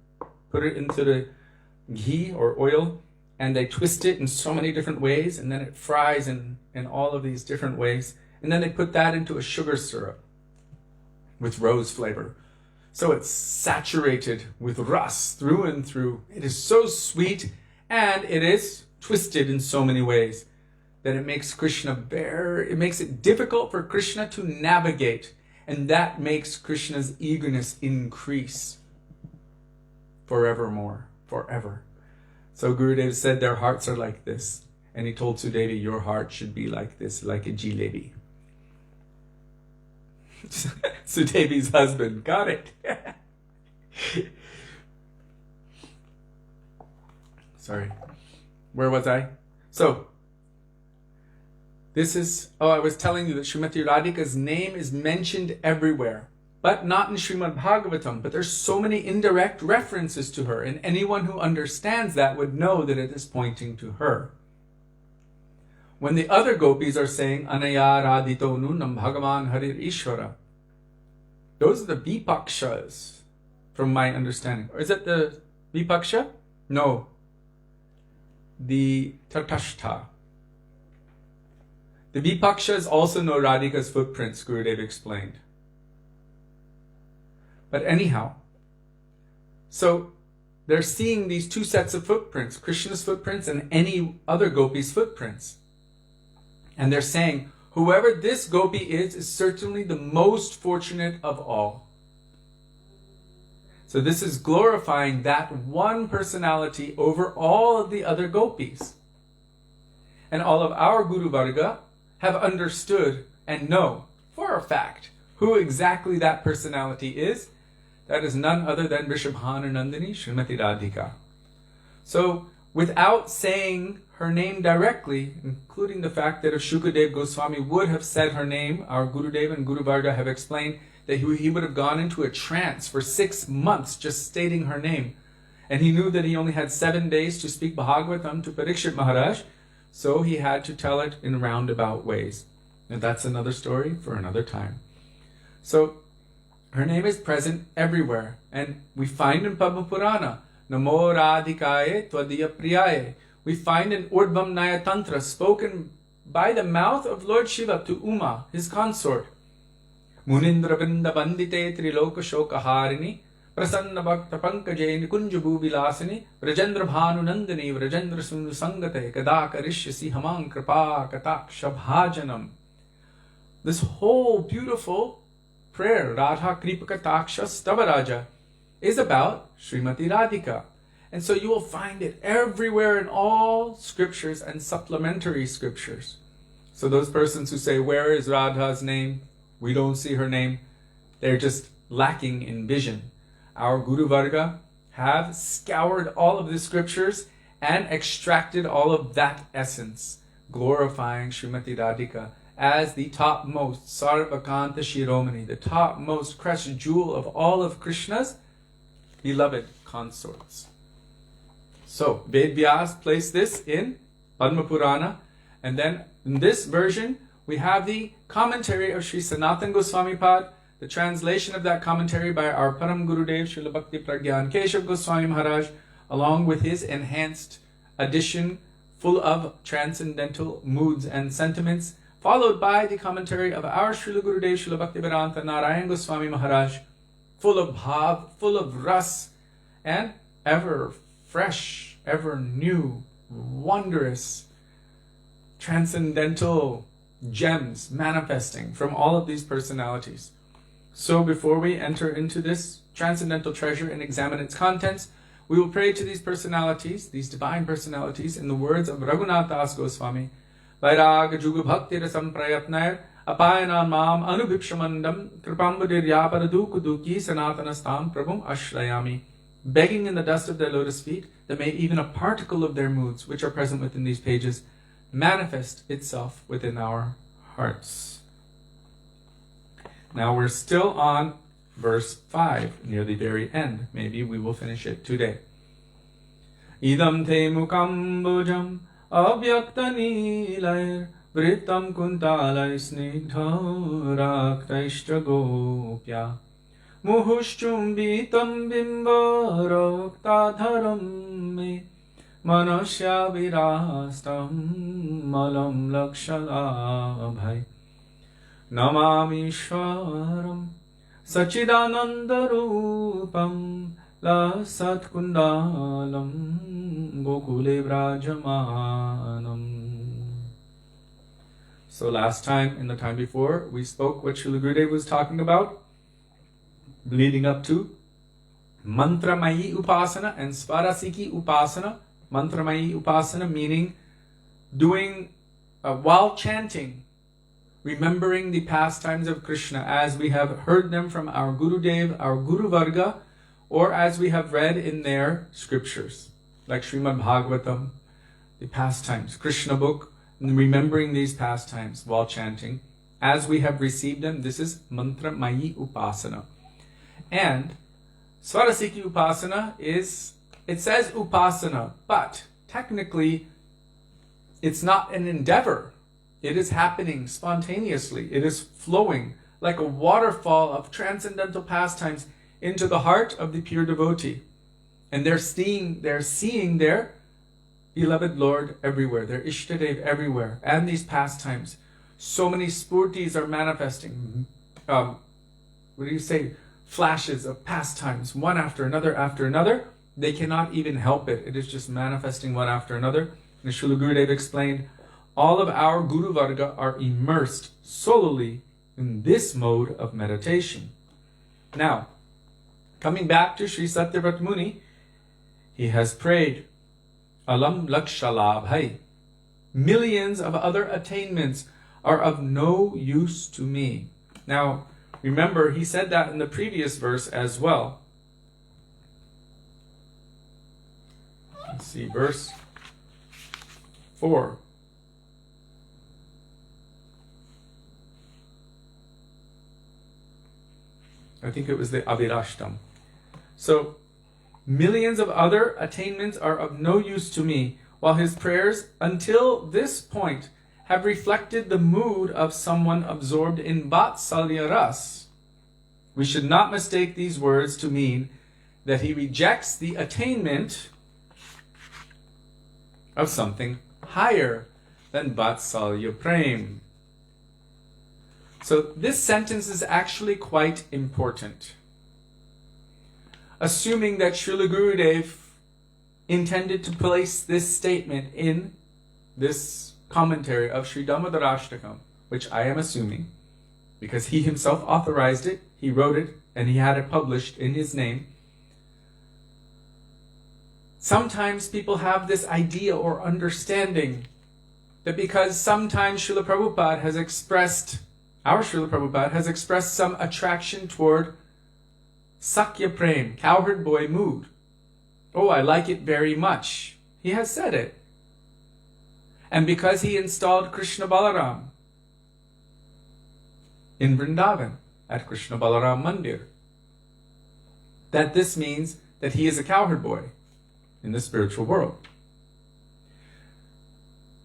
put it into the ghee or oil, and they twist it in so many different ways, and then it fries in all of these different ways. And then they put that into a sugar syrup with rose flavor. So it's saturated with ras through and through. It is so sweet, and it is twisted in so many ways that it makes it makes it difficult for Krishna to navigate. And that makes Krishna's eagerness increase forevermore, forever. So Gurudev said their hearts are like this. And he told Sudevi, your heart should be like this, like a jilebi. Sudevi's husband got it. Sorry. Where was I? So, I was telling you that Srimati Radhika's name is mentioned everywhere, but not in Śrīmad Bhagavatam. But there's so many indirect references to her, and anyone who understands that would know that it is pointing to her. When the other gopis are saying, Anaya Radhito Nunam Bhagavan Harir Ishvara, those are the vipakshas, from my understanding. Or is it the vipaksha? No. The tatashta. The vipakshas also know Radhika's footprints, Gurudev explained. But anyhow, so they're seeing these two sets of footprints, Krishna's footprints and any other gopi's footprints. And they're saying, whoever this gopi is certainly the most fortunate of all. So this is glorifying that one personality over all of the other gopis. And all of our Guru Varga have understood and know for a fact who exactly that personality is. That is none other than Vrishabhanu Nandini Srimati Radhika. So without saying her name directly, including the fact that if Shukadev Goswami would have said her name, our Gurudev and Guru Varga have explained that he would have gone into a trance for 6 months just stating her name. And he knew that he only had 7 days to speak Bhagavatam to Parikshit Maharaj, so he had to tell it in roundabout ways. And that's another story for another time. So her name is present everywhere. And we find in Padma Purana, Namo Radhikaye Tvadiya Priyaye. We find in Urdhvam Naya Tantra spoken by the mouth of Lord Shiva to Uma, his consort. Munindra Vrinda Bandite Triloka Shoka Harini Prasanna Bhakta Pankaje Nikunjabu Vilasini Vrajendra Bhanu Nandini Vrajendra Sunu Sangate Kadaka Rishyasi Hamang Kripa Kataksha Bhajanam. This whole beautiful prayer, Radha Kripa Kataksha Stavaraja, is about Srimati Radhika. And so you will find it everywhere in all scriptures and supplementary scriptures. So those persons who say, where is Radha's name? We don't see her name. They're just lacking in vision. Our Guru Varga have scoured all of the scriptures and extracted all of that essence, glorifying Srimati Radhika as the topmost Sarvakanta Shiromani, the topmost crest jewel of all of Krishna's beloved consorts. So, Ved Vyas placed this in Padma Purana, and then in this version, we have the commentary of Śrī Sanātana Gosvāmī Pad, the translation of that commentary by our Param Gurudev, Srila Bhakti Pragyan Keshav Goswami Maharaj, along with his enhanced edition full of transcendental moods and sentiments, followed by the commentary of our Srila Gurudev, Srila Bhaktivedānta Nārāyaṇa Gosvami Maharaj, full of bhav, full of ras, and ever fresh, ever new, wondrous, transcendental gems manifesting from all of these personalities. So before we enter into this transcendental treasure and examine its contents, we will pray to these personalities, these divine personalities, in the words of Raghunath Das Goswami, Vairāga Juga Bhakti Rasam Prayatnair Apayanam Mam Anubhipshamandam Kripambudiryaparadhukuduki Sanatanastam Prabhum Ashrayami, begging in the dust of their lotus feet that may even a particle of their moods, which are present within these pages, manifest itself within our hearts. Now we're still on verse 5, near the very end. Maybe we will finish it today. Idam te mukambujam avyakta nilair vritam kuntalai snigdharaktaishtra gopya muhushchumbitam bimbaroktadharam me manasya virastam malam lakshalabhai namami shwaram Sachidanandarupam la satkundalam gokule vrajamanam. So last time, in the time before, we spoke what Srila Gurudev was talking about, leading up to Mantramayi Upasana and Svarasiki Upasana. Mantramayi Upasana meaning doing, while chanting, remembering the pastimes of Krishna as we have heard them from our Gurudev, our Guru Varga, or as we have read in their scriptures, like Śrīmad Bhagavatam, the pastimes, Krishna book, and remembering these pastimes while chanting, as we have received them. This is Mantra Mayi Upasana. And Svarasiki Upasana is, it says Upasana, but technically it's not an endeavor. It is happening spontaneously. It is flowing like a waterfall of transcendental pastimes into the heart of the pure devotee. And they're seeing their beloved Lord everywhere, their Ishtadev everywhere, and these pastimes. So many spurtis are manifesting. Flashes of pastimes, one after another. They cannot even help it. It is just manifesting one after another. And Srila Gurudev explained, all of our Guru Varga are immersed solely in this mode of meditation. Now, coming back to Śrī Satyavrata Muni, he has prayed, Alam lakshalabhai. Millions of other attainments are of no use to me. Now, remember, he said that in the previous verse as well. Let's see, verse 4. I think it was the Abhirashtam. So, millions of other attainments are of no use to me, while his prayers until this point have reflected the mood of someone absorbed in Vatsalya Ras. We should not mistake these words to mean that he rejects the attainment of something higher than Vatsalya Prem. So this sentence is actually quite important. Assuming that Srila Gurudev intended to place this statement in this commentary of Śrī Dāmodarāṣṭakam, which I am assuming, because he himself authorized it, he wrote it, and he had it published in his name. Sometimes people have this idea or understanding that because sometimes Srila Prabhupada has expressed, our Srila Prabhupada has expressed some attraction toward Sakya Prem, cowherd-boy mood. Oh, I like it very much. He has said it. And because he installed Krishna Balaram in Vrindavan at Krishna Balaram Mandir, that this means that he is a cowherd boy in the spiritual world.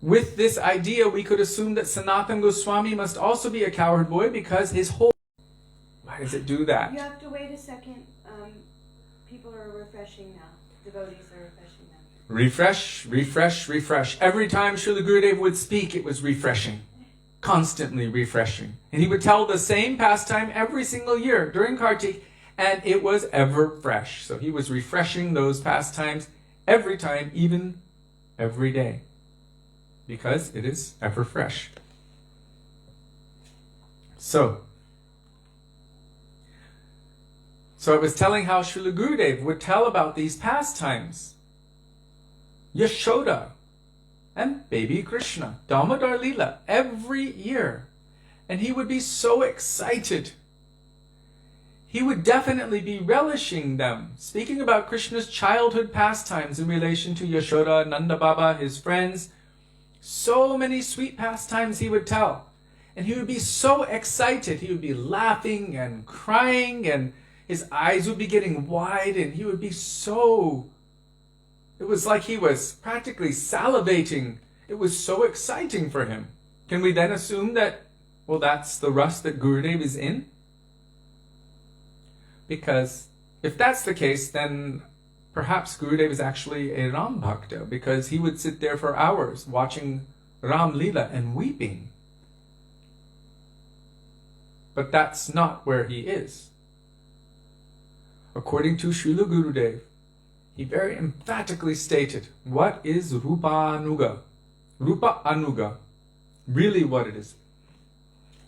With this idea, we could assume that Sanātana Gosvāmī must also be a cowherd boy because his whole... Why does it do that? You have to wait a second. People are refreshing now. Devotees are refreshing now. Refresh, refresh, refresh. Every time Srila Gurudev would speak, it was refreshing. Constantly refreshing. And he would tell the same pastime every single year during Kartik, And it was ever fresh. So he was refreshing those pastimes every time, even every day, because it is ever fresh. So I was telling how Srila Gurudev would tell about these pastimes. Yashoda and baby Krishna, Damodar Leela, every year. And he would be so excited. He would definitely be relishing them, speaking about Krishna's childhood pastimes in relation to Yashoda, Nanda Baba, his friends. So many sweet pastimes he would tell. And he would be so excited. He would be laughing and crying, and his eyes would be getting wide, and he would be so... It was like he was practically salivating. It was so exciting for him. Can we then assume that, well, that's the rust that Gurudev is in? Because if that's the case, then perhaps Gurudev is actually a Ram Bhakta, because he would sit there for hours watching Ram Leela and weeping. But that's not where he is. According to Srila Gurudev, he very emphatically stated, what is Rupa Anuga? Rupa Anuga, really what it is.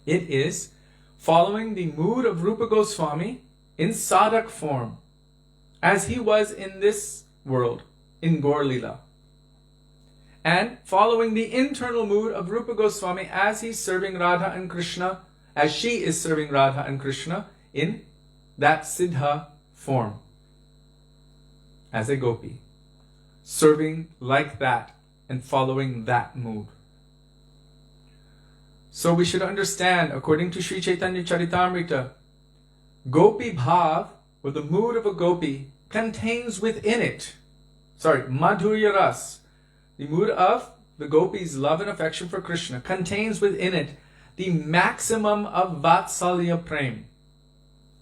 It is following the mood of Rupa Gosvāmī in sadhak form, as he was in this world, in Gaur Leela. And following the internal mood of Rupa Gosvāmī as he's serving Radha and Krishna, as she is serving Radha and Krishna in that siddha form, as a gopi, serving like that and following that mood. So we should understand, according to Sri Chaitanya Charitamrita, Gopi Bhav, or the mood of a gopi, contains within it, Madhurya Ras, the mood of the gopi's love and affection for Krishna, contains within it the maximum of Vatsalya Prem.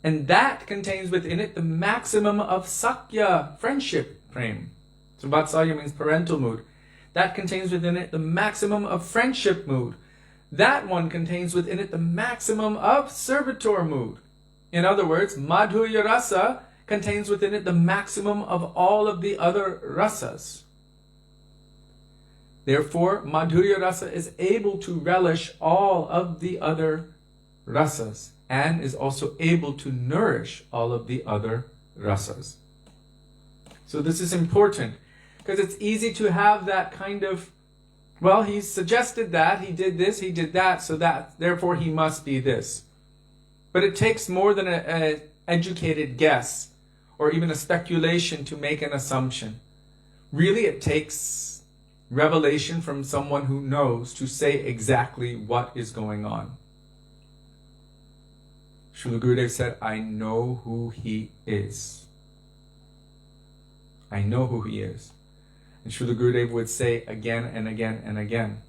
And that contains within it the maximum of Sakya, friendship Prem. So Vatsalya means parental mood. That contains within it the maximum of friendship mood. That one contains within it the maximum of servitor mood. In other words, Madhurya Rasa contains within it the maximum of all of the other rasas. Therefore, Madhurya Rasa is able to relish all of the other rasas and is also able to nourish all of the other rasas. So this is important, because it's easy to have that kind of, well, he suggested that, he did this, he did that, so that, therefore he must be this. But it takes more than an educated guess or even a speculation to make an assumption. Really, it takes revelation from someone who knows to say exactly what is going on. Srila Gurudev said, I know who he is. I know who he is. And Srila Gurudev would say again and again and again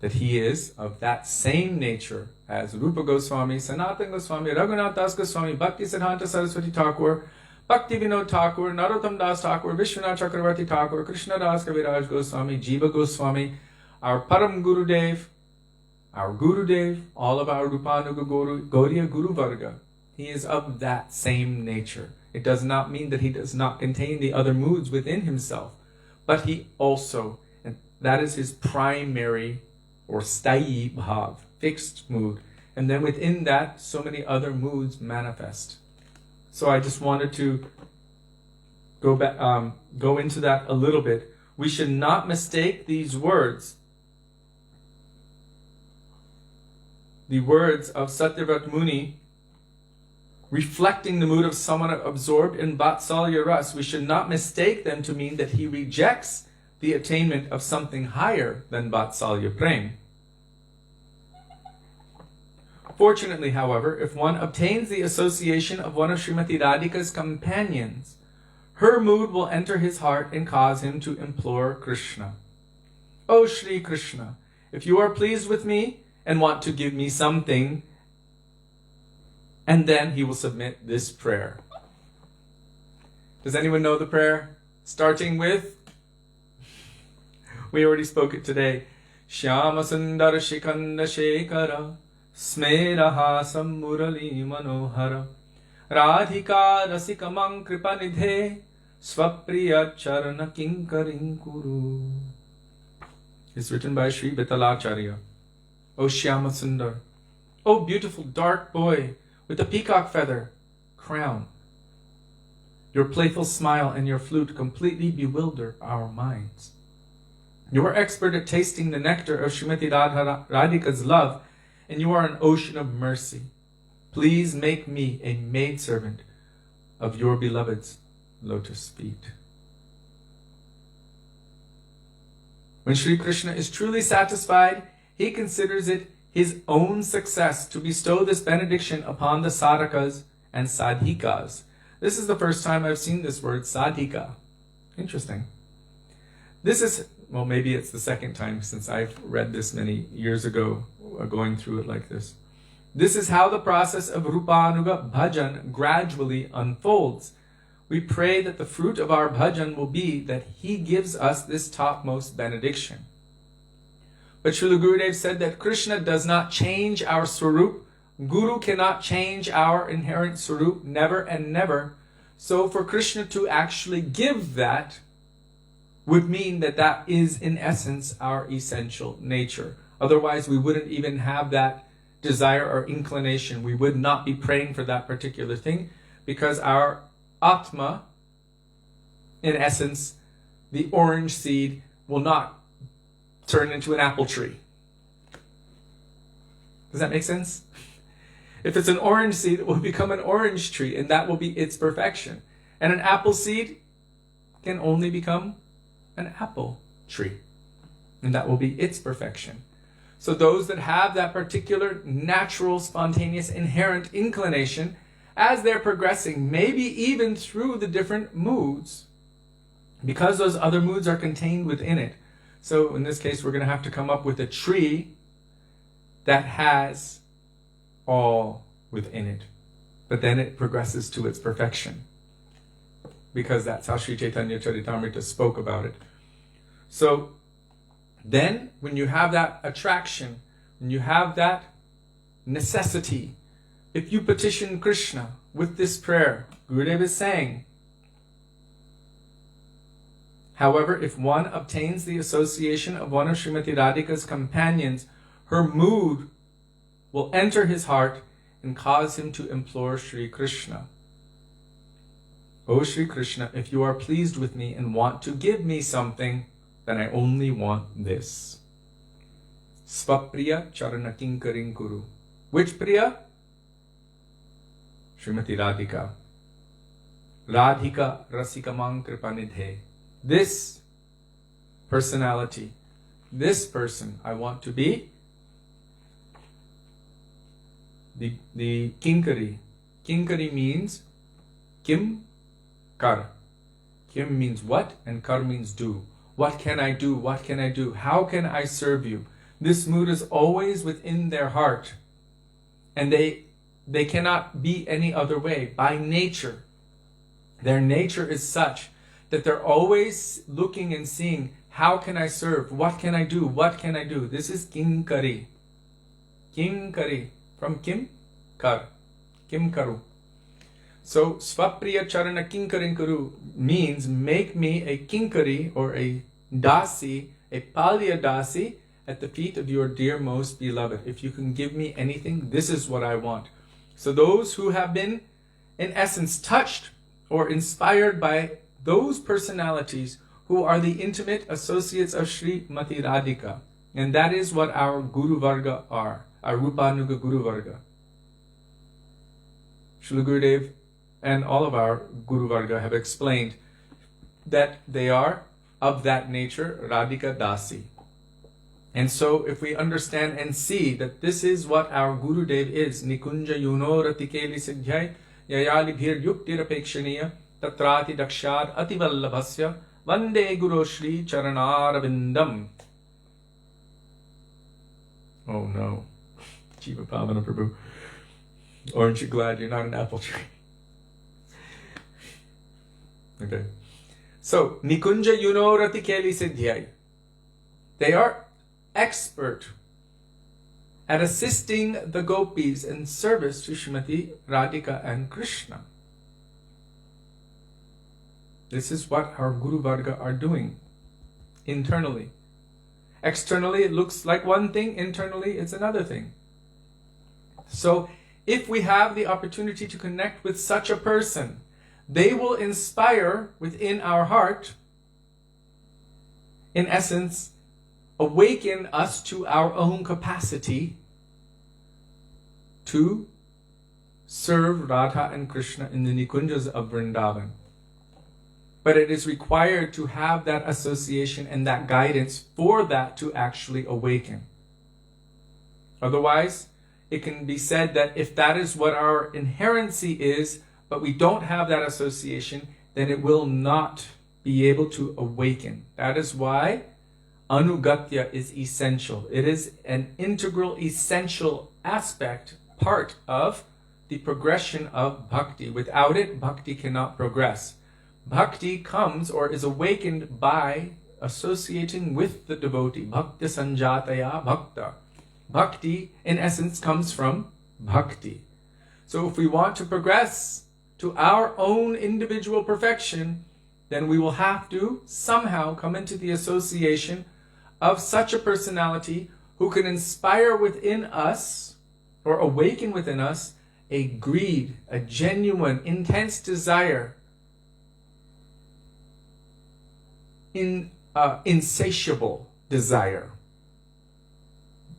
that he is of that same nature as Rupa Gosvāmī, Sanātana Gosvāmī, Raghunath Das Gosvāmī, Bhaktisiddhanta Saraswati Thakur, Bhaktivedānta Thakur, Narottam Das Thakur, Vishwanath Chakravarti Thakur, Krishna Das Kaviraj Gosvāmī, Jiva Gosvāmī, our Param Gurudev, all of our Rupanuga Gauriya Guru Varga. He is of that same nature. It does not mean that he does not contain the other moods within himself, but he also, and that is his primary or sthayi bhav, fixed mood. And then within that, so many other moods manifest. So I just wanted to go into that a little bit. We should not mistake these words, the words of Satyavrata Muni, reflecting the mood of someone absorbed in Vatsalya Ras. We should not mistake them to mean that he rejects the attainment of something higher than Vatsalya Prem. Fortunately, however, if one obtains the association of one of Srimati Radhika's companions, her mood will enter his heart and cause him to implore Krishna. O Shri Krishna, if you are pleased with me and want to give me something, and then he will submit this prayer. Does anyone know the prayer? Starting with, we already spoke it today. Shyama Sundara Shikanda Shekara Smeraha Samurali Manohara Radhika rasikamang kripanidhe swapriya charana kinkaring kuru. It's written by Sri Vitalacharya. O Shyama Sundar, O beautiful dark boy with a peacock feather crown. Your playful smile and your flute completely bewilder our minds. You are expert at tasting the nectar of Srimati Radhika's love, and you are an ocean of mercy. Please make me a maidservant of your beloved's lotus feet. When Sri Krishna is truly satisfied, he considers it his own success to bestow this benediction upon the sadhakas and sadhikas. This is the first time I've seen this word, sadhika. Interesting. This is, well, maybe it's the second time since I've read this many years ago, going through it like this. This is how the process of Rupanuga Bhajan gradually unfolds. We pray that the fruit of our bhajan will be that he gives us this topmost benediction. But Srila Gurudev said that Krishna does not change our swarup. Guru cannot change our inherent swarup, never and never. So for Krishna to actually give that would mean that that is in essence our essential nature. Otherwise we wouldn't even have that desire or inclination. We would not be praying for that particular thing because our Atma, in essence, the orange seed, will not turn into an apple tree. Does that make sense? If it's an orange seed, it will become an orange tree, and that will be its perfection. And an apple seed can only become an apple tree, and that will be its perfection. So those that have that particular natural, spontaneous, inherent inclination, as they're progressing, maybe even through the different moods, because those other moods are contained within it. So in this case, we're going to have to come up with a tree that has all within it. But then it progresses to its perfection, because that's how Sri Chaitanya Charitamrita spoke about it. So then, when you have that attraction, when you have that necessity, if you petition Krishna with this prayer, Gurudev is saying, however, if one obtains the association of one of Srimati Radhika's companions, her mood will enter his heart and cause him to implore Sri Krishna. O Sri Krishna, if you are pleased with me and want to give me something, then I only want this. Svapriya charana kinkaring kuru. Which Priya? Srimati Radhika. Radhika rasikamang kripanidhe. This personality, this person I want to be the kinkari. Kinkari means kim kar. Kim means what and kar means do. What can I do? What can I do? How can I serve you? This mood is always within their heart, and they cannot be any other way. By nature, their nature is such that they're always looking and seeing, how can I serve? What can I do? What can I do? This is kinkari. Kinkari, from kim, kar. Kim karu. So, svapriya charana kinkaring kuru means make me a kinkari or a dasi, a palya dasi at the feet of your dear most beloved. If you can give me anything, this is what I want. So those who have been, in essence, touched or inspired by those personalities who are the intimate associates of Srimati Radhika, and that is what our Guru Varga are, our Rupanuga Guru Varga. Srila Gurudev and all of our Guru Varga have explained that they are of that nature, Radhika Dasi. And so if we understand and see that this is what our Gurudev is, Nikunja Yuno Ratikeli Siddhyai Yayali Bhir Yuktir Apekshaniya Tatrati Dakshad Ativallabhasya Vande Guru Shri Charanarvindam. Oh no, Jiva Pavana Prabhu. Aren't you glad you're not an apple tree? Okay. So, Nikunja Yunorati Keli Siddhyai. They are expert at assisting the gopis in service to Srimati Radhika and Krishna. This is what our Guru Varga are doing internally. Externally it looks like one thing, internally it's another thing. So if we have the opportunity to connect with such a person, they will inspire within our heart, in essence, awaken us to our own capacity to serve Radha and Krishna in the Nikunjas of Vrindavan. But it is required to have that association and that guidance for that to actually awaken. Otherwise, it can be said that if that is what our inherency is, but we don't have that association, then it will not be able to awaken. That is why anugatya is essential. It is an integral, essential aspect, part of the progression of bhakti. Without it, bhakti cannot progress. Bhakti comes or is awakened by associating with the devotee. Bhakti sanjataya bhakta. Bhakti, in essence, comes from bhakti. So if we want to progress to our own individual perfection, then we will have to somehow come into the association of such a personality who can inspire within us or awaken within us a greed, a genuine, intense desire, insatiable desire.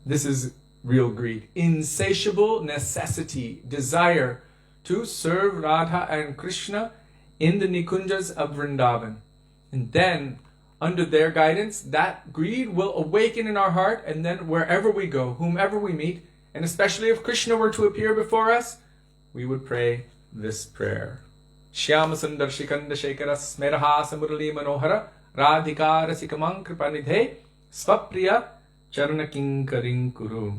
This is real greed. Insatiable necessity, desire to serve Radha and Krishna in the Nikunjas of Vrindavan. And then, under their guidance, that greed will awaken in our heart, and then wherever we go, whomever we meet, and especially if Krishna were to appear before us, we would pray this prayer. Shyama Sundar Shikanda Shekara Smeraha Samurali Manohara Radhika Rasikamang Kripanidhe Svapriya Charana Kinkaring Kuru.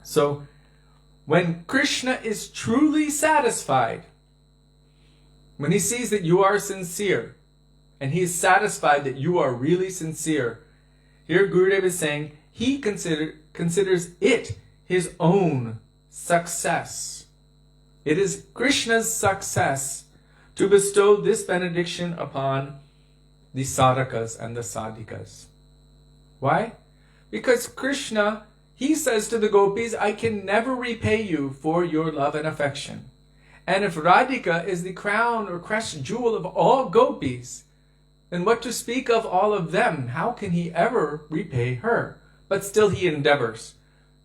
So, when Krishna is truly satisfied, when he sees that you are sincere, and he is satisfied that you are really sincere, here Gurudev is saying he considers it his own success. It is Krishna's success to bestow this benediction upon the sadhakas and the sadhikas. Why? Because Krishna, he says to the gopis, I can never repay you for your love and affection. And if Radhika is the crown or crest jewel of all gopis, then what to speak of all of them? How can he ever repay her? But still he endeavors.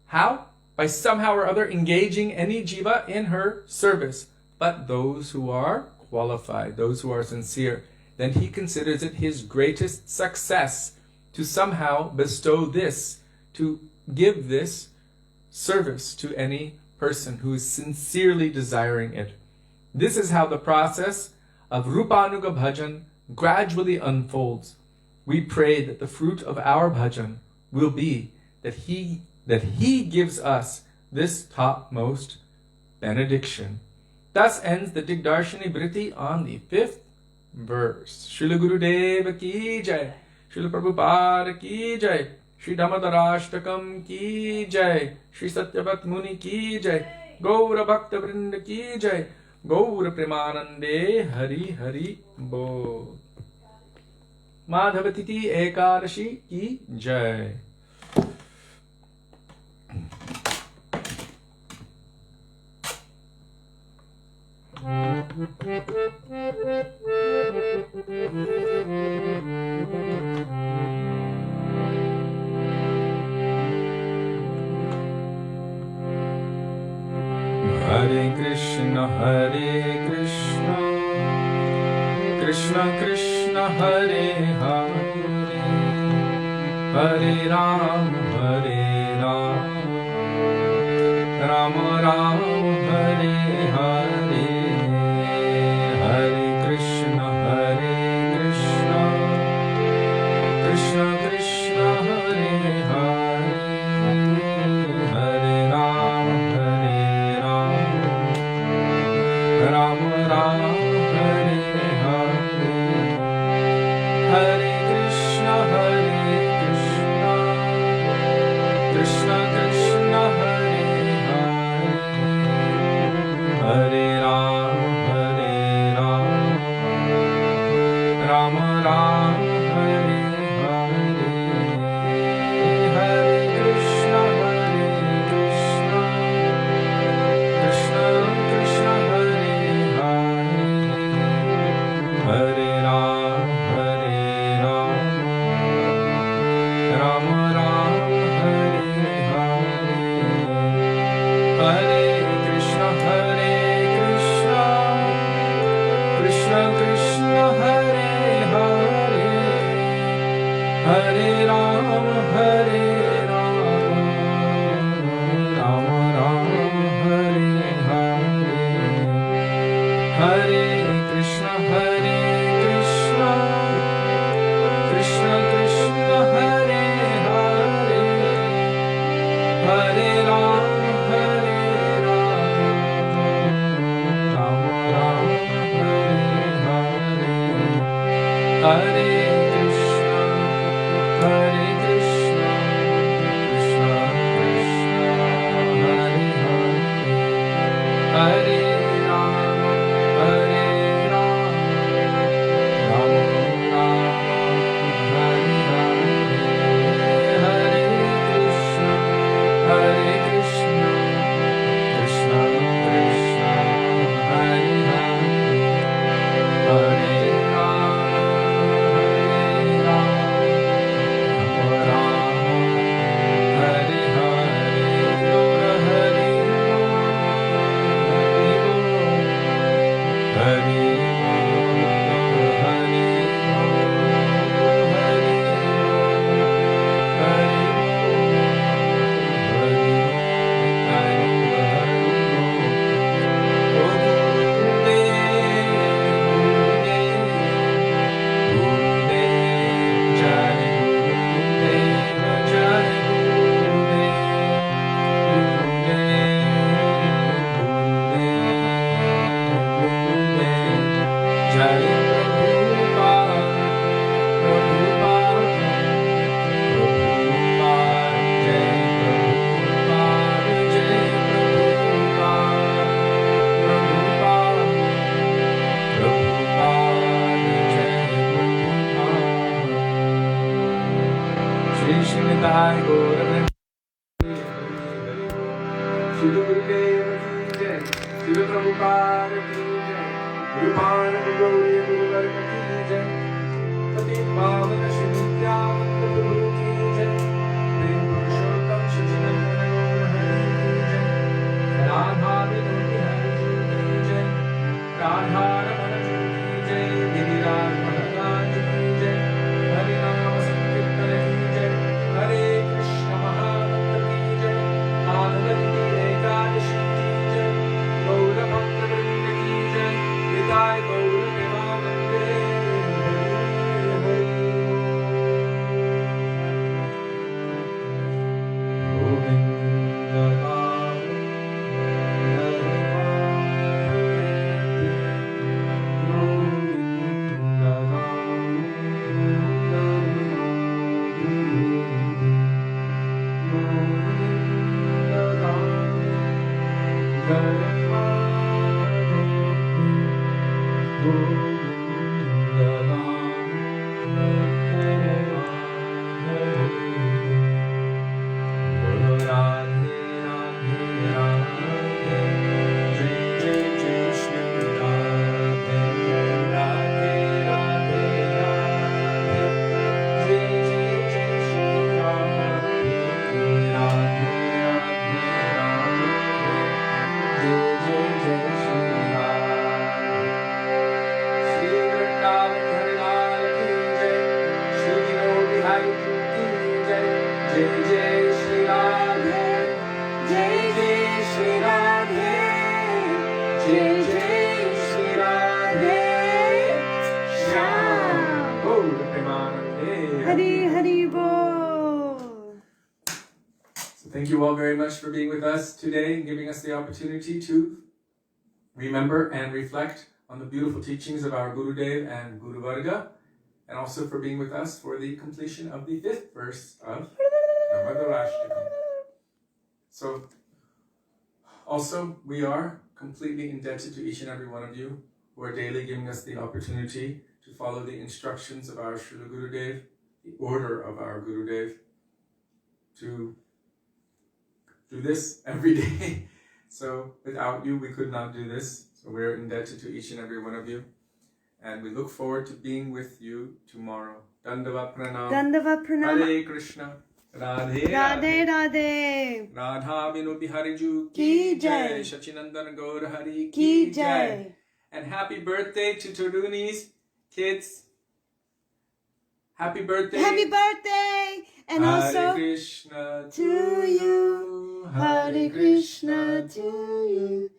How? By somehow or other engaging any jiva in her service. But those who are qualified, those who are sincere, then he considers it his greatest success to somehow bestow this, to give this service to any person who is sincerely desiring it. This is how the process of Rupanuga Bhajan gradually unfolds. We pray that the fruit of our bhajan will be that he gives us this topmost benediction. Thus ends the Digdarshani Vritti on the 5th verse. Srila Gurudeva ki jai, Srila Prabhupada ki jai, Śrī Dāmodarāṣṭakam ki jai, Śrī Satyavrata Muni ki jai, Gaura Bhakta Vrinda ki jai, Gaura Premanande Hari Hari Bol. Madhavatiti Ekadashi ki jai. Hare Krishna, Krishna Krishna, Hare Hare, Hare Rama, Rama Rama, Hare Hare, Hare Krishna, Krishna Krishna, Hare Hare, Hare Rama, Rama Rama, Hare Hare, Hare Krishna, Krishna Krishna, Hare Ram, Hare Ram, Rama Rama, Hare Hare, Hare Krishna, Krishna Krishna, Hare Hare, Hare Ram, Hare Ram, Rama Rama, Hare Hare, Hare Krishna, Krishna Krishna, Hare Hare, Hare Ram, Hare Ram, Rama Rama, Hare Hare, Hare Krishna, Krishna Krishna, Hare Hare, Hare Ram, Hare Ram, Hare Hare, Lord Hare Hare Thank you all very much for being with us today and giving us the opportunity to remember and reflect on the beautiful teachings of our Gurudev and Guru Varga, and also for being with us for the completion of the 5th verse of Damodarāṣṭakam. So, also, we are completely indebted to each and every one of you who are daily giving us the opportunity to follow the instructions of our Srila Gurudev, the order of our Gurudev, to do this every day. So without you, we could not do this. So we're indebted to each and every one of you. And we look forward to being with you tomorrow. Dandavat pranam. Dandavat pranam. Hare Krishna. Radhe Radhe Radhe. Radha Vinu Bihariju Ki Jai. Shachinandan Gaur Hari Ki Jai. And happy birthday to Tarunis, kids. Happy birthday. Happy birthday! And Hare also Krishna to you. Hare Krishna to you.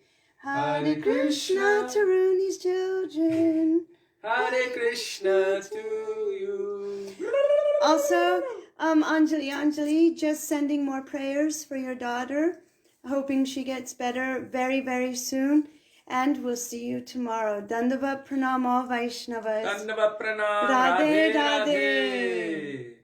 Hare Krishna to Rooney's children. Hare Krishna to you. Also, Anjali, just sending more prayers for your daughter, hoping she gets better very, very soon. And we'll see you tomorrow. Dandavat pranam all Vaishnavas. Dandavat pranam. Radhe, Radhe Radhe. Radhe.